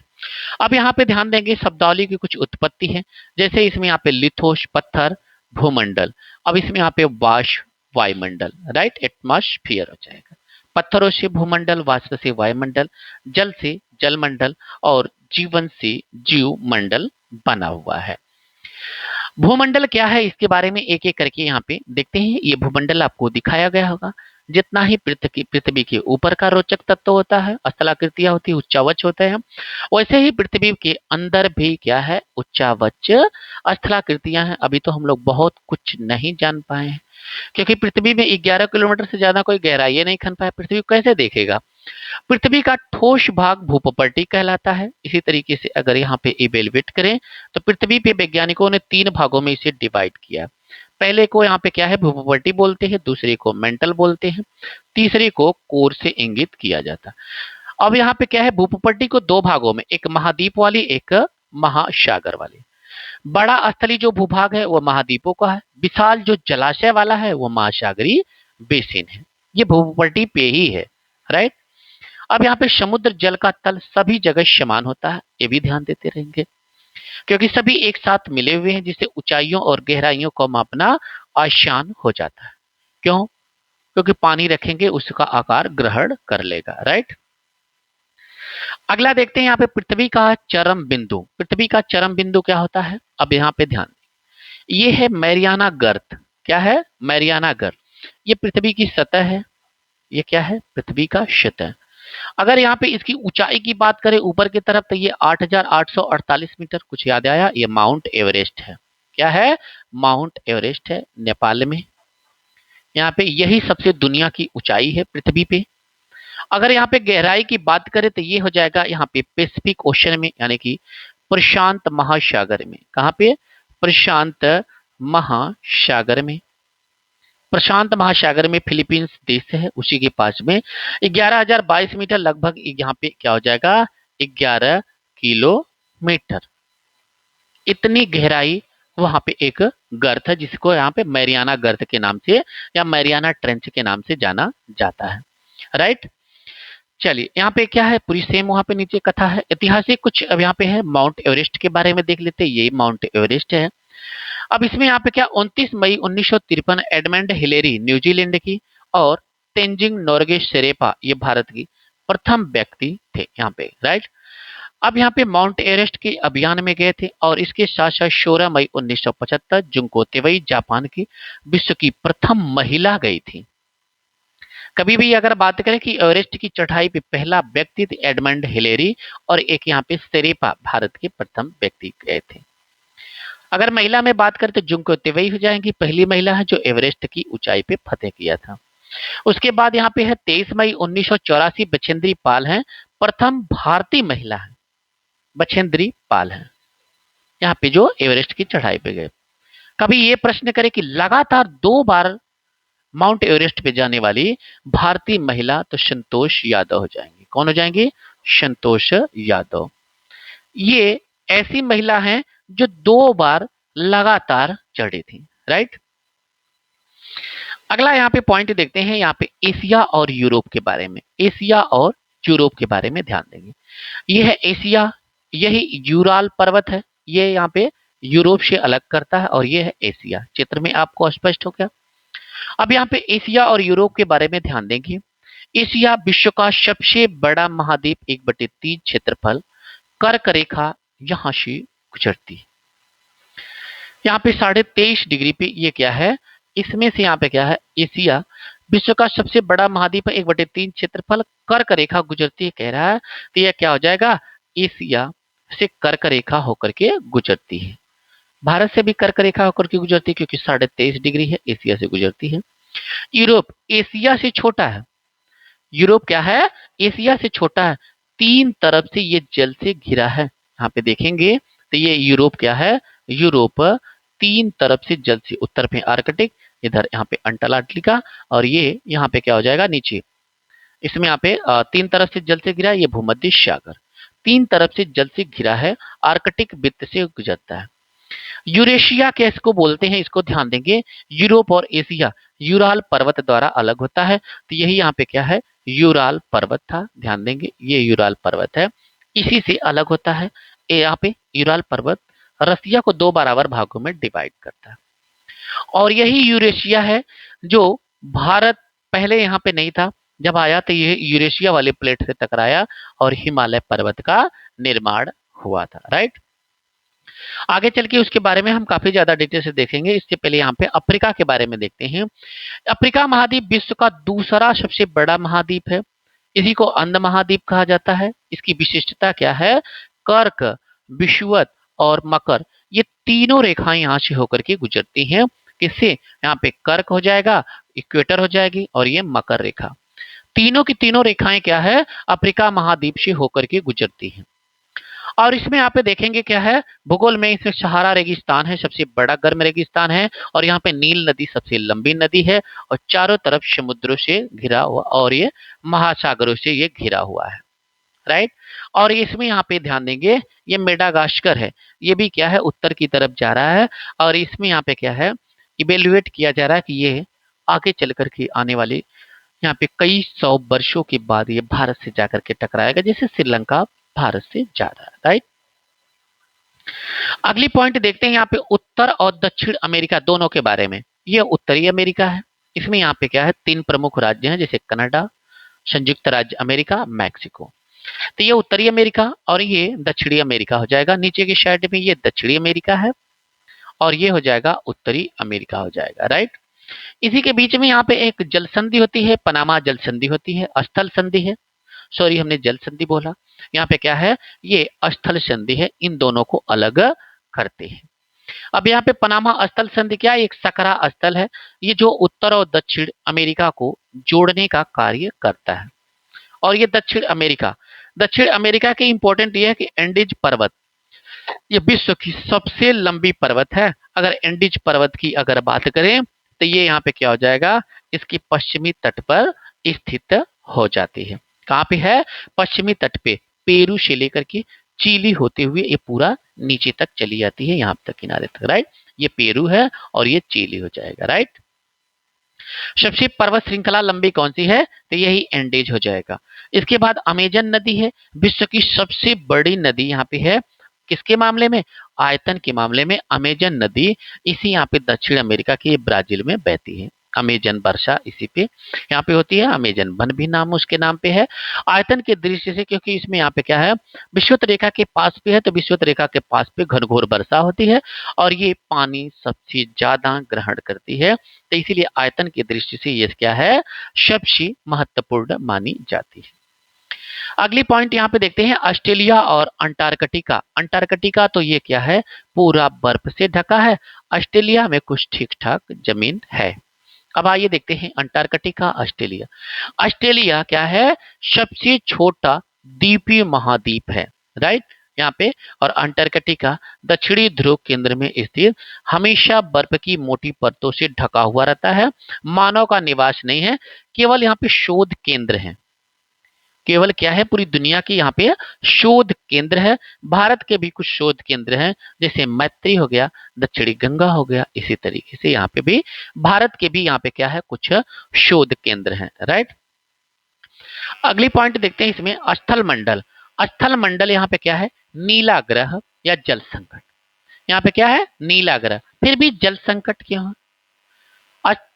अब यहाँ पे ध्यान देंगे शब्दावली की कुछ उत्पत्ति है। जैसे इसमें यहाँ पे लिथोस पत्थर, भूमंडल। अब इसमें यहाँ पे वाष्प वायुमंडल, राइट, एटमॉस्फियर हो जाएगा। पत्थरों से भूमंडल, वाष्प से वायुमंडल, जल से जलमंडल और जीवन से जीव मंडल बना हुआ है। भूमंडल क्या है, इसके बारे में एक एक करके यहाँ पे देखते हैं। ये भूमंडल आपको दिखाया गया होगा। जितना ही पृथ्वी के ऊपर का रोचक तत्व होता है, स्थलाकृतियां होती है, उच्चावच होते हैं, वैसे ही पृथ्वी के अंदर भी क्या है, उच्चावच स्थलाकृतियां हैं। अभी तो हम लोग बहुत कुछ नहीं जान पाए हैं, क्योंकि पृथ्वी में 11 किलोमीटर से ज्यादा कोई गहराई नहीं खन पाया। पृथ्वी को कैसे देखेगा। पृथ्वी का ठोस भाग भूपटल कहलाता है। इसी तरीके से अगर यहाँ पे इवेलुएट करें तो पृथ्वी पे वैज्ञानिकों ने 3 भागों में इसे डिवाइड किया। पहले को यहाँ पे क्या है, भूपटल बोलते हैं, दूसरे को मेंटल बोलते हैं, तीसरे को कोर से इंगित किया जाता है। अब यहाँ पे क्या है, भूपटल को 2 भागों में, एक महाद्वीप वाली, एक महासागर वाली। बड़ा स्थली जो भूभाग है वो महाद्वीपों का है, विशाल जो जलाशय वाला है वो महासागरीय बेसिन है। ये भूपटल पे ही है, राइट। अब यहाँ पे समुद्र जल का तल सभी जगह समान होता है, ये भी ध्यान देते रहेंगे, क्योंकि सभी एक साथ मिले हुए हैं, जिससे ऊंचाइयों और गहराइयों को मापना आसान हो जाता है। क्यों, क्योंकि पानी रखेंगे उसका आकार ग्रहण कर लेगा, राइट। अगला देखते हैं यहाँ पे पृथ्वी का चरम बिंदु। पृथ्वी का चरम बिंदु क्या होता है, अब यहाँ पे ध्यान, ये है मैरियाना गर्त। क्या है, मैरियाना गर्त। ये पृथ्वी की सतह है, ये क्या है, पृथ्वी का सतह। अगर यहाँ पे इसकी ऊंचाई की बात करें ऊपर की तरफ तो ये 8,848 मीटर, कुछ याद आया, ये माउंट एवरेस्ट है। क्या है, माउंट एवरेस्ट है, नेपाल में। यहाँ पे यही सबसे दुनिया की ऊंचाई है पृथ्वी पे। अगर यहाँ पे गहराई की बात करें तो ये हो जाएगा यहाँ पे पैसिफिक ओशन में, यानी कि प्रशांत महासागर में। कहाँ पे, प्रशांत महासागर में। प्रशांत महासागर में फिलीपींस देश है, उसी के पास में 11,022 मीटर, लगभग यहाँ पे क्या हो जाएगा, 11 किलोमीटर। इतनी गहराई वहां पे एक गर्त है, जिसको यहाँ पे मैरियाना गर्त के नाम से या मैरियाना ट्रेंच के नाम से जाना जाता है, राइट। चलिए यहाँ पे क्या है, पूरी सेम वहां पे नीचे कथा है। ऐतिहासिक कुछ अब यहाँ पे है, माउंट एवरेस्ट के बारे में देख लेते हैं। ये माउंट एवरेस्ट है। अब इसमें यहाँ पे क्या, 29 मई 1953 एडमंड हिलेरी न्यूजीलैंड की और तेंजिंग नोर्गे शेरेपा ये भारत की प्रथम व्यक्ति थे यहाँ पे, राइट। अब यहाँ पे माउंट एवरेस्ट के अभियान में गए थे, और इसके साथ साथ 16 मई 1975 जुंको तेवई जापान की विश्व की प्रथम महिला गई थी। कभी भी अगर बात करें कि एवरेस्ट की चढ़ाई पे पहला व्यक्ति एडमंड हिलेरी और एक यहाँ पे शेरेपा भारत के प्रथम व्यक्ति गए थे। अगर महिला में बात करें तो जुंको तेवई हो जाएंगी, पहली महिला है जो एवरेस्ट की ऊंचाई पे फतेह किया था। उसके बाद यहाँ पे है 23 मई 1984 बछेंद्री पाल हैं, प्रथम भारतीय महिला है, बछेंद्री पाल है यहाँ पे जो एवरेस्ट की चढ़ाई पे गए। कभी ये प्रश्न करे कि लगातार 2 बार माउंट एवरेस्ट पे जाने वाली भारतीय महिला, तो संतोष यादव हो जाएंगी। कौन हो जाएंगी? संतोष यादव। ये ऐसी महिला हैं जो 2 बार लगातार चढ़ी थी, राइट। अगला यहाँ पे पॉइंट देखते हैं, यहाँ पे एशिया और यूरोप के बारे में। एशिया और यूरोप के बारे में ध्यान देंगे। ये है एशिया, यही यूराल पर्वत है, ये यहाँ पे यूरोप से अलग करता है, और ये है एशिया। चित्र में आपको स्पष्ट हो गया। अब यहाँ पे एशिया और यूरोप के बारे में ध्यान देंगे। एशिया विश्व का सबसे बड़ा महाद्वीप, 1/3 क्षेत्रफल, कर्क रेखा यहां से गुजरती है। यहाँ पे 23.5 डिग्री पे ये क्या है, इसमें से यहाँ पे क्या है, एशिया विश्व का सबसे बड़ा महाद्वीप है, 1/3 क्षेत्रफल, कर्क रेखा गुजरती है कह रहा है। तो यह क्या हो जाएगा, एशिया से कर्क रेखा होकर के गुजरती है। भारत से भी कर्क रेखा होकर के गुजरती है क्योंकि 23.5 डिग्री है, एशिया से गुजरती है। यूरोप एशिया से छोटा है। यूरोप क्या है, एशिया से छोटा है, 3 तरफ से ये जल से घिरा है। यहाँ पे देखेंगे तो ये यूरोप क्या है, यूरोप 3 तरफ से जल से, उत्तर में आर्कटिक, इधर यहाँ पे अंटार्कटिका, और ये यहाँ पे क्या हो जाएगा नीचे, इसमें यहाँ पे 3 तरफ से जल से घिरा है, ये भूमध्य सागर 3 तरफ से जल से घिरा है, आर्कटिक वृत्त से गुजरता है। यूरेशिया किसको बोलते हैं, इसको ध्यान देंगे। यूरोप और एशिया यूराल पर्वत द्वारा अलग होता है, तो यही यहाँ पे क्या है, यूराल पर्वत था, ध्यान देंगे ये यूराल पर्वत है, इसी से अलग होता है। यहाँ पे यूराल पर्वत रसिया को 2 बराबर भागों में डिवाइड करता है, और यही यूरेशिया है जो भारत पहले यहाँ पे नहीं था, जब आया तो ये यूरेशिया वाले प्लेट से टकराया और हिमालय पर्वत का निर्माण हुआ था, राइट। आगे चल के उसके बारे में हम काफी ज्यादा डिटेल से देखेंगे। इससे पहले यहाँ पे अफ्रीका के बारे में देखते हैं। अफ्रीका महाद्वीप विश्व का दूसरा सबसे बड़ा महाद्वीप है, इसी को अंध महाद्वीप कहा जाता है। इसकी विशिष्टता क्या है, कर्क, विषुवत और मकर, ये तीनों रेखाएं यहाँ से होकर के गुजरती हैं। किससे, यहाँ पे कर्क हो जाएगा, इक्वेटर हो जाएगी, और ये मकर रेखा, तीनों की तीनों रेखाएं क्या है, अफ्रीका महाद्वीप से होकर के गुजरती हैं। और इसमें यहाँ पे देखेंगे क्या है, भूगोल में इसमें सहारा रेगिस्तान है, सबसे बड़ा गर्म रेगिस्तान है, और यहाँ पे नील नदी सबसे लंबी नदी है, और चारों तरफ समुद्रों से घिरा हुआ, और ये महासागरों से ये घिरा हुआ है, राइट। और इसमें यहाँ पे ध्यान देंगे, ये मेडागास्कर है, ये भी क्या है, उत्तर की तरफ जा रहा है, और इसमें यहाँ पे क्या है, इवेल्युएट किया जा रहा है कि ये आगे चल करके आने वाले यहाँ पे कई 100 वर्षों के बाद ये भारत से जाकर के टकराएगा, जैसे श्रीलंका भारत से जा रहा है, राइट। अगली पॉइंट देखते हैं यहाँ पे उत्तर और दक्षिण अमेरिका दोनों के बारे में। ये उत्तरी अमेरिका है, इसमें यहाँ पे क्या है, 3 प्रमुख राज्य हैं, जैसे कनाडा, संयुक्त राज्य अमेरिका, मैक्सिको। तो ये उत्तरी अमेरिका, और ये दक्षिणी अमेरिका हो जाएगा। नीचे की साइड में ये दक्षिणी अमेरिका है, और ये हो जाएगा उत्तरी अमेरिका हो जाएगा, राइट। इसी के बीच में यहाँ पे एक जल संधि होती है, पनामा जल संधि होती है, स्थल संधि है, सॉरी हमने जल संधि बोला, यहाँ पे क्या है, ये स्थल संधि है, इन दोनों को अलग करते हैं। अब यहाँ पे पनामा स्थल संधि क्या है, एक सकरा स्थल है, ये जो उत्तर और दक्षिण अमेरिका को जोड़ने का कार्य करता है। और ये दक्षिण अमेरिका के इंपॉर्टेंट ये है कि एंडीज पर्वत, ये विश्व की सबसे लंबी पर्वत है। अगर एंडीज पर्वत की अगर बात करें तो ये यहाँ पे क्या हो जाएगा, इसकी पश्चिमी तट पर स्थित हो जाती है। कहाँ पे है, पश्चिमी तट पे, पेरू से लेकर के चिली होते हुए ये पूरा नीचे तक चली जाती है, यहाँ तक किनारे तक, राइट। ये पेरू है और ये चिली हो जाएगा, राइट। सबसे पर्वत श्रृंखला लंबी कौन सी है, तो यही एंडेज हो जाएगा। इसके बाद अमेजन नदी है, विश्व की सबसे बड़ी नदी यहाँ पे है। किसके मामले में, आयतन के मामले में अमेजन नदी, इसी यहाँ पे दक्षिण अमेरिका के ब्राजील में बहती है। अमेजन वर्षा इसी पे यहाँ पे होती है। अमेजन वन भी नाम उसके नाम पे है। आयतन के दृष्टि से, क्योंकि इसमें यहाँ पे क्या है, विषुवत रेखा के पास पे है, तो विषुवत रेखा के पास पे घनघोर वर्षा होती है और ये पानी सबसे ज्यादा ग्रहण करती है, तो इसीलिए आयतन की दृष्टि से ये क्या है, सबसे महत्वपूर्ण मानी जाती है। अगली पॉइंट यहाँ पे देखते हैं, ऑस्ट्रेलिया और अंटार्कटिका। अंटार्कटिका तो ये क्या है, पूरा बर्फ से ढका है। ऑस्ट्रेलिया में कुछ ठीक ठाक जमीन है। अब आइए देखते हैं अंटार्कटिका, ऑस्ट्रेलिया। ऑस्ट्रेलिया क्या है, सबसे छोटा द्वीपीय महाद्वीप है, राइट, यहाँ पे। और अंटार्कटिका दक्षिणी ध्रुव केंद्र में स्थित, हमेशा बर्फ की मोटी परतों से ढका हुआ रहता है। मानव का निवास नहीं है, केवल यहाँ पे शोध केंद्र है। केवल क्या है, पूरी दुनिया की यहाँ पे शोध केंद्र है। भारत के भी कुछ शोध केंद्र हैं, जैसे मैत्री हो गया, दक्षिणी गंगा हो गया, इसी तरीके से यहाँ पे भी भारत के भी यहाँ पे क्या है, कुछ शोध केंद्र हैं, राइट। अगली पॉइंट देखते हैं इसमें, स्थल मंडल। स्थल मंडल यहाँ पे क्या है, नीला ग्रह या जल संकट। यहाँ पे क्या है, नीला ग्रह, फिर भी जल संकट क्यों है?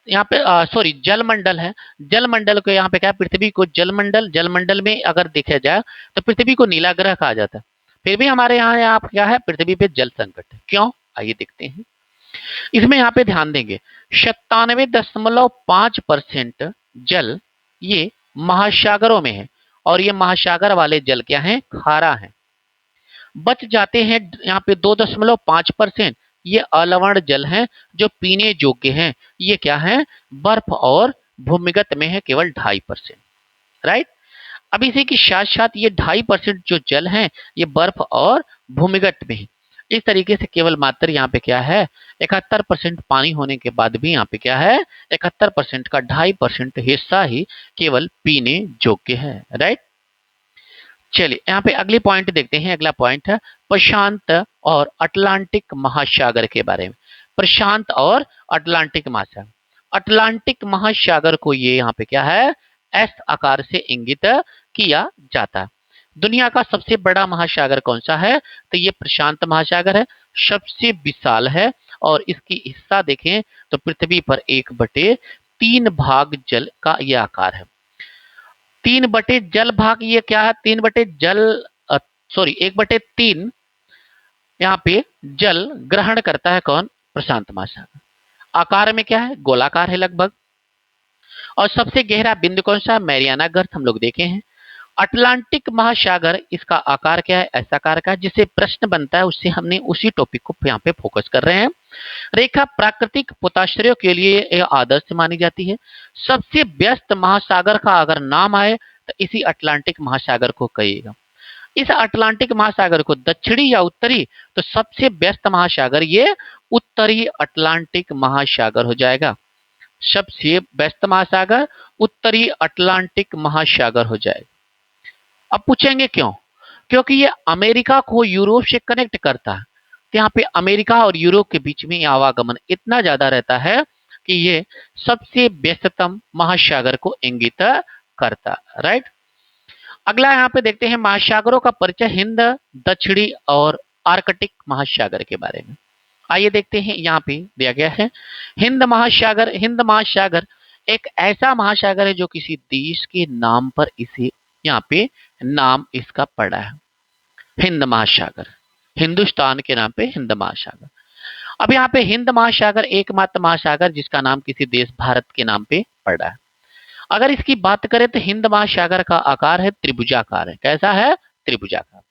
यहाँ पे सॉरी जलमंडल है। जलमंडल को यहाँ पे क्या है, पृथ्वी को जलमंडल, जलमंडल में अगर देखा जाए तो पृथ्वी को नीला ग्रह कहा जाता है, फिर भी हमारे यहाँ क्या है, पृथ्वी पे जल संकट है, क्यों, आइए देखते हैं। इसमें यहाँ पे ध्यान देंगे, 97.5% जल ये महासागरों में है, और ये महासागर वाले जल क्या है, खारा है। बच जाते हैं यहाँ पे 2.5%, ये अलवण जल हैं जो पीने योग्य हैं। ये क्या है, बर्फ और भूमिगत में है केवल 2.5%, राइट। अब इसी के साथ साथ ये 2.5% जो जल हैं, ये बर्फ और भूमिगत में है। इस तरीके से केवल मात्र यहाँ पे क्या है, 71% पानी होने के बाद भी यहाँ पे क्या है, 71% का 2.5% हिस्सा ही केवल पीने योग्य है, राइट। चलिए यहाँ पे अगली पॉइंट देखते हैं। अगला पॉइंट है प्रशांत और अटलांटिक महासागर के बारे में। प्रशांत और अटलांटिक महासागर। अटलांटिक महासागर को ये यहाँ पे क्या है, एस आकार से इंगित किया जाता है। दुनिया का सबसे बड़ा महासागर कौन सा है, तो ये प्रशांत महासागर है, सबसे विशाल है, और इसकी हिस्सा देखें तो पृथ्वी पर 1/3 भाग जल का यह आकार है। 3 बटे जल भाग, ये क्या है, 1/3 यहाँ पे जल ग्रहण करता है कौन, प्रशांत महासागर। आकार में क्या है, गोलाकार है लगभग। और सबसे गहरा बिंदु कौन सा, मैरियाना गर्त, हम लोग देखे हैं। अटलांटिक महासागर, इसका आकार क्या है, ऐसा आकार का, जिससे प्रश्न बनता है, उससे हमने उसी टॉपिक को यहाँ पे फोकस कर रहे हैं। रेखा प्राकृतिक पोताश्रयों के लिए यह आदर्श मानी जाती है। सबसे व्यस्त महासागर का अगर नाम आए तो इसी अटलांटिक महासागर को कहिएगा। इस अटलांटिक महासागर को दक्षिणी या उत्तरी, तो सबसे व्यस्त महासागर ये उत्तरी अटलांटिक महासागर हो जाएगा। सबसे व्यस्त महासागर उत्तरी अटलांटिक महासागर हो जाएगा। अब पूछेंगे क्यों, क्योंकि ये अमेरिका को यूरोप से कनेक्ट करता है, तो यहाँ पे अमेरिका और यूरोप के बीच में आवागमन इतना ज्यादा रहता है कि ये सबसे व्यस्ततम महासागर को इंगित करता, राइट। अगला यहाँ पे देखते हैं महासागरों का परिचय, हिंद, दक्षिणी और आर्कटिक महासागर के बारे में। आइए देखते हैं, यहाँ पे दिया गया है हिंद महासागर। हिंद महासागर एक ऐसा महासागर है जो किसी देश के नाम पर इसे यहाँ पे नाम इसका पड़ा है, हिंद महासागर, हिंदुस्तान के नाम पे हिंद महासागर। अब यहाँ पे हिंद महासागर एकमात्र महासागर जिसका नाम किसी देश भारत के नाम पे पड़ा है। अगर इसकी बात करें तो हिंद महासागर का आकार है त्रिभुजाकार है, कैसा है, त्रिभुजाकार।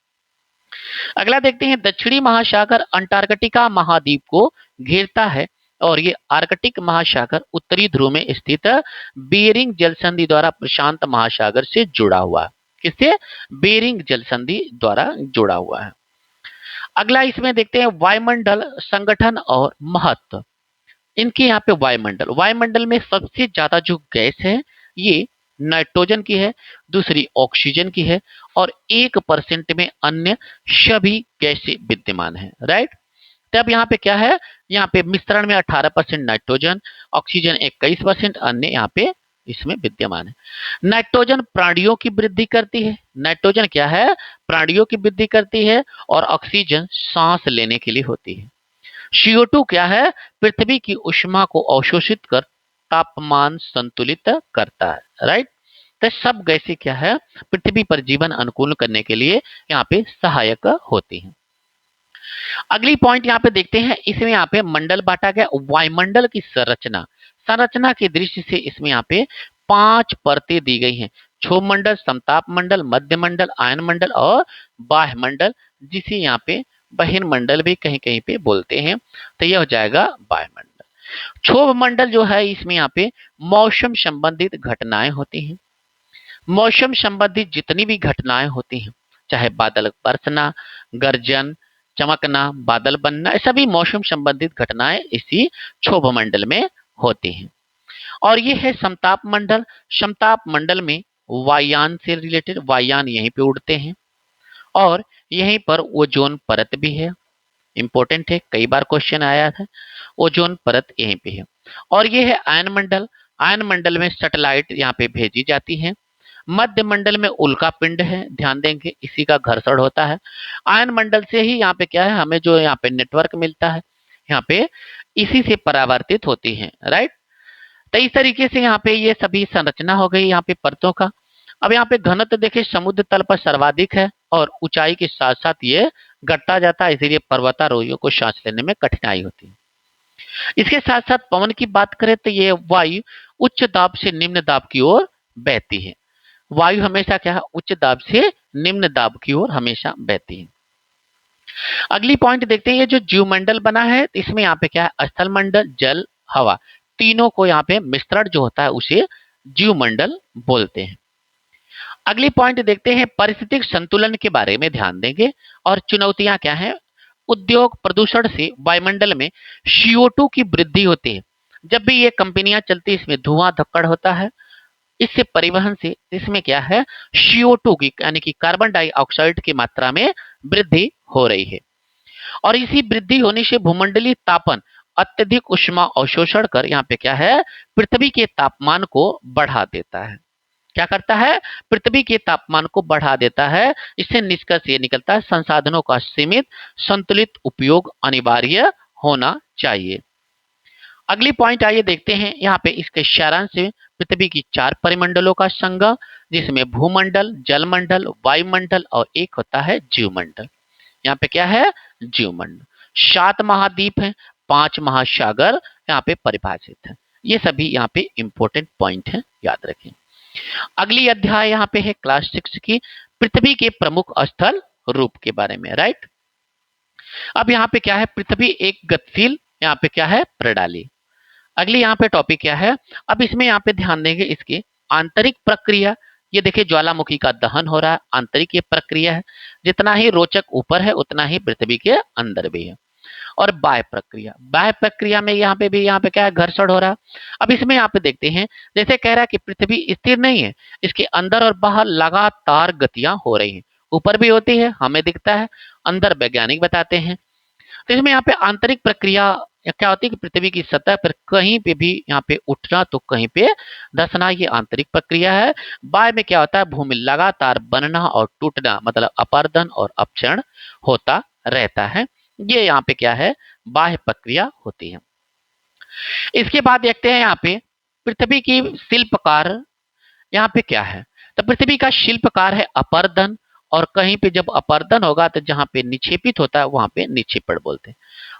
अगला देखते हैं दक्षिणी महासागर अंटार्कटिका महाद्वीप को घेरता है, और ये आर्कटिक महासागर उत्तरी ध्रुव में स्थित बेरिंग जलसंधि द्वारा प्रशांत महासागर से जुड़ा हुआ है। किससे, बेरिंग जलसंधि द्वारा जुड़ा हुआ है। अगला इसमें देखते हैं वायुमंडल संगठन और महत्व। इनके यहाँ पे वायुमंडल, वायुमंडल में सबसे ज्यादा जो गैस है ये नाइट्रोजन की है, दूसरी ऑक्सीजन की है, और 1% में अन्य सभी गैसें विद्यमान है, राइट। तब यहाँ पे क्या है, यहाँ पे मिश्रण में 18% नाइट्रोजन, ऑक्सीजन 21%, अन्य यहाँ पे इसमें विद्यमान है। नाइट्रोजन प्राणियों की वृद्धि करती है, नाइट्रोजन क्या है, प्राणियों की वृद्धि करती है, और ऑक्सीजन सांस लेने के लिए होती है। CO2 क्या है, पृथ्वी की ऊष्मा को अवशोषित कर तापमान संतुलित करता है, राइट। तो सब गैसें क्या है, पृथ्वी पर जीवन अनुकूल करने के लिए यहाँ पे सहायक होती हैं। अगली पॉइंट यहाँ पे देखते हैं, इसमें यहाँ पे मंडल बांटा गया। वायुमंडल की संरचना, संरचना की दृष्टि से इसमें यहाँ पे 5 परतें दी गई हैं। क्षोभ मंडल, समताप मंडल, मध्य मंडल, आयन मंडल और बाह्य मंडल, जिसे यहाँ पे बहिर्मंडल भी कहीं कहीं पे बोलते हैं। तो यह हो जाएगा वायुमंडल। क्षोभ मंडल जो है, इसमें यहाँ पे मौसम संबंधित घटनाएं होती हैं। मौसम संबंधित जितनी भी घटनाएं होती हैं, चाहे बादल बरसना, गर्जन, चमकना, बादल बनना, ये सभी मौसम संबंधित घटनाएं इसी क्षोभ मंडल में होती हैं। और ये है समताप मंडल। समताप मंडल में वायुयान से रिलेटेड, वायुयान यहीं पे उड़ते हैं और यहीं पर ओजोन परत भी है। इंपॉर्टेंट है, कई बार क्वेश्चन आया था। ओजोन परत यहीं पे है। और ये है आयन मंडल। आयन मंडल में सैटेलाइट यहाँ पे भेजी जाती है। मध्य मंडल में उल्का पिंड है, ध्यान देंगे इसी का घर्षण होता है। आयन मंडल से ही यहाँ पे क्या है, हमें जो यहाँ पे नेटवर्क मिलता है, यहाँ पे इसी से परावर्तित होती है, राइट। तो इस तरीके से यहाँ पे ये सभी संरचना हो गई यहाँ पे परतों का। अब यहाँ पे घनत्व देखिए, समुद्र तल पर सर्वाधिक है और ऊंचाई के साथ साथ ये घटता जाता है, इसीलिए पर्वतारोहियों को सांस लेने में कठिनाई होती है। इसके साथ साथ पवन की बात करें तो ये वायु उच्च दाब से निम्न दाब की ओर बहती है। वायु हमेशा क्या है, उच्च दाब से निम्न दाब की ओर हमेशा बहती है। अगली पॉइंट देखते हैं, ये जो जीवमंडल बना है, इसमें यहाँ पे क्या है, स्थल मंडल, जल, हवा, तीनों को यहाँ पे मिश्रण जो होता है उसे जीवमंडल बोलते हैं। अगली पॉइंट देखते हैं, पारिस्थितिक संतुलन के बारे में ध्यान देंगे और चुनौतियां क्या हैं। उद्योग प्रदूषण से वायुमंडल में CO2 की वृद्धि होती है। जब भी ये कंपनियां चलती है, इसमें धुआं धक्कड़ होता है। इससे परिवहन से इसमें क्या है, CO2 की यानी कि कार्बन डाइऑक्साइड की मात्रा में वृद्धि हो रही है। और इसी वृद्धि होने से भूमंडलीय तापन अत्यधिक ऊष्मा अवशोषण कर यहाँ पे क्या है, पृथ्वी के तापमान को बढ़ा देता है। क्या करता है, पृथ्वी के तापमान को बढ़ा देता है। इससे निष्कर्ष ये निकलता है, संसाधनों का सीमित संतुलित उपयोग अनिवार्य होना चाहिए। अगली पॉइंट आइए देखते हैं, यहाँ पे इसके सारांश से पृथ्वी की 4 परिमंडलों का संगम, जिसमें भूमंडल, जलमंडल, वायुमंडल और एक होता है जीवमंडल। यहाँ पे क्या है, जीवमंडल। 7 महाद्वीप हैं, 5 महासागर यहाँ पे परिभाषित है। ये सभी यहाँ पे इंपॉर्टेंट पॉइंट हैं, याद रखें। अगली अध्याय यहाँ पे है क्लास 6 की, पृथ्वी के प्रमुख स्थल रूप के बारे में, राइट। अब यहाँ पे क्या है, पृथ्वी एक गतिशील यहाँ पे क्या है, प्रणाली। अगली यहाँ पे टॉपिक क्या है, अब इसमें यहाँ पे ध्यान देंगे इसकी आंतरिक प्रक्रिया। ये देखिए ज्वालामुखी का दहन हो रहा है, आंतरिक ये प्रक्रिया है। जितना ही रोचक ऊपर है उतना ही पृथ्वी के अंदर भी है। और बाह्य प्रक्रिया, बाह्य प्रक्रिया में यहाँ पे भी यहाँ पे क्या है, घर्षण हो रहा है। अब इसमें यहाँ पे देखते हैं, जैसे कह रहा है कि पृथ्वी स्थिर नहीं है, इसके अंदर और बाहर लगातार गतियां हो रही हैं। ऊपर भी होती है, हमें दिखता है, अंदर वैज्ञानिक बताते हैं। तो इसमें यहाँ पे आंतरिक प्रक्रिया क्या होती है कि पृथ्वी की सतह पर कहीं पे भी यहाँ पे उठना तो कहीं पे धंसना, ये आंतरिक प्रक्रिया है। बाह्य में क्या होता है, भूमि लगातार बनना और टूटना, मतलब अपर्दन और अपक्षरण होता रहता है। ये यहाँ पे क्या है, बाह्य प्रक्रिया होती है। इसके बाद देखते हैं यहाँ पे पृथ्वी की शिल्पकार, यहाँ पे क्या है, तो पृथ्वी का शिल्पकार है अपर्दन। और कहीं पे जब अपर्दन होगा तो जहां पे निक्षेपित होता है वहां पे निक्षेपण बोलते हैं।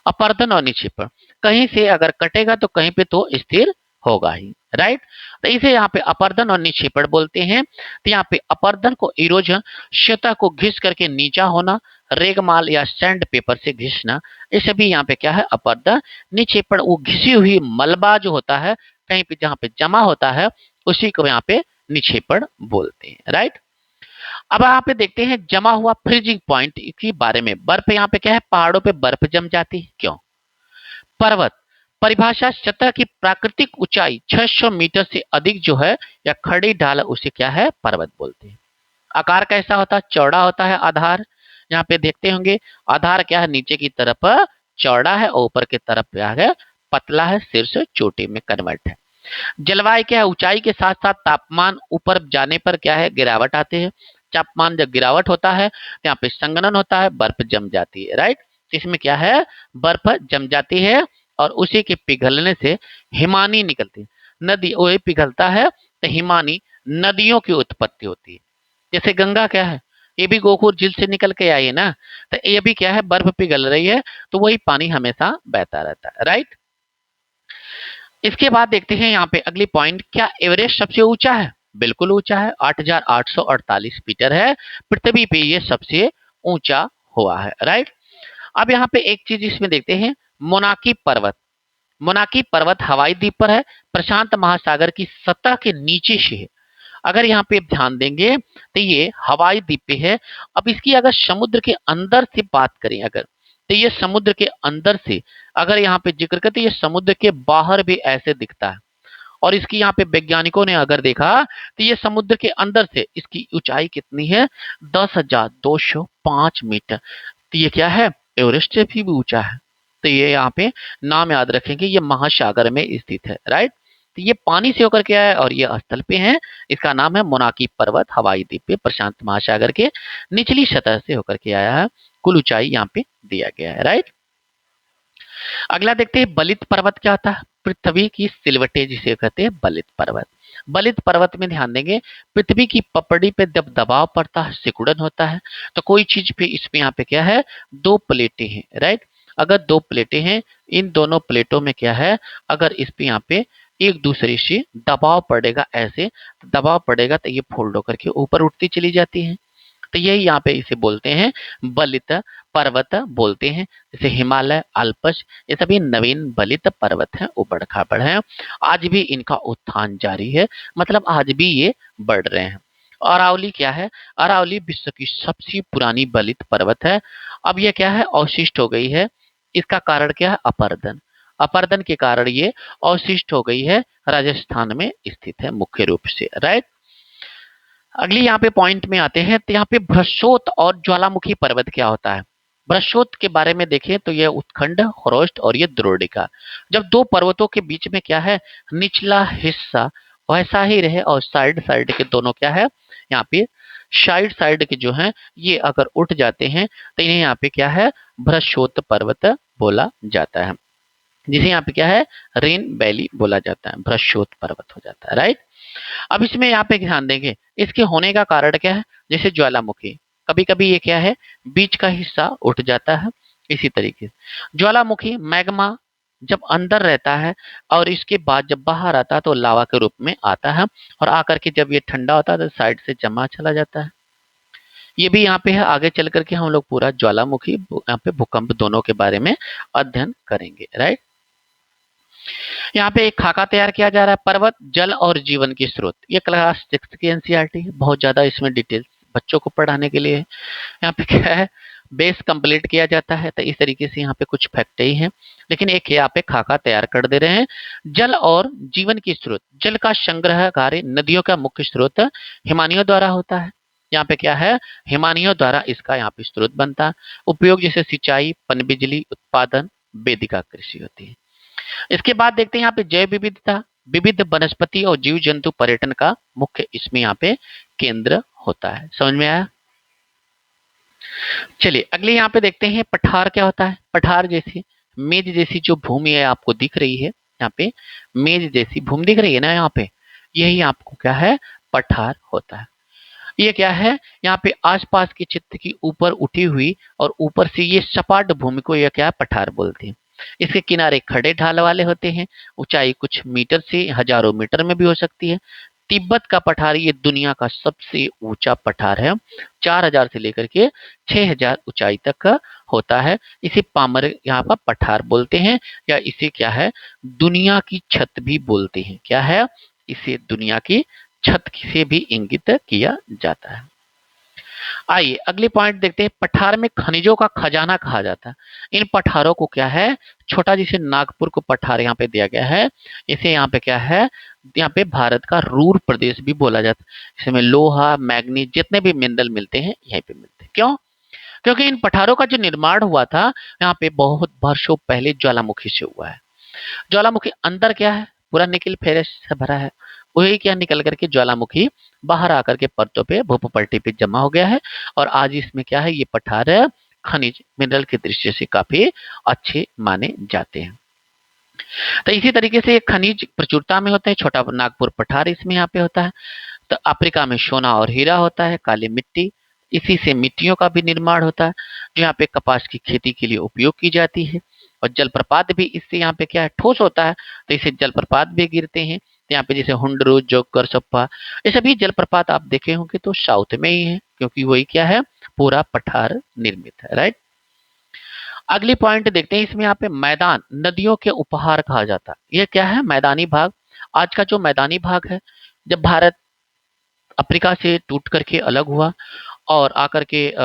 अपर्दन और निक्षेपण, कहीं से अगर कटेगा तो कहीं पे तो स्थिर होगा ही, राइट। तो इसे यहाँ पे अपर्दन और निक्षेपण बोलते हैं। तो यहाँ पे अपर्दन को इरोजन, सतह को घिस करके नीचा होना, रेगमाल या सैंड पेपर से घिसना, ये सभी यहाँ पे क्या है, अपर्दन। निक्षेपण वो घिसी हुई मलबा जो होता है कहीं पे जहाँ पे जमा होता है उसी को यहाँ पे निक्षेपण बोलते हैं, राइट। अब यहाँ पे देखते हैं जमा हुआ फ्रीजिंग पॉइंट के बारे में। बर्फ यहाँ पे क्या है, पहाड़ों पे बर्फ जम जाती है, क्यों। पर्वत, परिभाषा सतह की प्राकृतिक ऊंचाई 600 मीटर से अधिक जो है या खड़ी ढाल, उसे क्या है, पर्वत बोलते हैं। आकार कैसा होता है, चौड़ा होता है आधार। यहाँ पे देखते होंगे आधार क्या है, नीचे की तरफ चौड़ा है और ऊपर की तरफ क्या है, पतला है, शीर्ष चोटी में कन्वर्ट है। जलवायु क्या है, ऊंचाई के साथ साथ तापमान ऊपर जाने पर क्या है, गिरावट आती है। तापमान जब गिरावट होता है तो यहाँ पे संघनन होता है, बर्फ जम जाती है, राइट। इसमें क्या है, बर्फ जम जाती है और उसी के पिघलने से हिमानी निकलती है। नदी वही पिघलता है तो हिमानी नदियों की उत्पत्ति होती है। जैसे गंगा क्या है, ये भी गोखुर झील से निकल के आई है ना, तो ये भी क्या है, बर्फ पिघल रही है तो वही पानी हमेशा बहता रहता है, राइट। इसके बाद देखते हैं यहाँ पे अगली पॉइंट, क्या एवरेस्ट सबसे ऊंचा है? बिल्कुल ऊंचा है, 8,848 मीटर है, पृथ्वी पे ये सबसे ऊंचा हुआ है, राइट। अब यहाँ पे एक चीज इसमें देखते हैं, मोनाकी पर्वत। मोनाकी पर्वत हवाई द्वीप पर है, प्रशांत महासागर की सतह के नीचे से है। अगर यहाँ पे ध्यान देंगे तो ये हवाई द्वीप पे है। अब इसकी अगर समुद्र के अंदर से बात करें अगर, तो ये समुद्र के अंदर से अगर यहाँ पे जिक्र करें तो ये समुद्र के बाहर भी ऐसे दिखता है। और इसकी यहाँ पे वैज्ञानिकों ने अगर देखा तो ये समुद्र के अंदर से इसकी ऊंचाई कितनी है, 10,205 मीटर। तो ये क्या है, एवरेस्ट से भी ऊंचा है। तो ये यहाँ पे नाम याद रखेंगे, ये महासागर में स्थित है, राइट। तो ये पानी से होकर के आया है और ये स्थल पे है। इसका नाम है मोनाकी पर्वत, हवाई द्वीप पे प्रशांत महासागर के निचली सतह से होकर के आया है। कुल ऊंचाई यहाँ पे दिया गया है, राइट। अगला देखते हैं बलित पर्वत क्या होता है। पृथ्वी की सिलवटे जिसे कहते हैं बलित पर्वत। बलित पर्वत में ध्यान देंगे, पृथ्वी की पपड़ी पे जब दबाव पड़ता है, सिकुड़न होता है, तो कोई चीज पे इसमें यहाँ पे क्या है, दो प्लेटें हैं, राइट। अगर दो प्लेटें हैं, इन दोनों प्लेटों में क्या है, अगर इस पे यहाँ पे एक दूसरे से दबाव पड़ेगा, ऐसे दबाव पड़ेगा तो ये फोल्ड होकर के ऊपर उठती चली जाती है। तो यही यहाँ पे इसे बोलते हैं बलित पर्वत बोलते हैं। जैसे हिमालय, अल्पस, ये सभी नवीन बलित पर्वत हैं, ऊबड़ खाबड़ हैं। आज भी इनका उत्थान जारी है, मतलब आज भी ये बढ़ रहे हैं। अरावली क्या है, अरावली विश्व की सबसे पुरानी बलित पर्वत है। अब ये क्या है, अवशिष्ट हो गई है। इसका कारण क्या है, अपरदन। अपरदन के कारण ये अवशिष्ट हो गई है, राजस्थान में स्थित है मुख्य रूप से, राइट। अगली यहाँ पे पॉइंट में आते हैं, तो यहाँ पे बृहस्पति और ज्वालामुखी पर्वत क्या होता है। बृहस्पति के बारे में देखें तो ये उत्खंड, खरोष्ट और ये द्रोणिका। जब दो पर्वतों के बीच में क्या है, निचला हिस्सा वैसा ही रहे और साइड साइड के दोनों क्या है, यहाँ पे साइड साइड के जो है ये अगर उठ जाते हैं तो इन्हें यहाँ पे क्या है, बृहस्पति पर्वत बोला जाता है, जिसे यहाँ पे क्या है, रेन वैली बोला जाता है, बृहस्पति पर्वत हो जाता है, राइट। अब इसमें यहाँ पे ध्यान देंगे, इसके होने का कारण क्या है, जैसे ज्वालामुखी, कभी कभी ये क्या है, बीच का हिस्सा उठ जाता है। इसी तरीके से ज्वालामुखी मैग्मा जब अंदर रहता है और इसके बाद जब बाहर आता है तो लावा के रूप में आता है, और आकर के जब ये ठंडा होता है तो साइड से जमा चला जाता है। ये भी यहाँ पे है, आगे चल करके हम लोग पूरा ज्वालामुखी यहाँ पे भूकंप दोनों के बारे में अध्ययन करेंगे, राइट। यहाँ पे एक खाका तैयार किया जा रहा है, पर्वत जल और जीवन की स्रोत। ये क्लास 6 की एनसीईआरटी है, बहुत ज्यादा इसमें डिटेल्स बच्चों को पढ़ाने के लिए है। यहाँ पे क्या है, बेस कंप्लीट किया जाता है, तो इस तरीके से यहाँ पे कुछ फैक्ट ही है, लेकिन एक यहाँ पे खाका तैयार कर दे रहे हैं। जल और जीवन की स्रोत, जल का संग्रह कार्य नदियों का मुख्य स्रोत हिमानियों द्वारा होता है। यहाँ पे क्या है, हिमानियों द्वारा इसका यहाँ पे स्रोत बनता है। उपयोग जैसे सिंचाई, पनबिजली उत्पादन, वेदिका कृषि होती है। इसके बाद देखते हैं यहाँ पे जैव विविधता, विविध वनस्पति और जीव जंतु पर्यटन का मुख्य इसमें यहाँ पे केंद्र होता है। समझ में आया? चलिए अगले यहाँ पे देखते हैं पठार क्या होता है। पठार जैसी मेज जैसी जो भूमि है आपको दिख रही है, यहाँ पे मेज जैसी भूमि दिख रही है ना, यहाँ पे यही आपको क्या है, पठार होता है। ये क्या है, यहाँ पे आसपास के क्षेत्र की ऊपर उठी हुई और ऊपर से ये सपाट भूमि को यह क्या है, पठार बोलते हैं। इसके किनारे खड़े ढाल वाले होते हैं, ऊंचाई कुछ मीटर से हजारों मीटर में भी हो सकती है। तिब्बत का पठार ये दुनिया का सबसे ऊंचा पठार है, 4,000 से लेकर के 6,000 ऊंचाई तक का होता है। इसे पामर यहाँ पर पठार बोलते हैं, या इसे क्या है, दुनिया की छत भी बोलते हैं। क्या है, इसे दुनिया की छत से भी इंगित किया जाता है। आइए अगले पॉइंट देखते हैं, पठार में खनिजों का खजाना कहा जाता है। इन पठारों को क्या है, छोटा जिसे नागपुर को पठार यहाँ पे दिया गया है, इसे यहाँ पे क्या है, यहाँ पे भारत का रूर प्रदेश भी बोला जाता है। इसमें लोहा, मैग्नीज जितने भी मिनरल मिलते हैं यहीं पे मिलते हैं। क्यों? क्योंकि इन पठारों का जो निर्माण हुआ था यहाँ पे बहुत वर्षों पहले ज्वालामुखी से हुआ है। ज्वालामुखी अंदर क्या है, पूरा निकिल फेरस से भरा है, वही क्या निकल करके ज्वालामुखी बाहर आकर के परतों पे भूपट्टी पे जमा हो गया है। और आज इसमें क्या है, ये पठार खनिज मिनरल की दृष्टि से काफी अच्छे माने जाते हैं। तो इसी तरीके से खनिज प्रचुरता में होते हैं। छोटा नागपुर पठार इसमें यहाँ पे होता है। तो अफ्रीका में सोना और हीरा होता है। काली मिट्टी, इसी से मिट्टियों का भी निर्माण होता है जो यहाँ पे कपास की खेती के लिए उपयोग की जाती है। और जलप्रपात भी इससे यहाँ पे क्या है, ठोस होता है, तो इसे जलप्रपात भी गिरते हैं। तो यहाँ पे जैसे हुंडरू, जोकर, सप्पा, ये सभी जलप्रपात आप देखे होंगे तो साउथ में ही है, क्योंकि वही क्या है, पूरा पठार निर्मित है। राइट। अगली पॉइंट देखते हैं। इसमें यहाँ पे मैदान नदियों के उपहार कहा जाता है। ये क्या है, मैदानी भाग। आज का जो मैदानी भाग है, जब भारत अफ्रीका से टूट करके अलग हुआ और आकर के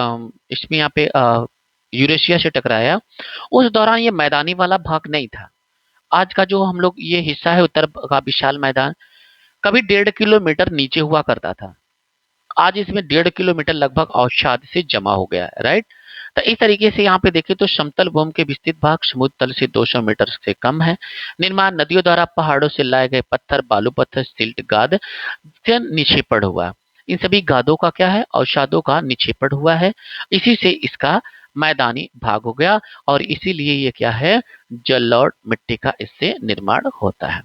इसमें यहाँ पे यूरेशिया से टकराया, उस दौरान ये मैदानी वाला भाग नहीं था। आज का जो हम लोग ये हिस्सा है उत्तर का विशाल मैदान, कभी 1.5 किलोमीटर नीचे हुआ करता था। आज इसमें 1.5 किलोमीटर लगभग अवसाद से जमा हो गया है। राइट। तो इस तरीके से यहाँ पे देखें तो समतल भूमि के विस्तृत भाग समुद्र तल से 200 मीटर से कम है। निर्माण नदियों द्वारा पहाड़ों से लाए गए पत्थर, बालू पत्थर, सिल्ट, गाद से निक्षेपण हुआ। इन सभी गादों का क्या है, अवसादों का निक्षेपण हुआ है। इसी से इसका मैदानी भाग हो गया और इसीलिए ये क्या है, जल और मिट्टी का इससे निर्माण होता है।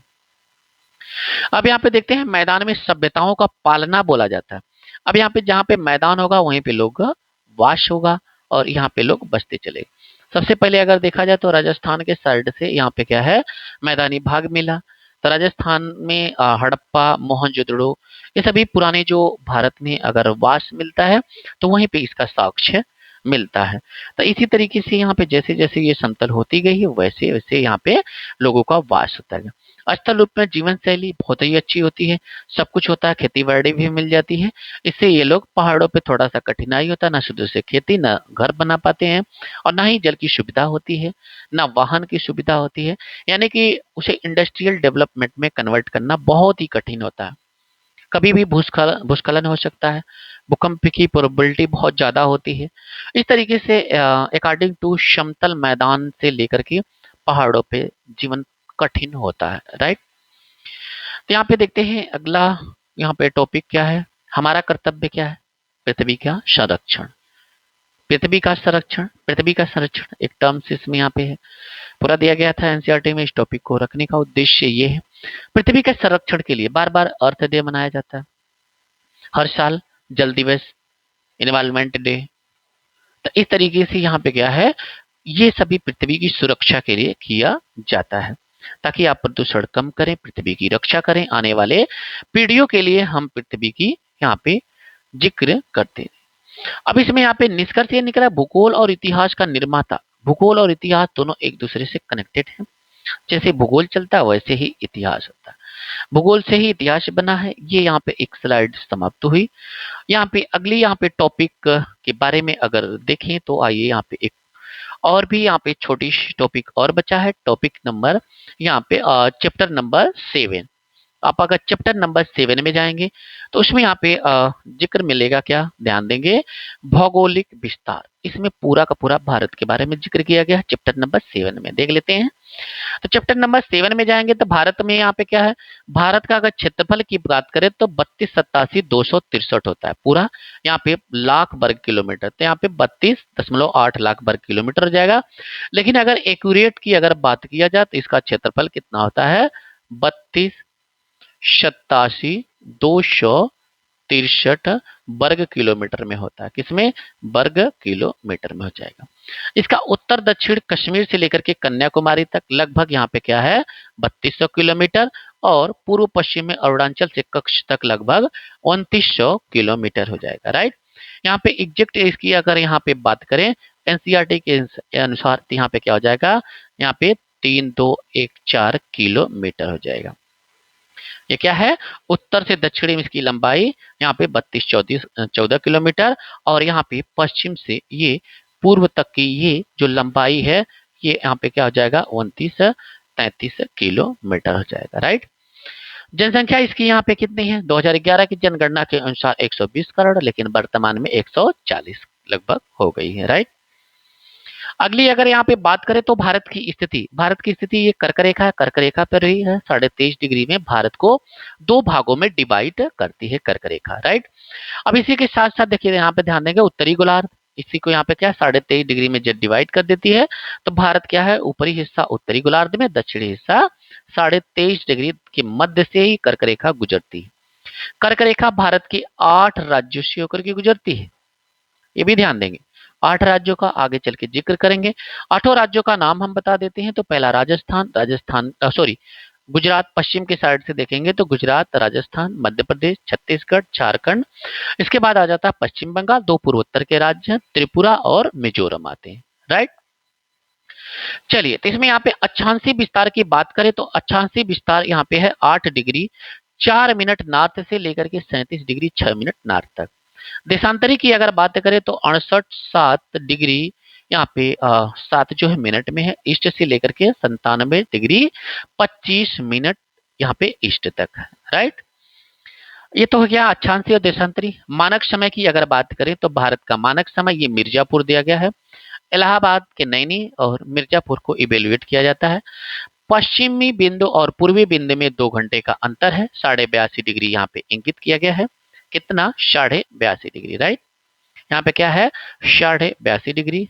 अब यहाँ पे देखते हैं मैदान में सभ्यताओं का पालना बोला जाता है। अब यहाँ पे जहाँ पे मैदान होगा वहीं पे लोग वास होगा और यहाँ पे लोग बसते चले। सबसे पहले अगर देखा जाए तो राजस्थान के साइड से यहाँ पे क्या है, मैदानी भाग मिला। तो राजस्थान में हड़प्पा, मोहनजोदड़ो, ये सभी पुराने जो भारत में अगर वास मिलता है तो वहीं पे इसका साक्ष्य मिलता है। तो इसी तरीके से यहाँ पे जैसे जैसे ये समतल होती गई है वैसे वैसे यहाँ पे लोगों का वास होता गया। स्थल रूप में जीवन शैली बहुत ही अच्छी होती है, सब कुछ होता है, खेती बाड़ी भी मिल जाती है। इससे ये लोग पहाड़ों पे थोड़ा सा कठिनाई होता है, ना शुद्ध से खेती, ना घर बना पाते हैं और ना ही जल की सुविधा होती है, ना वाहन की सुविधा होती है। यानी कि उसे इंडस्ट्रियल डेवलपमेंट में कन्वर्ट करना बहुत ही कठिन होता है। कभी भी भूस्खलन हो सकता है, भूकंप की प्रोबेबिलिटी बहुत ज्यादा होती है। इस तरीके से अकॉर्डिंग टू समतल मैदान से लेकर के पहाड़ों पे जीवन कठिन होता है। राइट। तो यहाँ पे देखते हैं अगला, यहाँ पे टॉपिक क्या है, हमारा कर्तव्य क्या है, पृथ्वी का संरक्षण। पृथ्वी का संरक्षण एक टर्म्स इसमें यहाँ पे है, पूरा दिया गया था एनसीईआरटी में। इस टॉपिक को रखने का उद्देश्य ये है, पृथ्वी के संरक्षण के लिए बार बार अर्थ डे मनाया जाता है हर साल, जल दिवस, एनवायरमेंट डे। तो इस तरीके से यहाँ पे क्या है, ये सभी पृथ्वी की सुरक्षा के लिए किया जाता है ताकि आप प्रदूषण कम करें, पृथ्वी की रक्षा करें। आने वाले पीढ़ियों के लिए हम पृथ्वी की यहाँ पे जिक्र करते हैं। अब इसमें यहाँ पे निष्कर्ष ये निकला, भूगोल और इतिहास का निर्माता। भूगोल और इतिहास दोनों एक दूसरे से कनेक्टेड हैं। जैसे भूगोल चलता है वैसे ही इतिहास होता है, भूगोल से ही इतिहास बना है। ये यहाँ पे एक स्लाइड समाप्त हुई। यहाँ पे अगली यहाँ पे टॉपिक के बारे में अगर देखें तो आइए, यहाँ पे एक और भी यहाँ पे छोटी टॉपिक और बचा है। टॉपिक नंबर यहाँ पे चैप्टर नंबर 7। आप अगर चैप्टर नंबर 7 में जाएंगे तो उसमें यहाँ पे जिक्र मिलेगा, क्या ध्यान देंगे, भौगोलिक विस्तार। इसमें पूरा का पूरा भारत के बारे में जिक्र किया गया है। चैप्टर नंबर 7 में देख लेते हैं। तो चैप्टर नंबर 7 में जाएंगे तो भारत में यहाँ पे क्या है, भारत का अगर क्षेत्रफल की बात करें तो 32,87,263 होता है पूरा, यहाँ पे लाख वर्ग किलोमीटर। तो यहाँ पे 32.8 लाख वर्ग किलोमीटर हो जाएगा। लेकिन अगर एक्यूरेट की अगर बात किया जाए तो इसका क्षेत्रफल कितना होता है, 32,87,263 वर्ग किलोमीटर में होता है। किसमें, वर्ग किलोमीटर में हो जाएगा। इसका उत्तर दक्षिण कश्मीर से लेकर के कन्याकुमारी तक लगभग यहाँ पे क्या है, 3200 किलोमीटर, और पूर्व पश्चिम में अरुणाचल से कच्छ तक लगभग 2900 किलोमीटर हो जाएगा। राइट। यहाँ पे एग्जैक्ट इसकी अगर यहाँ पे बात करें एनसीईआरटी के अनुसार तो यहाँ पे क्या हो जाएगा, यहाँ पे 3214 किलोमीटर हो जाएगा। ये क्या है, उत्तर से दक्षिणी में इसकी लंबाई यहाँ पे 32-14 किलोमीटर, और यहाँ पे पश्चिम से ये पूर्व तक की ये जो लंबाई है, ये यहाँ पे क्या हो जाएगा, 29-33 किलोमीटर हो जाएगा। राइट। जनसंख्या इसकी यहाँ पे कितनी है, 2011 की जनगणना के अनुसार 120 करोड़, लेकिन वर्तमान में 140 लगभग हो गई है। राइट। अगली अगर यहाँ पे बात करें तो भारत की स्थिति ये कर्क रेखा है, कर्क रेखा पर ही है। 23.5 डिग्री में भारत को दो भागों में डिवाइड करती है कर्क रेखा। राइट। अब इसी के साथ साथ देखिए यहाँ पे ध्यान देंगे उत्तरी गोलार्ध, इसी को यहाँ पे क्या 23.5 डिग्री में जब डिवाइड कर देती है तो भारत क्या है, ऊपरी हिस्सा उत्तरी गोलार्ध में, दक्षिणी हिस्सा 23.5 डिग्री के मध्य से ही कर्क रेखा गुजरती है। कर्क रेखा भारत के 8 राज्यों से होकर के गुजरती है, ये भी ध्यान देंगे। 8 राज्यों का आगे चल के जिक्र करेंगे। 8 राज्यों का नाम हम बता देते हैं। तो पहला राजस्थान, गुजरात, पश्चिम के साइड से देखेंगे तो गुजरात, राजस्थान, मध्य प्रदेश, छत्तीसगढ़, झारखंड। इसके बाद आ जाता है पश्चिम बंगाल, 2 पूर्वोत्तर के राज्य हैं, त्रिपुरा और मिजोरम आते हैं। राइट, चलिए, तो इसमें यहाँ पे अक्षांशीय विस्तार की बात करें तो अक्षांशीय विस्तार यहाँ पे है 8 डिग्री 4 मिनट नॉर्थ से लेकर के 37 डिग्री 6 मिनट नॉर्थ तक। देशांतरी की अगर बात करें तो 68 7 डिग्री यहाँ पे 7 जो है मिनट में है, ईस्ट से लेकर के 97 डिग्री 25 मिनट यहाँ पे ईस्ट तक है। राइट, ये तो हो गया अक्षांशीय और देशांतरी। मानक समय की अगर बात करें तो भारत का मानक समय ये मिर्जापुर दिया गया है, इलाहाबाद के नैनी और मिर्जापुर को इवेल्युएट किया जाता है। पश्चिमी बिंदु और पूर्वी बिंदु में 2 घंटे का अंतर है, 82.5 डिग्री यहाँ पे इंगित किया गया है। कितना? 82.5 डिग्री। राइट, यहाँ पे क्या है, 82.5 डिग्री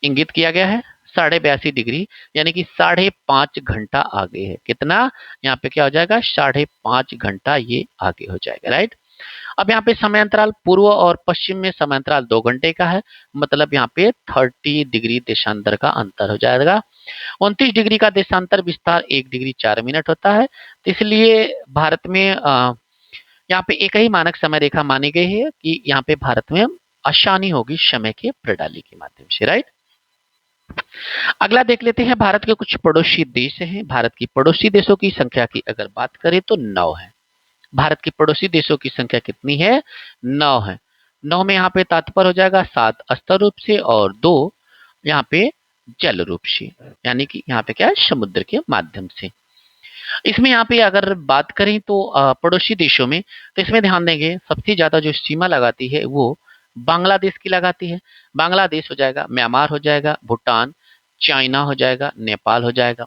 इंगित किया गया है। 82.5 डिग्री यानी कि 5.5 घंटा आगे है। कितना? यहाँ पे क्या हो जाएगा, 5.5 घंटा ये आगे हो जाएगा। राइट, अब यहाँ पे समय अंतराल पूर्व और पश्चिम में समय अंतराल 2 घंटे का है, मतलब यहाँ पे 30 डिग्री देशांतर का अंतर हो जाएगा। 29 डिग्री का देशांतर विस्तार 1 डिग्री 4 मिनट होता है। तो इसलिए भारत में यहाँ पे एक ही मानक समय रेखा मानी गई है कि यहाँ पे भारत में आसानी होगी समय के प्रणाली के माध्यम से। राइट, अगला देख लेते हैं भारत के कुछ पड़ोसी देश हैं। भारत की पड़ोसी देशों की संख्या की अगर बात करें तो 9 है। भारत के पड़ोसी देशों की संख्या कितनी है? 9 है। 9 में यहाँ पे तात्पर्य हो जाएगा 7 स्तर रूप से और 2 यहाँ पे जल रूप से, यानी कि यहाँ पे क्या है, समुद्र के माध्यम से। इसमें यहाँ पे अगर बात करें तो पड़ोसी देशों में, तो इसमें ध्यान देंगे सबसे ज्यादा जो सीमा लगाती है वो बांग्लादेश की लगाती है। बांग्लादेश हो जाएगा, म्यांमार हो जाएगा, भूटान, चाइना हो जाएगा, नेपाल हो जाएगा।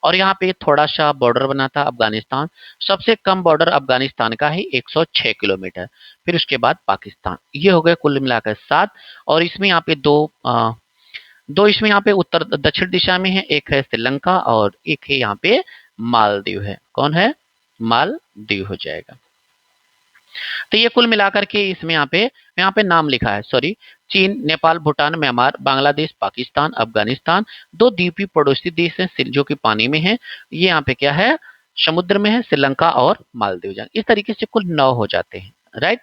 और यहाँ पे थोड़ा सा बॉर्डर बना था अफगानिस्तान। सबसे कम बॉर्डर अफगानिस्तान का है 106 किलोमीटर। फिर उसके बाद पाकिस्तान। ये हो गए कुल मिलाकर 7। और इसमें यहाँ पे दो इसमें यहाँ पे उत्तर दक्षिण दिशा में है, एक है श्रीलंका और एक है यहाँ पे मालदीव है। कौन है? मालदीव हो जाएगा। तो ये कुल मिलाकर के इसमें यहाँ पे नाम लिखा है, सॉरी, चीन, नेपाल, भूटान, म्यांमार, बांग्लादेश, पाकिस्तान, अफगानिस्तान, 2 द्वीपीय पड़ोसी देश हैं जो कि पानी में है। ये यहाँ पे क्या है, समुद्र में है, श्रीलंका और मालदीव। इस तरीके से कुल 9 हो जाते हैं। राइट,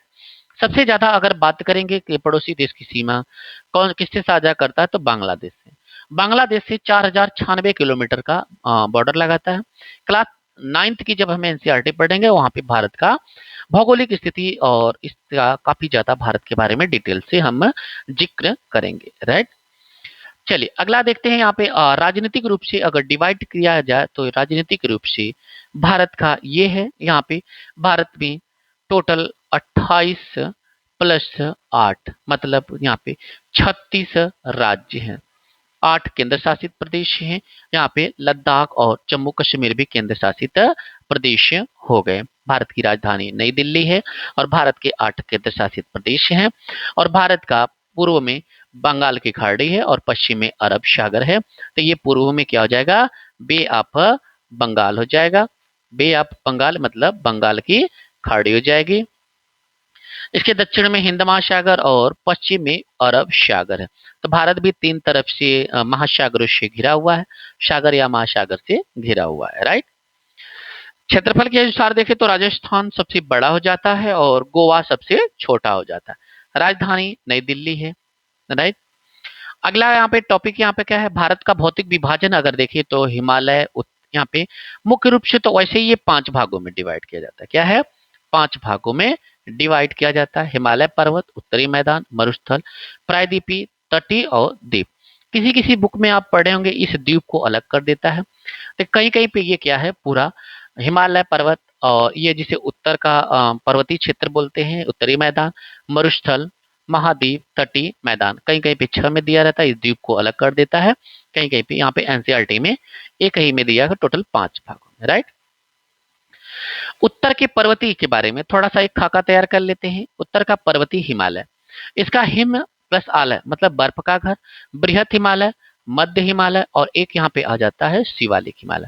सबसे ज्यादा अगर बात करेंगे कि पड़ोसी देश की सीमा कौन किससे साझा करता है तो बांग्लादेश से। बांग्लादेश से 4096 किलोमीटर का बॉर्डर लगाता है। क्लास 9th की जब हम एनसीईआरटी पढ़ेंगे वहां पे भारत का भौगोलिक स्थिति और इसका काफी ज्यादा भारत के बारे में डिटेल से हम जिक्र करेंगे। राइट, चलिए अगला देखते हैं। यहाँ पे राजनीतिक रूप से अगर डिवाइड किया जाए तो राजनीतिक रूप से भारत का ये है, यहाँ पे भारत में टोटल 28 प्लस 8 मतलब यहाँ पे 36 राज्य हैं, 8 केंद्र शासित प्रदेश हैं। यहाँ पे लद्दाख और जम्मू कश्मीर भी केंद्र शासित प्रदेश हो गए। भारत की राजधानी नई दिल्ली है और भारत के 8 केंद्र शासित प्रदेश हैं। और भारत का पूर्व में बंगाल की खाड़ी है और पश्चिम में अरब सागर है। तो ये पूर्व में क्या हो जाएगा, बे ऑफ बंगाल हो जाएगा। बे ऑफ बंगाल मतलब बंगाल की खाड़ी हो जाएगी। इसके दक्षिण में हिंद महासागर और पश्चिम में अरब सागर है। तो भारत भी 3 तरफ से महासागरों से घिरा हुआ है, सागर या महासागर से घिरा हुआ है। राइट, क्षेत्रफल के अनुसार देखें तो राजस्थान सबसे बड़ा हो जाता है और गोवा सबसे छोटा हो जाता है। राजधानी नई दिल्ली है। राइट, अगला यहाँ पे टॉपिक यहाँ पे क्या है, भारत का भौतिक विभाजन अगर देखिए तो हिमालय यहाँ पे मुख्य रूप से तो वैसे ही ये 5 भागों में डिवाइड किया जाता है। क्या है? 5 भागों में डिवाइड किया जाता है। हिमालय पर्वत, उत्तरी मैदान, मरुस्थल, प्रायद्वीपीय, तटीय और द्वीप। किसी किसी बुक में आप पढ़े होंगे इस द्वीप को अलग कर देता है। तो कहीं कहीं पे ये क्या है, पूरा हिमालय पर्वत और ये जिसे उत्तर का पर्वतीय क्षेत्र बोलते हैं, उत्तरी मैदान, मरुस्थल, महाद्वीप, तटीय मैदान। कहीं कहीं पे 6 में दिया रहता है, इस द्वीप को अलग कर देता है। कहीं कहीं पे यहाँ पे एनसीईआरटी में एक ही में दिया है, टोटल 5 भागों में। राइट, उत्तर के पर्वतीय के बारे में थोड़ा सा एक खाका तैयार कर लेते हैं। उत्तर का पर्वतीय हिमालय, इसका हिम प्लस आलय मतलब बर्फ का घर, बृहत हिमालय, मध्य हिमालय और एक यहाँ पे आ जाता है शिवालिक हिमालय।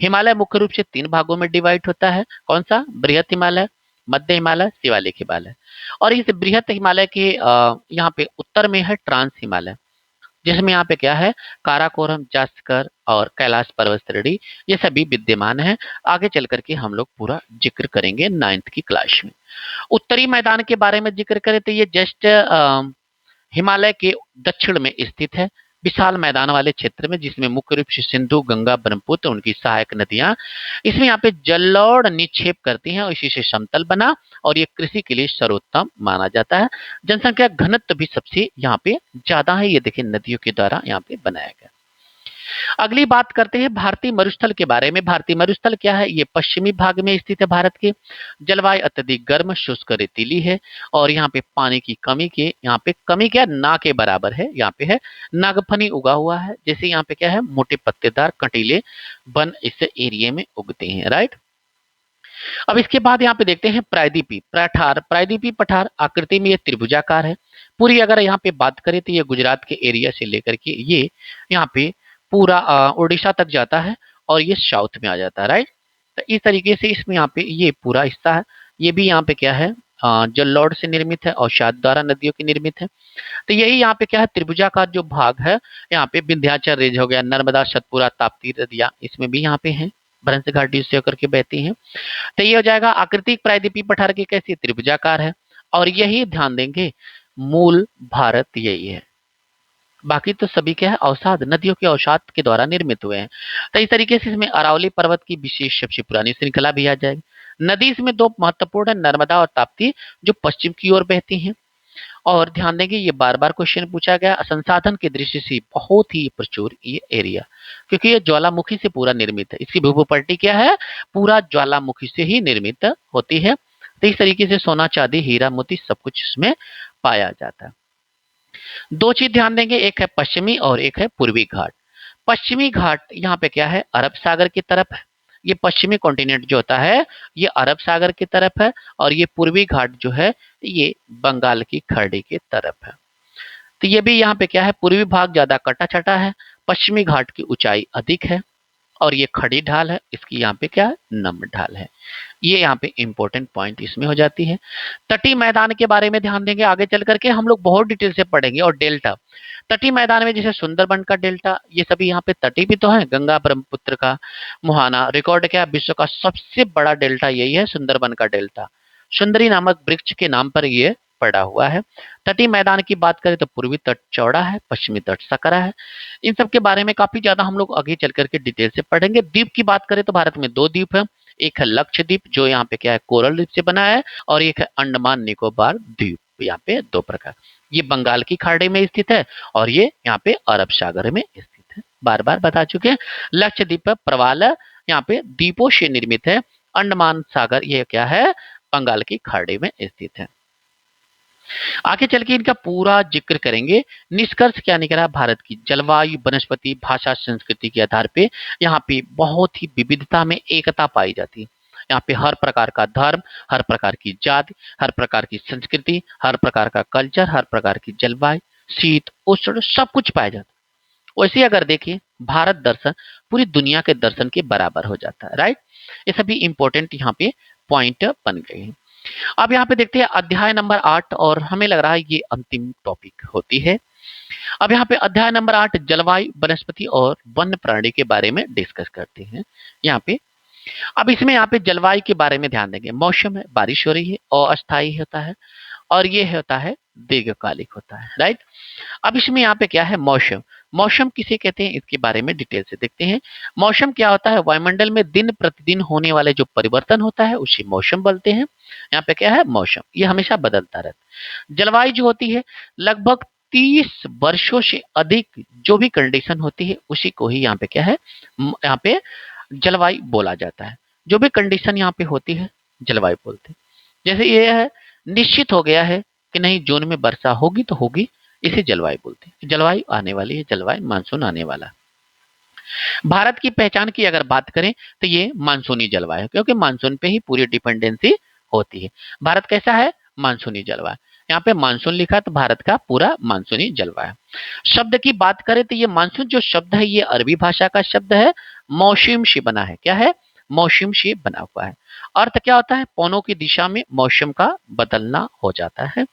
हिमालय मुख्य रूप से 3 भागों में डिवाइड होता है। कौन सा? बृहत हिमालय, मध्य हिमालय, शिवालिक हिमालय। और इस बृहत हिमालय के यहाँ पे उत्तर में है ट्रांस हिमालय, जिसमें यहाँ पे क्या है, काराकोरम, जास्कर और कैलाश पर्वत श्रेणी, ये सभी विद्यमान है। आगे चल करके हम लोग पूरा जिक्र करेंगे 9th की क्लास में। उत्तरी मैदान के बारे में जिक्र करें तो ये जस्ट हिमालय के दक्षिण में स्थित है, विशाल मैदान वाले क्षेत्र में, जिसमें मुख्य रूप से सिंधु, गंगा, ब्रह्मपुत्र उनकी सहायक नदियां इसमें यहाँ पे जलोढ़ निक्षेप करती हैं और इसी से समतल बना, और ये कृषि के लिए सर्वोत्तम माना जाता है। जनसंख्या घनत्व भी सबसे यहाँ पे ज्यादा है, ये देखिए नदियों के द्वारा यहाँ पे बनाया गया। अगली बात करते हैं भारतीय मरुस्थल के बारे में। भारतीय मरुस्थल क्या है? ये पश्चिमी भाग में स्थित है भारत के। जलवायु अत्यधिक गर्म, शुष्क, रेतीली है और यहाँ पे पानी की कमी के, यहाँ पे कमी क्या, ना के बराबर है। यहाँ पे है नागफनी उगा हुआ है, जैसे यहाँ पे क्या है, मोटे पत्तेदार कंटीले वन इस एरिया में उगते हैं, राइट। अब इसके बाद यहाँ पे देखते हैं प्रायद्वीपीय पठार। प्रायद्वीपीय पठार आकृति में ये त्रिभुजाकार है। पूरी अगर यहाँ पे बात करें तो ये गुजरात के एरिया से लेकर के ये यहाँ पे पूरा उड़ीसा तक जाता है और ये साउथ में आ जाता है, राइट। तो इस तरीके से इसमें यहाँ पे ये पूरा हिस्सा है, ये भी यहाँ पे क्या है, जलोढ़ से निर्मित है और शाद द्वारा नदियों की निर्मित है। तो यही यहाँ पे क्या है, त्रिभुजाकार जो भाग है, यहाँ पे विंध्याचल रेंज हो गया, नर्मदा, सतपुरा, ताप्ती नदियां इसमें भी यहाँ पे हैं, भ्रंश घाटी से होकर के बहती हैं। तो ये हो जाएगा आकृतिक प्रायद्वीपीय पठार की कैसी, त्रिभुजाकार है। और यही ध्यान देंगे मूल भारत यही है, बाकी तो सभी क्या है, अवसाद, नदियों के अवसाद के द्वारा निर्मित हुए हैं। तो इस तरीके से इसमें अरावली पर्वत की विशेष सबसे पुरानी श्रृंखला भी आ जाएगी। नदी इसमें 2 महत्वपूर्ण है, नर्मदा और ताप्ती, जो पश्चिम की ओर बहती हैं। और ध्यान देंगे ये बार बार क्वेश्चन पूछा गया, संसाधन की दृष्टि से बहुत ही प्रचुर ये एरिया, क्योंकि ये ज्वालामुखी से पूरा निर्मित है। इसकी भूप्रॉपर्टी क्या है, पूरा ज्वालामुखी से ही निर्मित होती है। तो इस तरीके से सोना, चांदी, हीरा, मोती सब कुछ इसमें पाया जाता है। 2 चीज ध्यान देंगे, एक है पश्चिमी और एक है पूर्वी घाट। पश्चिमी घाट यहाँ पे क्या है, अरब सागर की तरफ है। ये पश्चिमी कॉन्टिनेंट जो होता है ये अरब सागर की तरफ है, और ये पूर्वी घाट जो है ये बंगाल की खाड़ी की तरफ है। तो ये भी यहाँ पे क्या है, पूर्वी भाग ज्यादा कटा छटा है, पश्चिमी घाट की ऊंचाई अधिक है, और ये खड़ी ढाल है, इसकी यहाँ पे क्या है, नम ढाल है। ये यहाँ पे इंपॉर्टेंट पॉइंट इसमें हो जाती है। तटीय मैदान के बारे में ध्यान देंगे, आगे चल करके हम लोग बहुत डिटेल से पढ़ेंगे। और डेल्टा, तटीय मैदान में जैसे सुंदरबन का डेल्टा, ये सभी यहाँ पे तटीय भी तो है, गंगा ब्रह्मपुत्र का मुहाना। रिकॉर्ड क्या, विश्व का सबसे बड़ा डेल्टा यही है, सुंदरबन का डेल्टा। सुंदरी नामक वृक्ष के नाम पर ये पड़ा हुआ है। तटीय मैदान की बात करें तो पूर्वी तट चौड़ा है, पश्चिमी तट सकरा है। इन सब के बारे में काफी ज्यादा हम लोग आगे चल करके डिटेल से पढ़ेंगे। द्वीप की बात करें तो भारत में 2 द्वीप है, एक है लक्षद्वीप जो यहाँ पे क्या है, कोरल द्वीप से बना है, और एक है अंडमान निकोबार द्वीप, यहाँ पे 2 प्रकार। ये बंगाल की खाड़ी में स्थित है और ये यहाँ पे अरब सागर में स्थित है, बार बार बता चुके हैं। लक्षद्वीप प्रवाल यहाँ पे द्वीपों से निर्मित है। अंडमान सागर ये क्या है, बंगाल की खाड़ी में स्थित है। आगे चल के इनका पूरा जिक्र करेंगे। निष्कर्ष क्या निकला, भारत की जलवायु, वनस्पति, भाषा, संस्कृति के आधार पे यहाँ पे बहुत ही विविधता में एकता पाई जाती है। यहाँ पे हर प्रकार का धर्म, हर प्रकार की जाति, हर प्रकार की संस्कृति, हर प्रकार का कल्चर, हर प्रकार की जलवायु, शीत उष्ण सब कुछ पाया जाता है। वैसे अगर देखिए भारत दर्शन पूरी दुनिया के दर्शन के बराबर हो जाता है, राइट। ये सभी इंपॉर्टेंट यहाँ पे पॉइंट बन गए हैं। अब यहाँ पे देखते हैं अध्याय नंबर 8, और हमें लग रहा है ये अंतिम टॉपिक होती है। अब यहाँ पे अध्याय नंबर 8 जलवायु, वनस्पति और वन्य प्राणी के बारे में डिस्कस करते हैं यहाँ पे। अब इसमें यहाँ पे जलवायु के बारे में ध्यान देंगे। मौसम है, बारिश हो रही है, अस्थायी होता है, और ये होता है दीर्घकालिक होता है, राइट। अब इसमें यहाँ पे क्या है, मौसम। मौसम किसे कहते हैं इसके बारे में डिटेल से देखते हैं। मौसम क्या होता है, वायुमंडल में दिन प्रतिदिन होने वाले जो परिवर्तन होता है उसे मौसम बोलते हैं। यहाँ पे क्या है, मौसम, ये हमेशा बदलता रहता है। जलवायु जो होती है लगभग 30 वर्षों से अधिक जो भी कंडीशन होती है उसी को ही यहाँ पे क्या है, यहाँ पे जलवायु बोला जाता है। जो भी कंडीशन यहाँ पे होती है जलवायु बोलते हैं। जैसे ये है, निश्चित हो गया है कि नहीं जून में वर्षा होगी तो होगी, इसे जलवायु बोलते हैं। जलवायु आने वाली है, जलवायु मानसून आने वाला। भारत की पहचान की अगर बात करें तो ये मानसूनी जलवायु, क्योंकि मानसून पे ही पूरी डिपेंडेंसी होती है। भारत कैसा है, मानसूनी जलवायु। यहाँ पे मानसून लिखा है तो भारत का पूरा मानसूनी जलवायु है। शब्द की बात करें तो ये मानसून जो शब्द है ये अरबी भाषा का शब्द है, मौसम से बना है। क्या है? मौसम से बना हुआ है। अर्थ क्या होता है? पौनों की दिशा में मौसम का बदलना हो जाता है।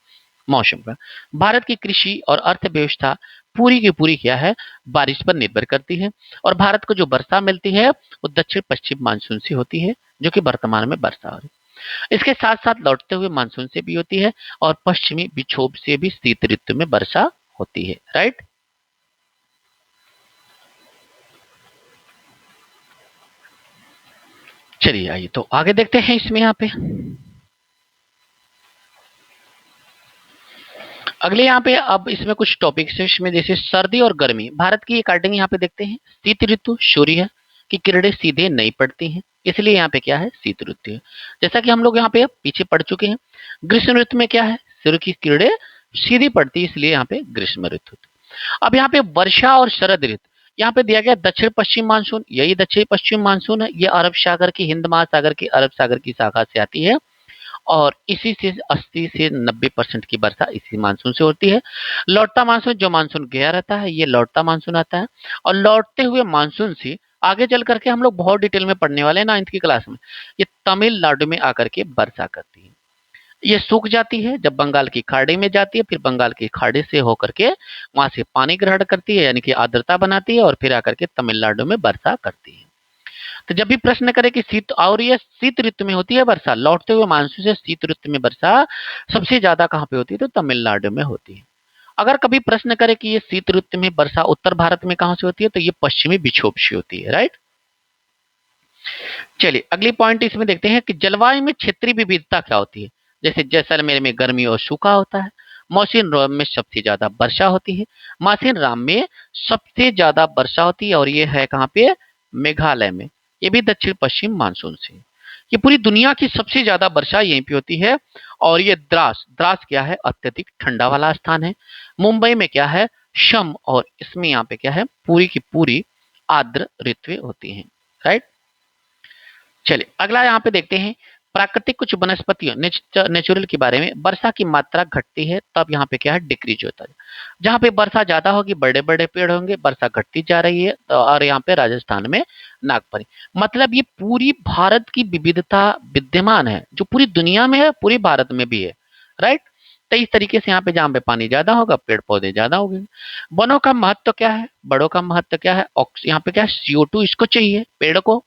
मौसम का भारत की कृषि और अर्थव्यवस्था पूरी की पूरी क्या है? बारिश पर निर्भर करती है। और भारत को जो वर्षा मिलती है वो दक्षिण पश्चिम मानसून से होती है, जो कि वर्तमान में वर्षा हो रही है। इसके साथ साथ लौटते हुए मानसून से भी होती है और पश्चिमी विक्षोभ से भी शीत ऋतु में वर्षा होती है। राइट। चलिए आइए तो आगे देखते हैं इसमें। यहाँ पे अगले यहाँ पे अब इसमें कुछ टॉपिक्स है इसमें, जैसे सर्दी और गर्मी। भारत की अकॉर्डिंग यहाँ पे देखते हैं, शीत ऋतु सूर्य की किरणें सीधे नहीं पड़ती हैं, इसलिए यहाँ पे क्या है? शीत ऋतु है। जैसा कि हम लोग यहाँ पे पीछे पढ़ चुके हैं। ग्रीष्म ऋतु में क्या है? सूर्य की किरणें सीधी पड़ती है, इसलिए यहाँ पे ग्रीष्म ऋतु। अब यहाँ पे वर्षा और शरद ऋतु यहाँ पे दिया गया दक्षिण पश्चिम मानसून। यही दक्षिण पश्चिम मानसून है, ये अरब सागर की, हिंद महासागर की अरब सागर की शाखा से आती है और इसी से 80 से 90% की वर्षा इसी मानसून से होती है। लौटता मानसून, जो मानसून गया रहता है, ये लौटता मानसून आता है। और लौटते हुए मानसून से आगे चल करके हम लोग बहुत डिटेल में पढ़ने वाले हैं 9th की क्लास में, ये तमिलनाडु में आकर के वर्षा करती है। ये सूख जाती है जब बंगाल की खाड़ी में जाती है, फिर बंगाल की खाड़ी से होकर के वहां से पानी ग्रहण करती है, यानी कि आर्द्रता बनाती है और फिर आकर के तमिलनाडु में वर्षा करती है। तो जब भी प्रश्न करे कि शीत, और ये शीत ऋतु में होती है वर्षा, लौटते हुए मानसून से शीत ऋतु में वर्षा सबसे ज्यादा कहाँ पे होती है? तो तमिलनाडु में होती है। अगर कभी प्रश्न करे कि ये शीत ऋतु में वर्षा उत्तर भारत में कहां से होती है, तो ये पश्चिमी विक्षोभ से होती है। राइट। चलिए अगली पॉइंट इसमें देखते हैं कि जलवायु में क्षेत्रीय विविधता क्या होती है। जैसे जैसलमेर में गर्मी और सूखा होता है, मौसिन राम में सबसे ज्यादा वर्षा होती है, मासिन राम में सबसे ज्यादा वर्षा होती है, और ये है कहाँ पे? मेघालय में। ये भी दक्षिण पश्चिम मानसून से। ये पूरी दुनिया की सबसे ज्यादा वर्षा यहीं पे होती है। और ये द्रास, द्रास क्या है? अत्यधिक ठंडा वाला स्थान है। मुंबई में क्या है? शम, और इसमें यहाँ पे क्या है? पूरी की पूरी आर्द्र ऋतुएं होती हैं। राइट। चलिए अगला यहाँ पे देखते हैं प्राकृतिक कुछ वनस्पतियों, नेचुरल के बारे में। वर्षा की मात्रा घटती है तब यहाँ पे क्या है? डिक्रीज होता है। जहाँ पे वर्षा ज्यादा होगी, बड़े बड़े पेड़ होंगे, वर्षा घटती जा रही है। तो और यहाँ पे राजस्थान में नागपरी, मतलब ये पूरी भारत की विविधता विद्यमान है, जो पूरी दुनिया में है, पूरी भारत में भी है। राइट। तो इस तरीके से यहाँ पे, जहाँ पे पानी ज्यादा होगा, पेड़ पौधे ज्यादा होंगे। वनों का महत्व क्या है? बड़ों का महत्व क्या है? यहाँ पे क्या है? CO2 इसको चाहिए पेड़ को,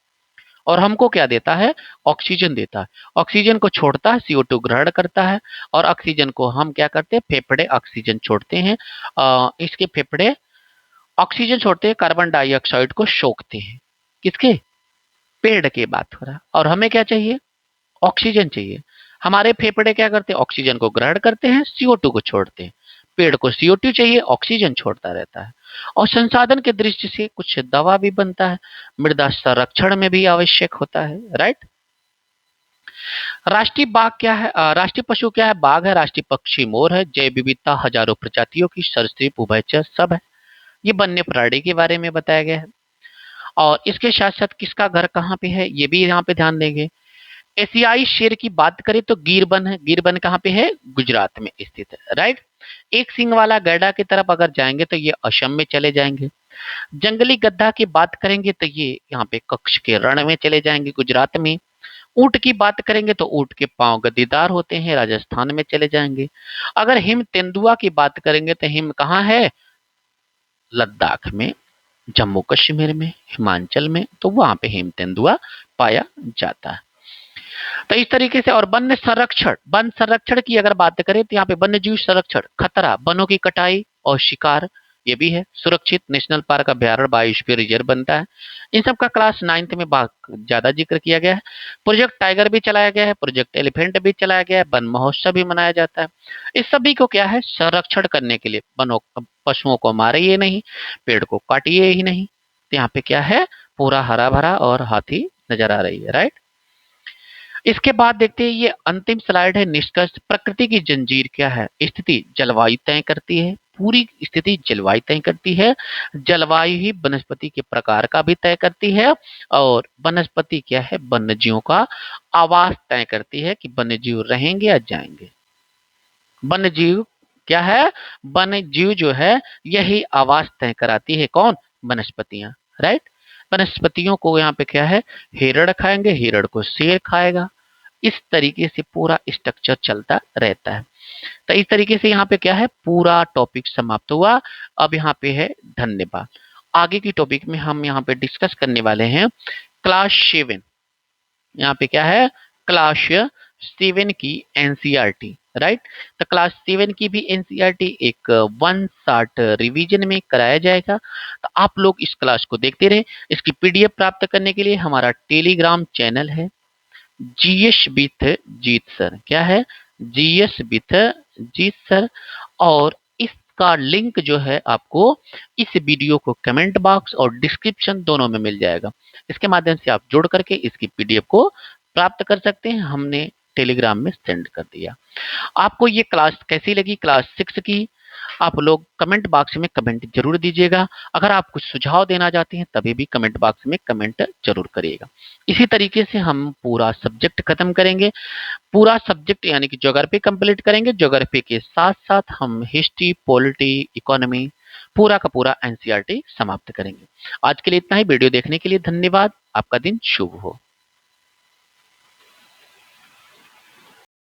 और हमको क्या देता है? ऑक्सीजन देता है। ऑक्सीजन को छोड़ता है, CO2 ग्रहण करता है, और ऑक्सीजन को हम क्या करते हैं? फेफड़े ऑक्सीजन छोड़ते हैं। इसके फेफड़े ऑक्सीजन छोड़ते हैं, कार्बन डाइऑक्साइड को सोखते हैं। किसके? पेड़ की बात हो रहा है। और हमें क्या चाहिए? ऑक्सीजन चाहिए। हमारे फेफड़े क्या करते हैं? ऑक्सीजन को ग्रहण करते हैं, CO2 को छोड़ते हैं। पेड़ को CO2 चाहिए, ऑक्सीजन छोड़ता रहता है। और संसाधन की दृष्टि से कुछ दवा भी बनता है, मृदा संरक्षण में भी आवश्यक होता है। राइट। राष्ट्रीय बाघ क्या है? राष्ट्रीय पशु क्या है? बाघ है। राष्ट्रीय पक्षी मोर है। जैव विविधता हजारों प्रजातियों की, सरीसृप उभयचर सब है। ये वन्य प्राणी के बारे में बताया गया है। और इसके साथ साथ किसका घर कहाँ पे है, ये भी यहाँ पे ध्यान देंगे। एशियाई शेर की बात करें तो गिरबन है। गिरबन कहाँ पे है? गुजरात में स्थित है। राइट। एक सिंग वाला गैंडा की तरफ अगर जाएंगे तो ये असम में चले जाएंगे। जंगली गद्दा की बात करेंगे तो ये यहाँ पे कच्छ के रण में चले जाएंगे, गुजरात में। ऊंट की बात करेंगे तो ऊंट के पांव गद्दीदार होते हैं, राजस्थान में चले जाएंगे। अगर हिम तेंदुआ की बात करेंगे तो हिम कहाँ है? लद्दाख में, जम्मू कश्मीर में, हिमाचल में, तो वहां पे हिम तेंदुआ पाया जाता है। तो इस तरीके से। और वन संरक्षण, वन संरक्षण की अगर बात करें तो यहाँ पे वन्य जीव संरक्षण, खतरा, वनों की कटाई और शिकार, ये भी है। सुरक्षित नेशनल पार्क, अभ्यारण्य, बायोस्फीयर रिजर्व बनता है। इन सब का क्लास 9th में ज्यादा जिक्र किया गया है। प्रोजेक्ट टाइगर भी चलाया गया है, प्रोजेक्ट एलिफेंट भी चलाया गया है, वन महोत्सव भी मनाया जाता है। इस सभी को क्या है? संरक्षण करने के लिए। वनों, पशुओं को मारिए नहीं, पेड़ को काटिए ही नहीं। तो यहाँ पे क्या है? पूरा हरा भरा और हाथी नजर आ रही है। राइट। इसके बाद देखते हैं, ये अंतिम स्लाइड है, निष्कर्ष। प्रकृति की जंजीर क्या है? स्थिति जलवायु तय करती है, पूरी स्थिति जलवायु तय करती है। जलवायु ही वनस्पति के प्रकार का भी तय करती है, और वनस्पति क्या है? वन्यजीवों का आवास तय करती है कि वन्यजीव रहेंगे या जाएंगे। वन्य जीव क्या है? वन्य जीव जो है यही आवास तय कराती है, कौन? वनस्पतियां, राइट। वनस्पतियों को यहाँ पे क्या है, हिरण खाएंगे, हिरण को शेर खाएगा। इस तरीके से पूरा स्ट्रक्चर चलता रहता है। तो इस तरीके से यहाँ पे क्या है, पूरा टॉपिक समाप्त हुआ। अब यहाँ पे है धन्यवाद। आगे की टॉपिक में हम यहाँ पे डिस्कस करने वाले हैं क्लास 7। यहाँ पे क्या है, क्लास 7 की एनसीईआरटी, राइट। तो क्लास 7 की भी एनसीईआरटी एक वन शॉट रिवीजन में कराया जाएगा। तो आप लोग इस क्लास को देखते रहे। इसकी पीडीएफ प्राप्त करने के लिए हमारा टेलीग्राम चैनल है जीएस विथ जीत सर, क्या है, जीएस विथ जीत सर। और इसका लिंक जो है आपको इस वीडियो को कमेंट बॉक्स और डिस्क्रिप्शन दोनों में मिल जाएगा। इसके माध्यम से आप जुड़ करके इसकी पीडीएफ को प्राप्त कर सकते हैं। हमने टेलीग्राम में सेंड कर दिया। आपको ये क्लास कैसी लगी, क्लास 6 की, आप लोग कमेंट बॉक्स में कमेंट जरूर दीजिएगा। अगर आप कुछ सुझाव देना चाहते हैं तभी भी कमेंट बॉक्स में कमेंट जरूर करिएगा। इसी तरीके से हम पूरा सब्जेक्ट खत्म करेंगे। पूरा सब्जेक्ट यानी कि ज्योग्राफी कंप्लीट करेंगे। ज्योग्राफी के साथ साथ हम हिस्ट्री, पॉलिटी, इकोनॉमी, पूरा का पूरा एनसीईआरटी समाप्त करेंगे। आज के लिए इतना ही। वीडियो देखने के लिए धन्यवाद। आपका दिन शुभ हो।